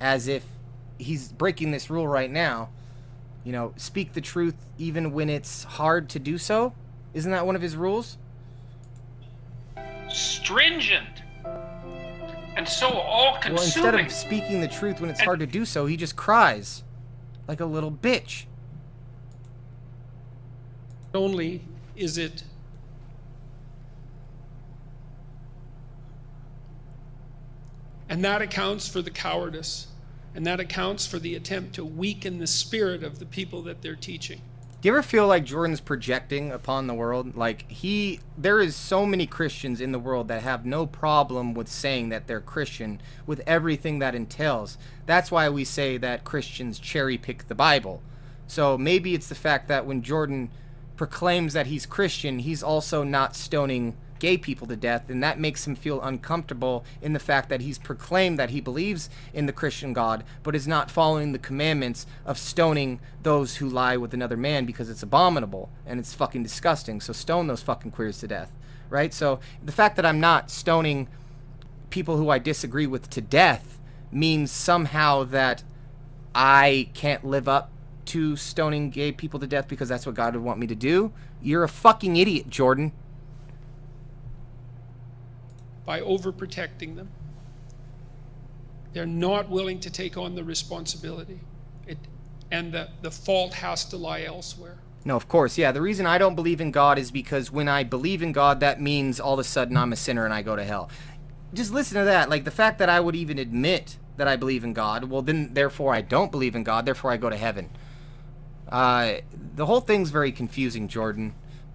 as if he's breaking this rule right now. You know, speak the truth even when it's hard to do so. Isn't that one of his rules? Stringent and so all-consuming. Well, instead of speaking the truth when it's hard to do so, he just cries like a little bitch. Not only is it and that accounts for the cowardice, and that accounts for the attempt to weaken the spirit of the people that they're teaching. Do you ever feel like Jordan's projecting upon the world? Like there is so many Christians in the world that have no problem with saying that they're Christian with everything that entails. That's why we say that Christians cherry pick the Bible. So maybe it's the fact that when Jordan proclaims that he's Christian, he's also not stoning gay people to death, and that makes him feel uncomfortable in the fact that he's proclaimed that he believes in the Christian God, but is not following the commandments of stoning those who lie with another man because it's abominable and it's fucking disgusting. So stone those fucking queers to death, right? So the fact that I'm not stoning people who I disagree with to death means somehow that I can't live up to stoning gay people to death because that's what God would want me to do. You're a fucking idiot, Jordan. By overprotecting them. They're not willing to take on the responsibility. And the fault has to lie elsewhere. No, of course, yeah. The reason I don't believe in God is because when I believe in God, that means all of a sudden I'm a sinner and I go to hell. Just listen to that. Like, the fact that I would even admit that I believe in God, well, then, therefore, I don't believe in God, therefore I go to heaven. The whole thing's very confusing, Jordan.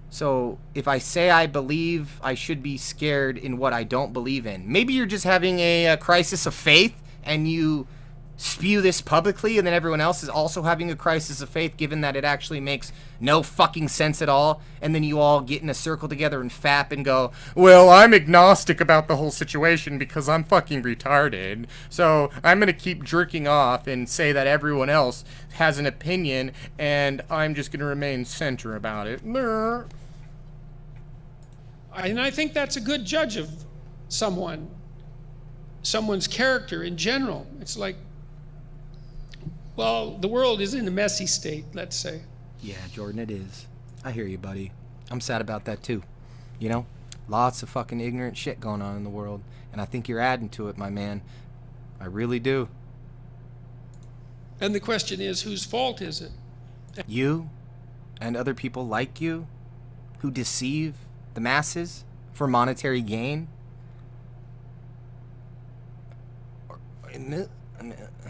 So if I say I believe, I should be scared in what I don't believe in. Maybe you're just having a crisis of faith and you spew this publicly, and then everyone else is also having a crisis of faith, given that it actually makes no fucking sense at all, and then you all get in a circle together and fap and go, well, I'm agnostic about the whole situation because I'm fucking retarded, so I'm gonna keep jerking off and say that everyone else has an opinion, and I'm just gonna remain center about it. And I think that's a good judge of someone's character in general. It's like, well, the world is in a messy state, let's say. Yeah, Jordan, it is. I hear you, buddy. I'm sad about that, too. You know? Lots of fucking ignorant shit going on in the world, and I think you're adding to it, my man. I really do. And the question is, whose fault is it? You and other people like you who deceive the masses for monetary gain? And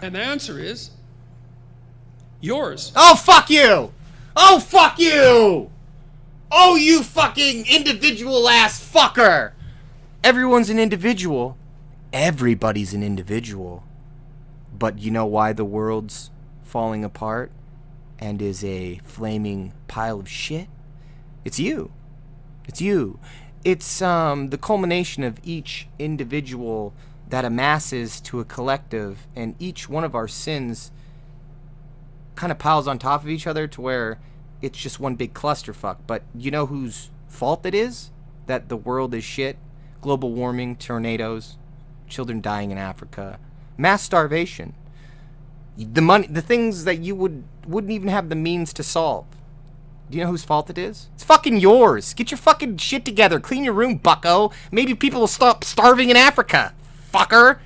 the answer is yours. Oh, fuck you! Oh, fuck you! Oh, you fucking individual ass fucker! Everyone's an individual. Everybody's an individual. But you know why the world's falling apart and is a flaming pile of shit? It's you. It's you. It's the culmination of each individual that amasses to a collective, and each one of our sins kind of piles on top of each other to where it's just one big clusterfuck. But you know whose fault it is that the world is shit? Global warming, tornadoes, children dying in Africa, mass starvation, the money, the things that you wouldn't even have the means to solve. Do you know whose fault it is? It's fucking yours. Get your fucking shit together. Clean your room, bucko. Maybe people will stop starving in Africa, fucker.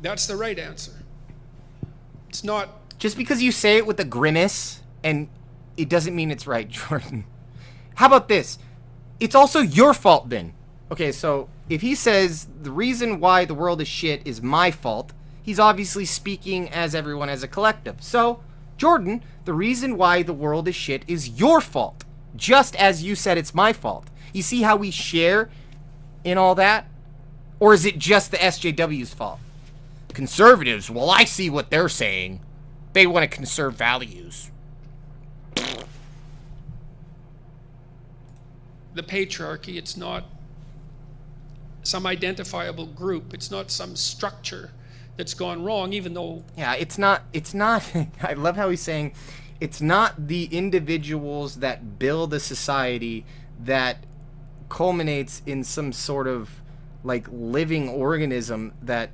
That's the right answer. It's not. Just because you say it with a grimace, and it doesn't mean it's right, Jordan. How about this? It's also your fault then. Okay, so if he says the reason why the world is shit is my fault, he's obviously speaking as everyone as a collective. So, Jordan, the reason why the world is shit is your fault. Just as you said it's my fault. You see how we share in all that? Or is it just the SJW's fault? Conservatives, well, I see what they're saying. They want to conserve values. The patriarchy, it's not some identifiable group. It's not some structure that's gone wrong, even though... Yeah, it's not, I love how he's saying, it's not the individuals that build a society that culminates in some sort of, like, living organism that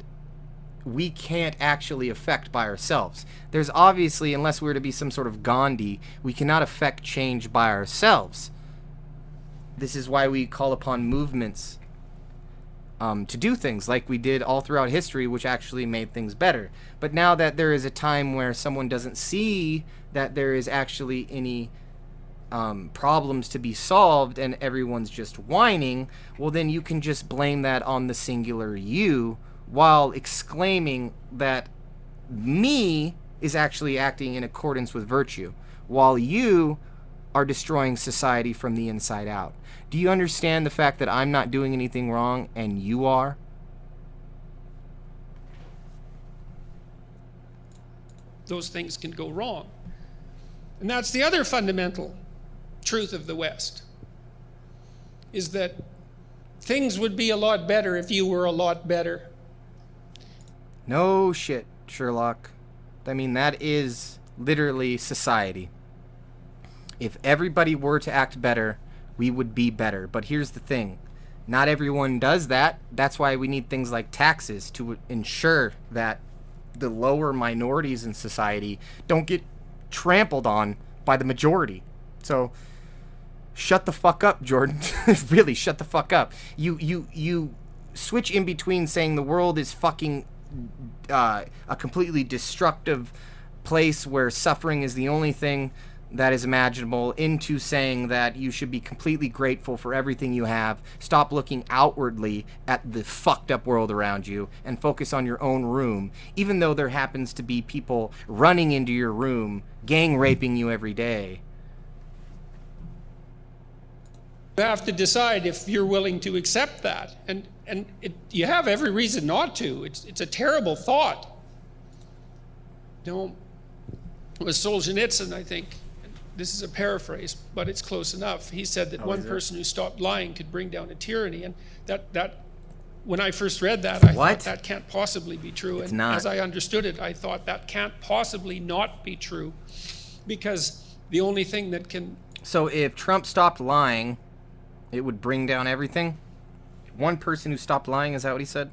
we can't actually affect by ourselves. There's obviously, unless we were to be some sort of Gandhi, we cannot affect change by ourselves. This is why we call upon movements to do things like we did all throughout history, which actually made things better. But now that there is a time where someone doesn't see that there is actually any problems to be solved and everyone's just whining, well, then you can just blame that on the singular you, while exclaiming that me is actually acting in accordance with virtue, while you are destroying society from the inside out. Do you understand the fact that I'm not doing anything wrong and you are? Those things can go wrong. And that's the other fundamental truth of the West, is that things would be a lot better if you were a lot better. No shit, Sherlock. I mean, that is literally society. If everybody were to act better, we would be better. But here's the thing. Not everyone does that. That's why we need things like taxes to ensure that the lower minorities in society don't get trampled on by the majority. So, shut the fuck up, Jordan. Really, shut the fuck up. You switch in between saying the world is fucking a completely destructive place where suffering is the only thing that is imaginable, into saying that you should be completely grateful for everything you have, stop looking outwardly at the fucked up world around you, and focus on your own room, even though there happens to be people running into your room, gang raping you every day. You have to decide if you're willing to accept that. And you have every reason not to. It's a terrible thought. You know, it was Solzhenitsyn, I think. This is a paraphrase, but it's close enough. He said that one person who stopped lying could bring down a tyranny, and that when I first read that, I thought that can't possibly be true. It's and not. As I understood it, I thought that can't possibly not be true, because the only thing that can... So if Trump stopped lying, it would bring down everything? One person who stopped lying, is that what he said?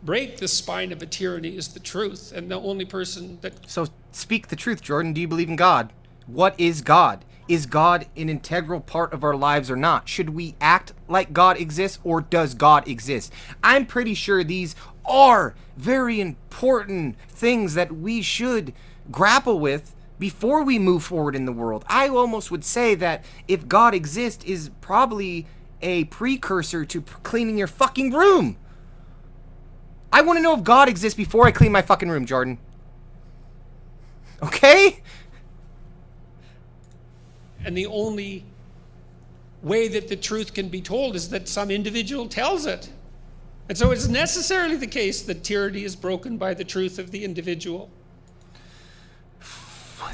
break the spine of a tyranny is the truth, and the only person that... So speak the truth, Jordan. Do you believe in God? What is God? Is God an integral part of our lives or not? Should we act like God exists, or does God exist? I'm pretty sure these are very important things that we should grapple with before we move forward in the world. I almost would say that if God exists is probably a precursor to cleaning your fucking room. I want to know if God exists before I clean my fucking room, Jordan. Okay? And the only way that the truth can be told is that some individual tells it. And so it's necessarily the case that tyranny is broken by the truth of the individual.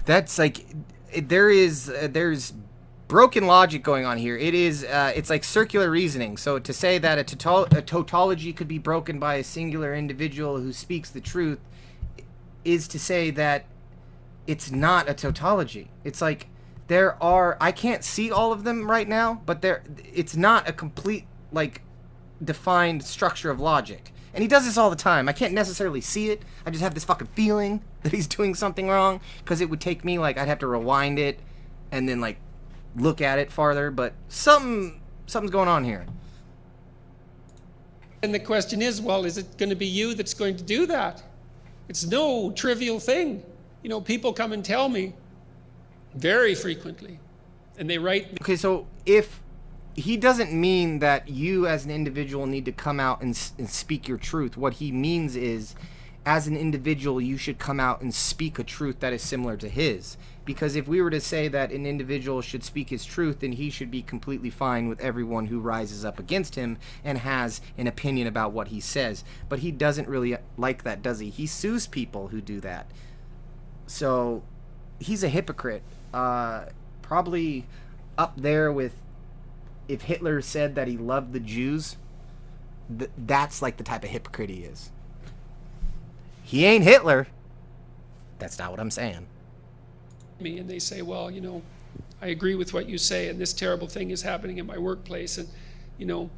That's like, there's broken logic going on here. It's like circular reasoning. So to say that a tautology could be broken by a singular individual who speaks the truth is to say that it's not a tautology. It's like, I can't see all of them right now, but it's not a complete, like, defined structure of logic. And he does this all the time. I can't necessarily see it. I just have this fucking feeling that he's doing something wrong, because it would take me, like, I'd have to rewind it and then, like, look at it farther, but something's going on here. And the question is, well, is it going to be you that's going to do that? It's no trivial thing. You know, people come and tell me very frequently, and they write. Okay, so if he doesn't mean that you as an individual need to come out and speak your truth, what he means is, as an individual, you should come out and speak a truth that is similar to his. Because if we were to say that an individual should speak his truth, then he should be completely fine with everyone who rises up against him and has an opinion about what he says. But he doesn't really like that, does he? He sues people who do that. So he's a hypocrite. Probably up there with if Hitler said that he loved the Jews. That's like the type of hypocrite he is. He ain't Hitler. That's not what I'm saying. Me and they say, well, you know, I agree with what you say, and this terrible thing is happening in my workplace, and, you know,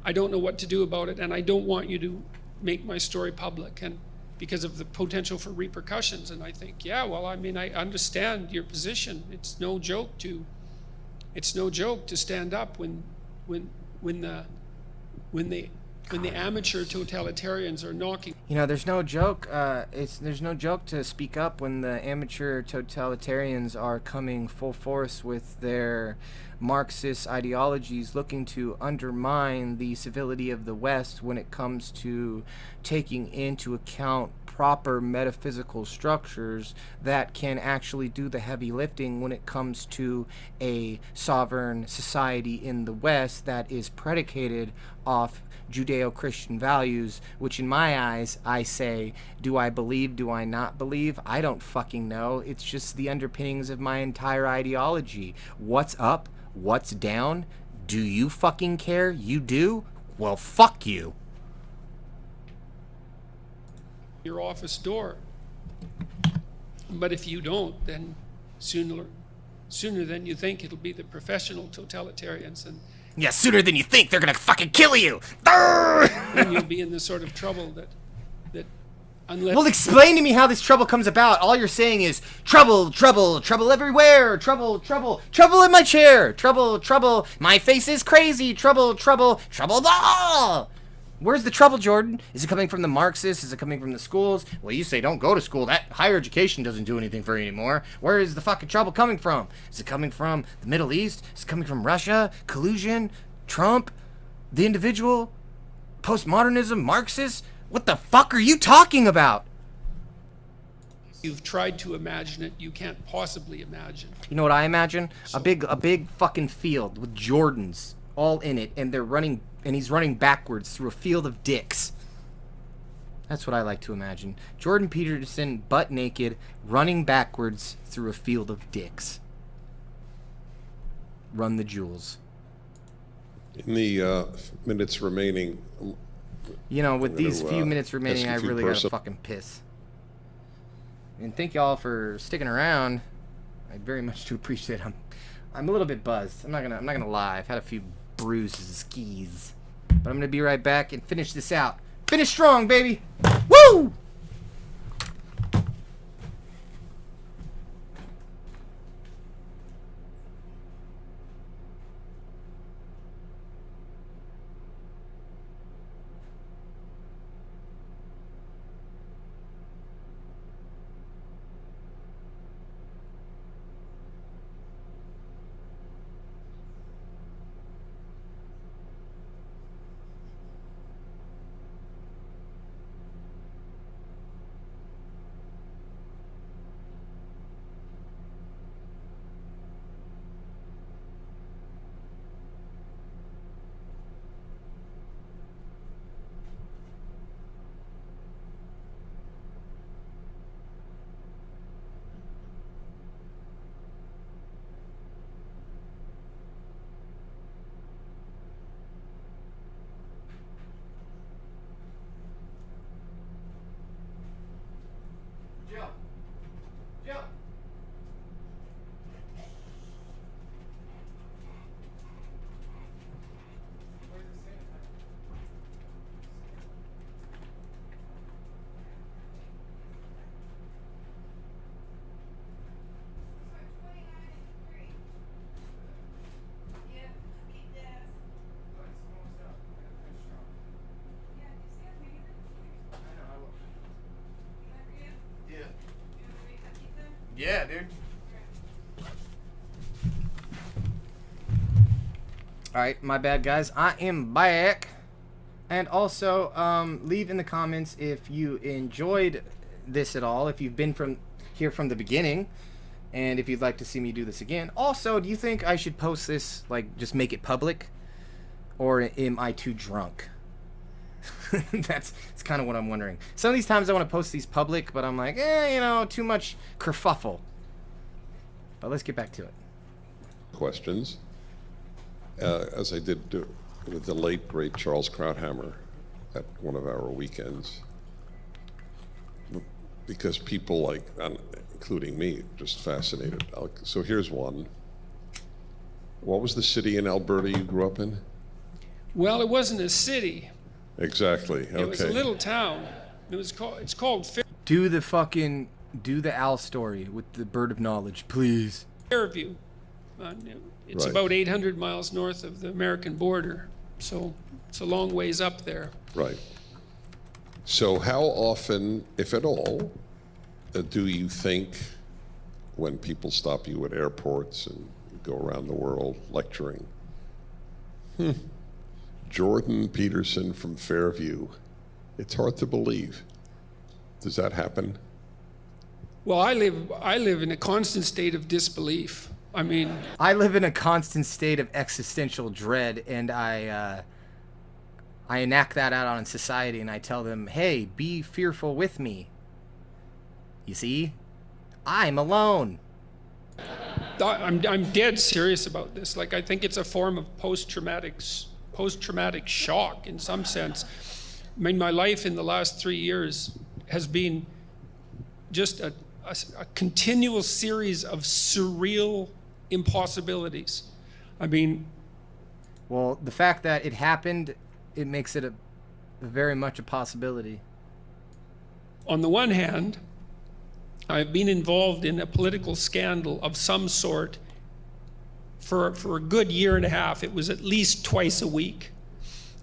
I don't know what to do about it, and I don't want you to make my story public, and because of the potential for repercussions. And I think, yeah, well, I mean, I understand your position. It's no joke to stand up when the amateur totalitarians are knocking. You know, there's no joke. There's no joke to speak up when the amateur totalitarians are coming full force with their Marxist ideologies, looking to undermine the civility of the West when it comes to taking into account proper metaphysical structures that can actually do the heavy lifting when it comes to a sovereign society in the West that is predicated off Judeo-Christian values, which in my eyes, I say, do I believe, do I not believe? I don't fucking know. It's just the underpinnings of my entire ideology. What's up? What's down? Do you fucking care? You do? Well, fuck you. Your office door. But if you don't, then sooner than you think it'll be the professional totalitarians, and yeah, sooner than you think, they're gonna fucking kill you. then you'll be in the sort of trouble that unless. Well, explain to me how this trouble comes about. All you're saying is trouble, trouble, trouble everywhere, trouble, trouble, trouble in my chair, trouble, trouble, my face is crazy, trouble, trouble, trouble. Where's the trouble, Jordan? Is it coming from the Marxists? Is it coming from the schools? Well, you say don't go to school. That higher education doesn't do anything for you anymore. Where is the fucking trouble coming from? Is it coming from the Middle East? Is it coming from Russia? Collusion? Trump? The individual? Postmodernism? Marxists? What the fuck are you talking about? You've tried to imagine it, you can't possibly imagine. You know what I imagine? A big fucking field with Jordans all in it, and they're running, and he's running backwards through a field of dicks. That's what I like to imagine. Jordan Peterson, butt naked, running backwards through a field of dicks. Run the jewels. In the minutes remaining, You know, with these few minutes remaining, I ask you really gotta fucking piss. And thank y'all for sticking around. I very much do appreciate it. I'm a little bit buzzed. I'm not gonna lie. I've had a few bruises and skis. But I'm gonna be right back and finish this out. Finish strong, baby! Woo! Yeah, dude. Alright, my bad, guys. I am back. And also, leave in the comments if you enjoyed this at all, if you've been here from the beginning, and if you'd like to see me do this again. Also, do you think I should post this, like, just make it public? Or am I too drunk? That's kind of what I'm wondering. Some of these times I want to post these public, but I'm like, you know, too much kerfuffle. But let's get back to it. Questions, as I did with the late, great Charles Krauthammer at one of our weekends. Because people, like, including me, just fascinated. So here's one. What was the city in Alberta you grew up in? Well, it wasn't a city. Exactly. Okay. It was a little town. It's called Do the owl story with the bird of knowledge, please. Fairview. It's Right. about 800 miles north of the American border, so it's a long ways up there. Right. So how often, if at all, do you think when people stop you at airports and go around the world lecturing, Jordan Peterson from Fairview, it's hard to believe. Does that happen? Well, I live in a constant state of disbelief. I mean, I live in a constant state of existential dread, and I enact that out on society, and I tell them, hey, be fearful with me. You see? I'm alone. I'm dead serious about this. Like, I think it's a form of post-traumatic shock in some sense. I mean, my life in the last 3 years has been just a continual series of surreal impossibilities. I mean, Well, the fact that it happened, it makes it a very much a possibility. on the one hand, I've been involved in a political scandal of some sort for a good year and a half. It was at least twice a week.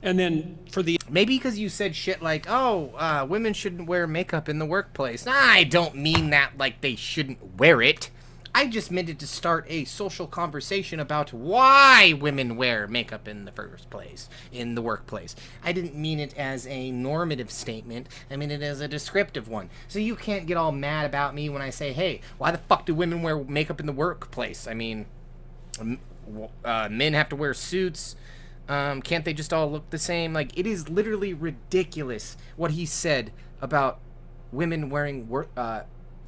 And then for the Maybe because you said shit like, oh, women shouldn't wear makeup in the workplace. I don't mean that like they shouldn't wear it. I just meant it to start a social conversation about why women wear makeup in the first place, in the workplace. I didn't mean it as a normative statement. I mean it as a descriptive one. So you can't get all mad about me when I say, hey, why the fuck do women wear makeup in the workplace? I mean, men have to wear suits. Can't they just all look the same? Like, it is literally ridiculous what he said about women wearing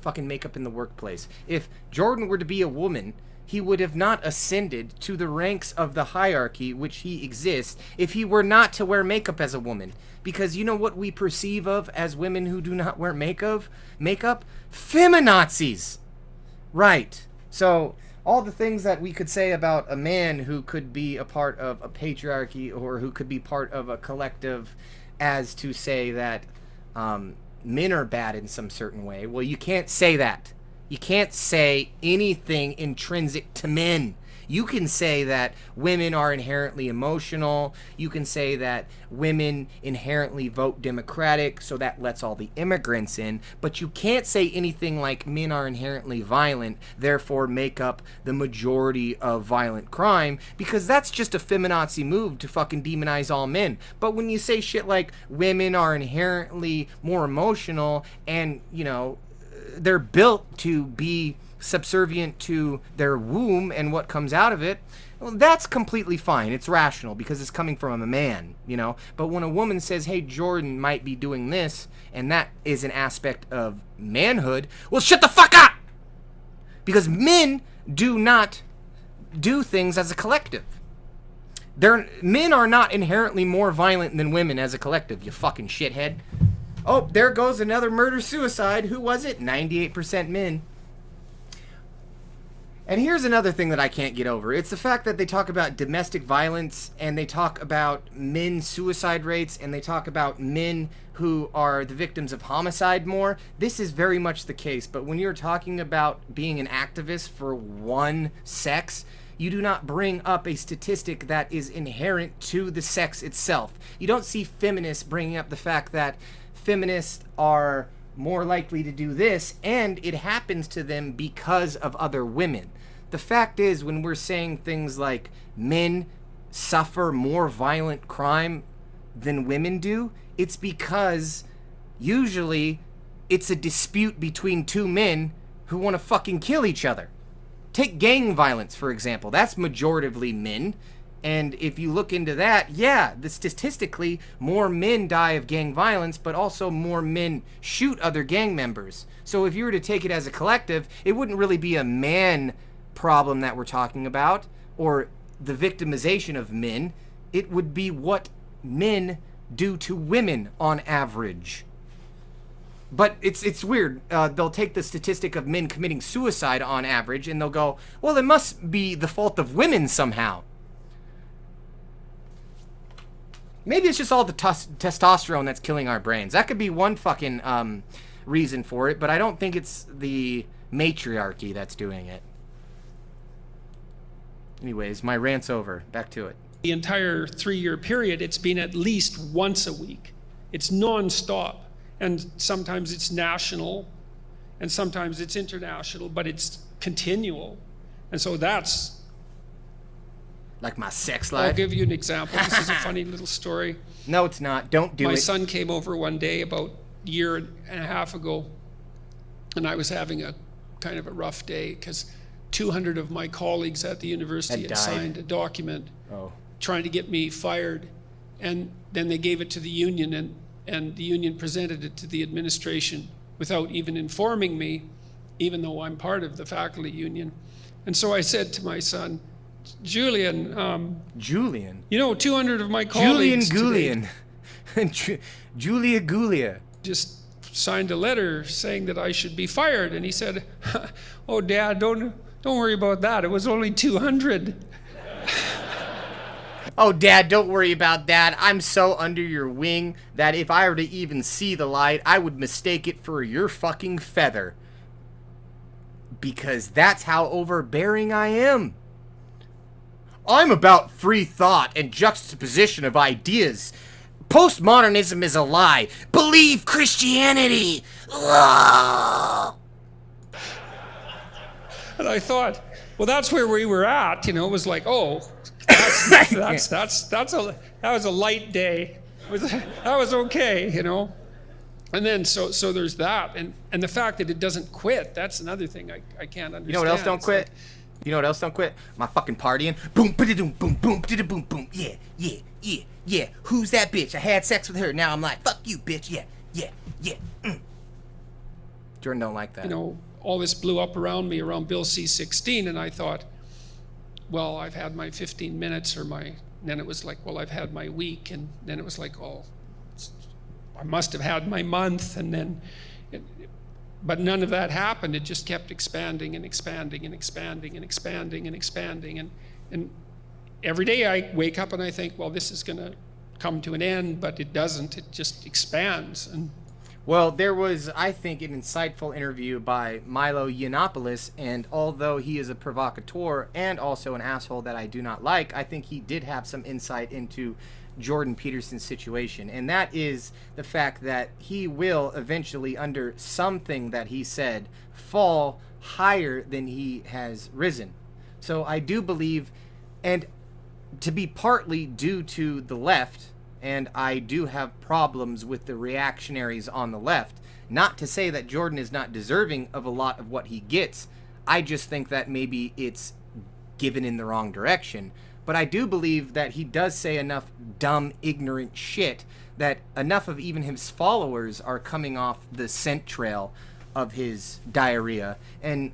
fucking makeup in the workplace. If Jordan were to be a woman, he would have not ascended to the ranks of the hierarchy which he exists if he were not to wear makeup as a woman. Because you know what we perceive of as women who do not wear makeup? Feminazis! Right. So, all the things that we could say about a man who could be a part of a patriarchy or who could be part of a collective as to say that men are bad in some certain way. Well, you can't say that. You can't say anything intrinsic to men. You can say that women are inherently emotional. You can say that women inherently vote Democratic, so that lets all the immigrants in. But you can't say anything like men are inherently violent, therefore make up the majority of violent crime, because that's just a feminazi move to fucking demonize all men. But when you say shit like women are inherently more emotional and, you know, they're built to be subservient to their womb and what comes out of it, well, that's completely fine. It's rational because it's coming from a man, you know. But when a woman says, hey, Jordan might be doing this, and that is an aspect of manhood, well, shut the fuck up! Because men do not do things as a collective. Men are not inherently more violent than women as a collective, you fucking shithead. Oh, there goes another murder-suicide. Who was it? 98% men. And here's another thing that I can't get over. It's the fact that they talk about domestic violence, and they talk about men's suicide rates, and they talk about men who are the victims of homicide more. This is very much the case, but when you're talking about being an activist for one sex, you do not bring up a statistic that is inherent to the sex itself. You don't see feminists bringing up the fact that feminists are more likely to do this, and it happens to them because of other women. The fact is, when we're saying things like men suffer more violent crime than women do, it's because usually it's a dispute between two men who want to fucking kill each other. Take gang violence, for example. That's majoritively men. And if you look into that, yeah, statistically, more men die of gang violence, but also more men shoot other gang members. So if you were to take it as a collective, it wouldn't really be a man problem that we're talking about, or the victimization of men. It would be what men do to women on average. But it's weird. They'll take the statistic of men committing suicide on average, and they'll go, well, it must be the fault of women somehow. Maybe it's just all the testosterone that's killing our brains. That could be one fucking reason for it, but I don't think it's the matriarchy that's doing it. Anyways, my rant's over. Back to it. The entire 3-year period, it's been at least once a week. It's non-stop. And sometimes it's national, and sometimes it's international, but it's continual. And so that's... Like my sex I'll life? give you an example. This is a funny little story. No, it's not. Don't do it. My son came over one day about a year and a half ago, and I was having a kind of a rough day because 200 of my colleagues at the university Had had died. signed a document Oh. trying to get me fired. And then they gave it to the union, and the union presented it to the administration without even informing me, even though I'm part of the faculty union. And so I said to my son, Julian, Julian? 200 of my colleagues Julian Goulian. Julia Goulia. just signed a letter saying that I should be fired. And he said, oh, Dad, don't worry about that. It was only 200. Oh, Dad, don't worry about that. I'm so under your wing that if I were to even see the light, I would mistake it for your fucking feather. Because that's how overbearing I am. I'm about free thought and juxtaposition of ideas. Postmodernism is a lie. Believe Christianity. Ugh. And I thought, well, that's where we were at. It was like, oh, that was a light day. That was okay, And then so there's that, and the fact that it doesn't quit. That's another thing I can't understand. You know what else don't quit? You know what else don't quit? My fucking partying. Boom, ba-da-doom, boom, boom, ba-da-boom, boom. Yeah, yeah, yeah, yeah. Who's that bitch? I had sex with her. Now I'm like, fuck you, bitch. Yeah, yeah, yeah. Jordan don't like that. All this blew up around me around Bill C-16, and I thought, well, I've had my 15 minutes and then it was like, well, I've had my week, and then it was like, oh, I must have had my month, and then, but none of that happened. It just kept expanding and expanding and expanding and expanding and expanding, and every day I wake up and I think, well, this is going to come to an end, but it doesn't. It just expands. And well, there was, I think, an insightful interview by Milo Yiannopoulos, and although he is a provocateur and also an asshole that I do not like, I think he did have some insight into Jordan Peterson's situation, and that is the fact that he will eventually, under something that he said, fall higher than he has risen. So I do believe, and to be partly due to the left, and I do have problems with the reactionaries on the left. Not to say that Jordan is not deserving of a lot of what he gets. I just think that maybe it's given in the wrong direction. But I do believe that he does say enough dumb, ignorant shit that enough of even his followers are coming off the scent trail of his diarrhea. And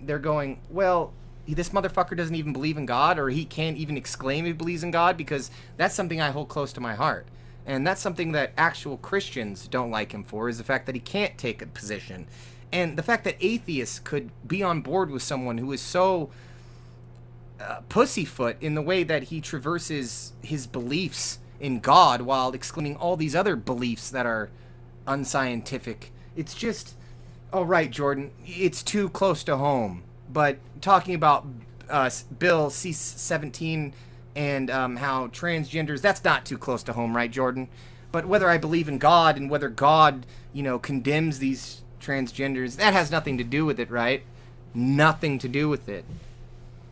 they're going, well, this motherfucker doesn't even believe in God, or he can't even exclaim he believes in God, because that's something I hold close to my heart. And that's something that actual Christians don't like him for, is the fact that he can't take a position. And the fact that atheists could be on board with someone who is so pussyfoot in the way that he traverses his beliefs in God while exclaiming all these other beliefs that are unscientific. It's just, oh right, Jordan, it's too close to home. But talking about Bill C-17 and how transgenders, that's not too close to home, right, Jordan? But whether I believe in God and whether God, condemns these transgenders, that has nothing to do with it, right? Nothing to do with it.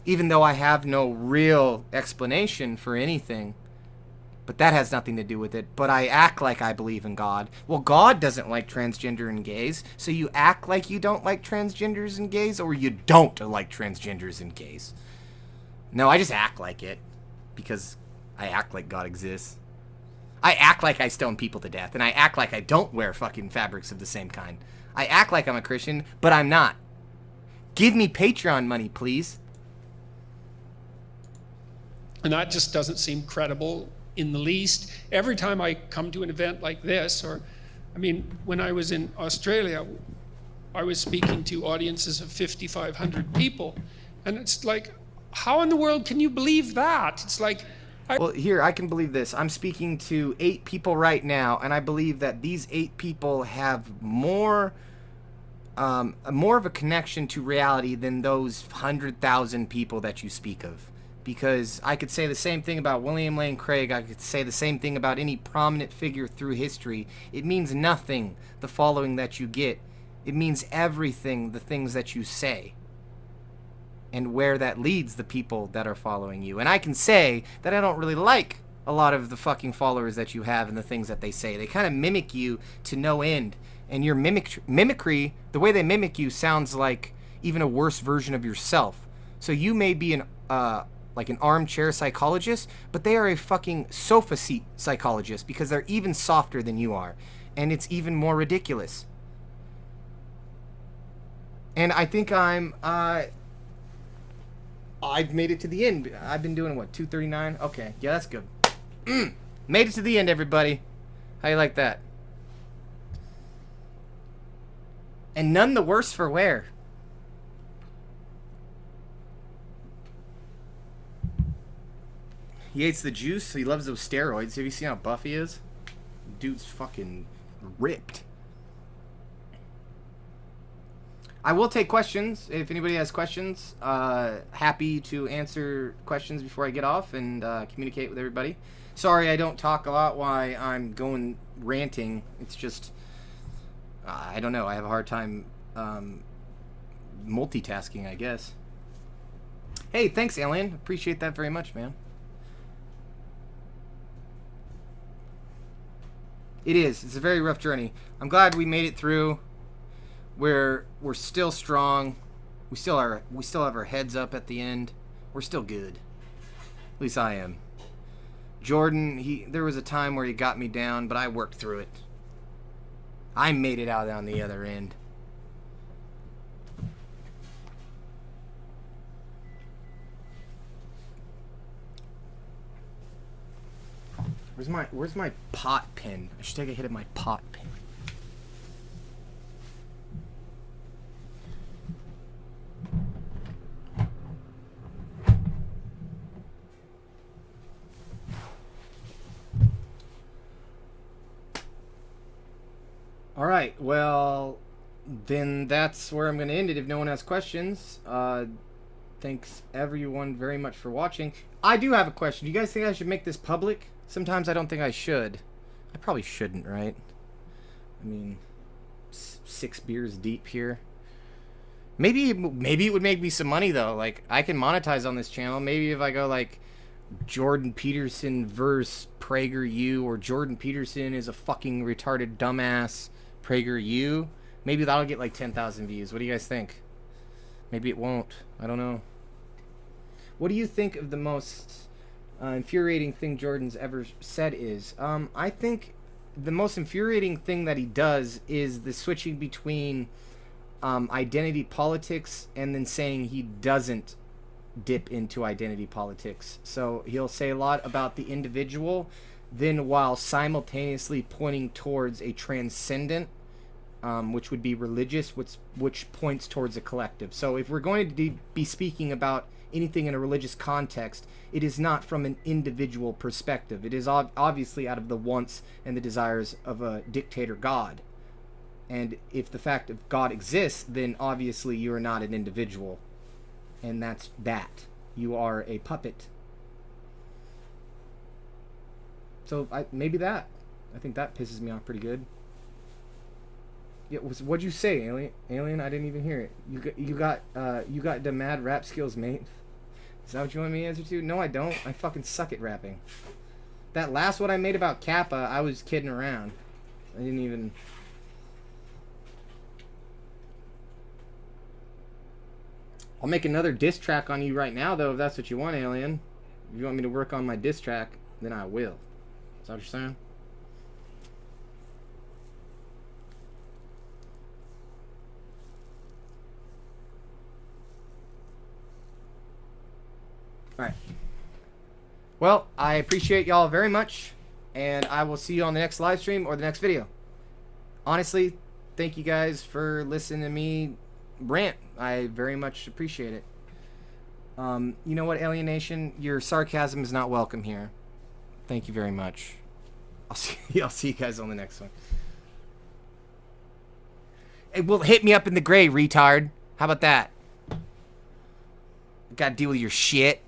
Even though I have no real explanation for anything. But that has nothing to do with it. But I act like I believe in God. Well, God doesn't like transgender and gays. So you act like you don't like transgenders and gays, or you don't like transgenders and gays. No, I just act like it. Because I act like God exists. I act like I stone people to death. And I act like I don't wear fucking fabrics of the same kind. I act like I'm a Christian, but I'm not. Give me Patreon money, please. And that just doesn't seem credible in the least. Every time I come to an event like this, when I was in Australia, I was speaking to audiences of 5,500 people. And it's like, how in the world can you believe that? It's like... Well, here, I can believe this. I'm speaking to 8 people right now, and I believe that these 8 people have more of a connection to reality than those 100,000 people that you speak of. Because I could say the same thing about William Lane Craig. I could say the same thing about any prominent figure through history. It means nothing, the following that you get. It means everything, the things that you say. And where that leads the people that are following you. And I can say that I don't really like a lot of the fucking followers that you have and the things that they say. They kind of mimic you to no end. And your mimicry, the way they mimic you, sounds like even a worse version of yourself. So you may be an armchair psychologist, but they are a fucking sofa seat psychologist because they're even softer than you are. And it's even more ridiculous. And I think I've made it to the end. I've been doing, 239? Okay, yeah, that's good. Made it to the end, everybody. How you like that? And none the worse for wear. He hates the juice. He loves those steroids. Have you seen how buff he is? Dude's fucking ripped. I will take questions. If anybody has questions, happy to answer questions before I get off and communicate with everybody. Sorry I don't talk a lot while I'm going ranting. It's just, I don't know. I have a hard time multitasking, I guess. Hey, thanks, Alien. Appreciate that very much, man. It is. It's a very rough journey. I'm glad we made it through. We're still strong. We still have our heads up at the end. We're still good. At least I am. Jordan, there was a time where he got me down, but I worked through it. I made it out on the other end. Where's my pot pen? I should take a hit of my pot pen. All right, well, then that's where I'm going to end it if no one has questions. Thanks everyone very much for watching. I do have a question. Do you guys think I should make this public? Sometimes I don't think I should. I probably shouldn't, right? I mean, 6 beers deep here. Maybe it would make me some money, though. Like, I can monetize on this channel. Maybe if I go, like, Jordan Peterson versus PragerU, or Jordan Peterson is a fucking retarded dumbass PragerU, maybe that'll get, like, 10,000 views. What do you guys think? Maybe it won't. I don't know. What do you think of the most infuriating thing Jordan's ever said is? I think the most infuriating thing that he does is the switching between identity politics and then saying he doesn't dip into identity politics. So he'll say a lot about the individual, then while simultaneously pointing towards a transcendent, which would be religious, which points towards a collective. So if we're going to be speaking about anything in a religious context, it is not from an individual perspective. It is obviously out of the wants and the desires of a dictator God. And if the fact of God exists, then obviously you are not an individual. And that's that. You are a puppet. So maybe that. I think that pisses me off pretty good. Yeah, what'd you say, Alien? Alien, I didn't even hear it. You got the mad rap skills, mate. Is that what you want me to answer to? No, I don't. I fucking suck at rapping. That last one I made about Kappa, I was kidding around. I didn't even... I'll make another diss track on you right now, though, if that's what you want, Alien. If you want me to work on my diss track, then I will. Is that what you're saying? Alright. Well, I appreciate y'all very much, and I will see you on the next live stream or the next video. Honestly, thank you guys for listening to me rant. I very much appreciate it. You know what, Alienation? Your sarcasm is not welcome here. Thank you very much. I'll see you guys on the next one. Hey, well, hit me up in the gray, retard. How about that? Gotta deal with your shit.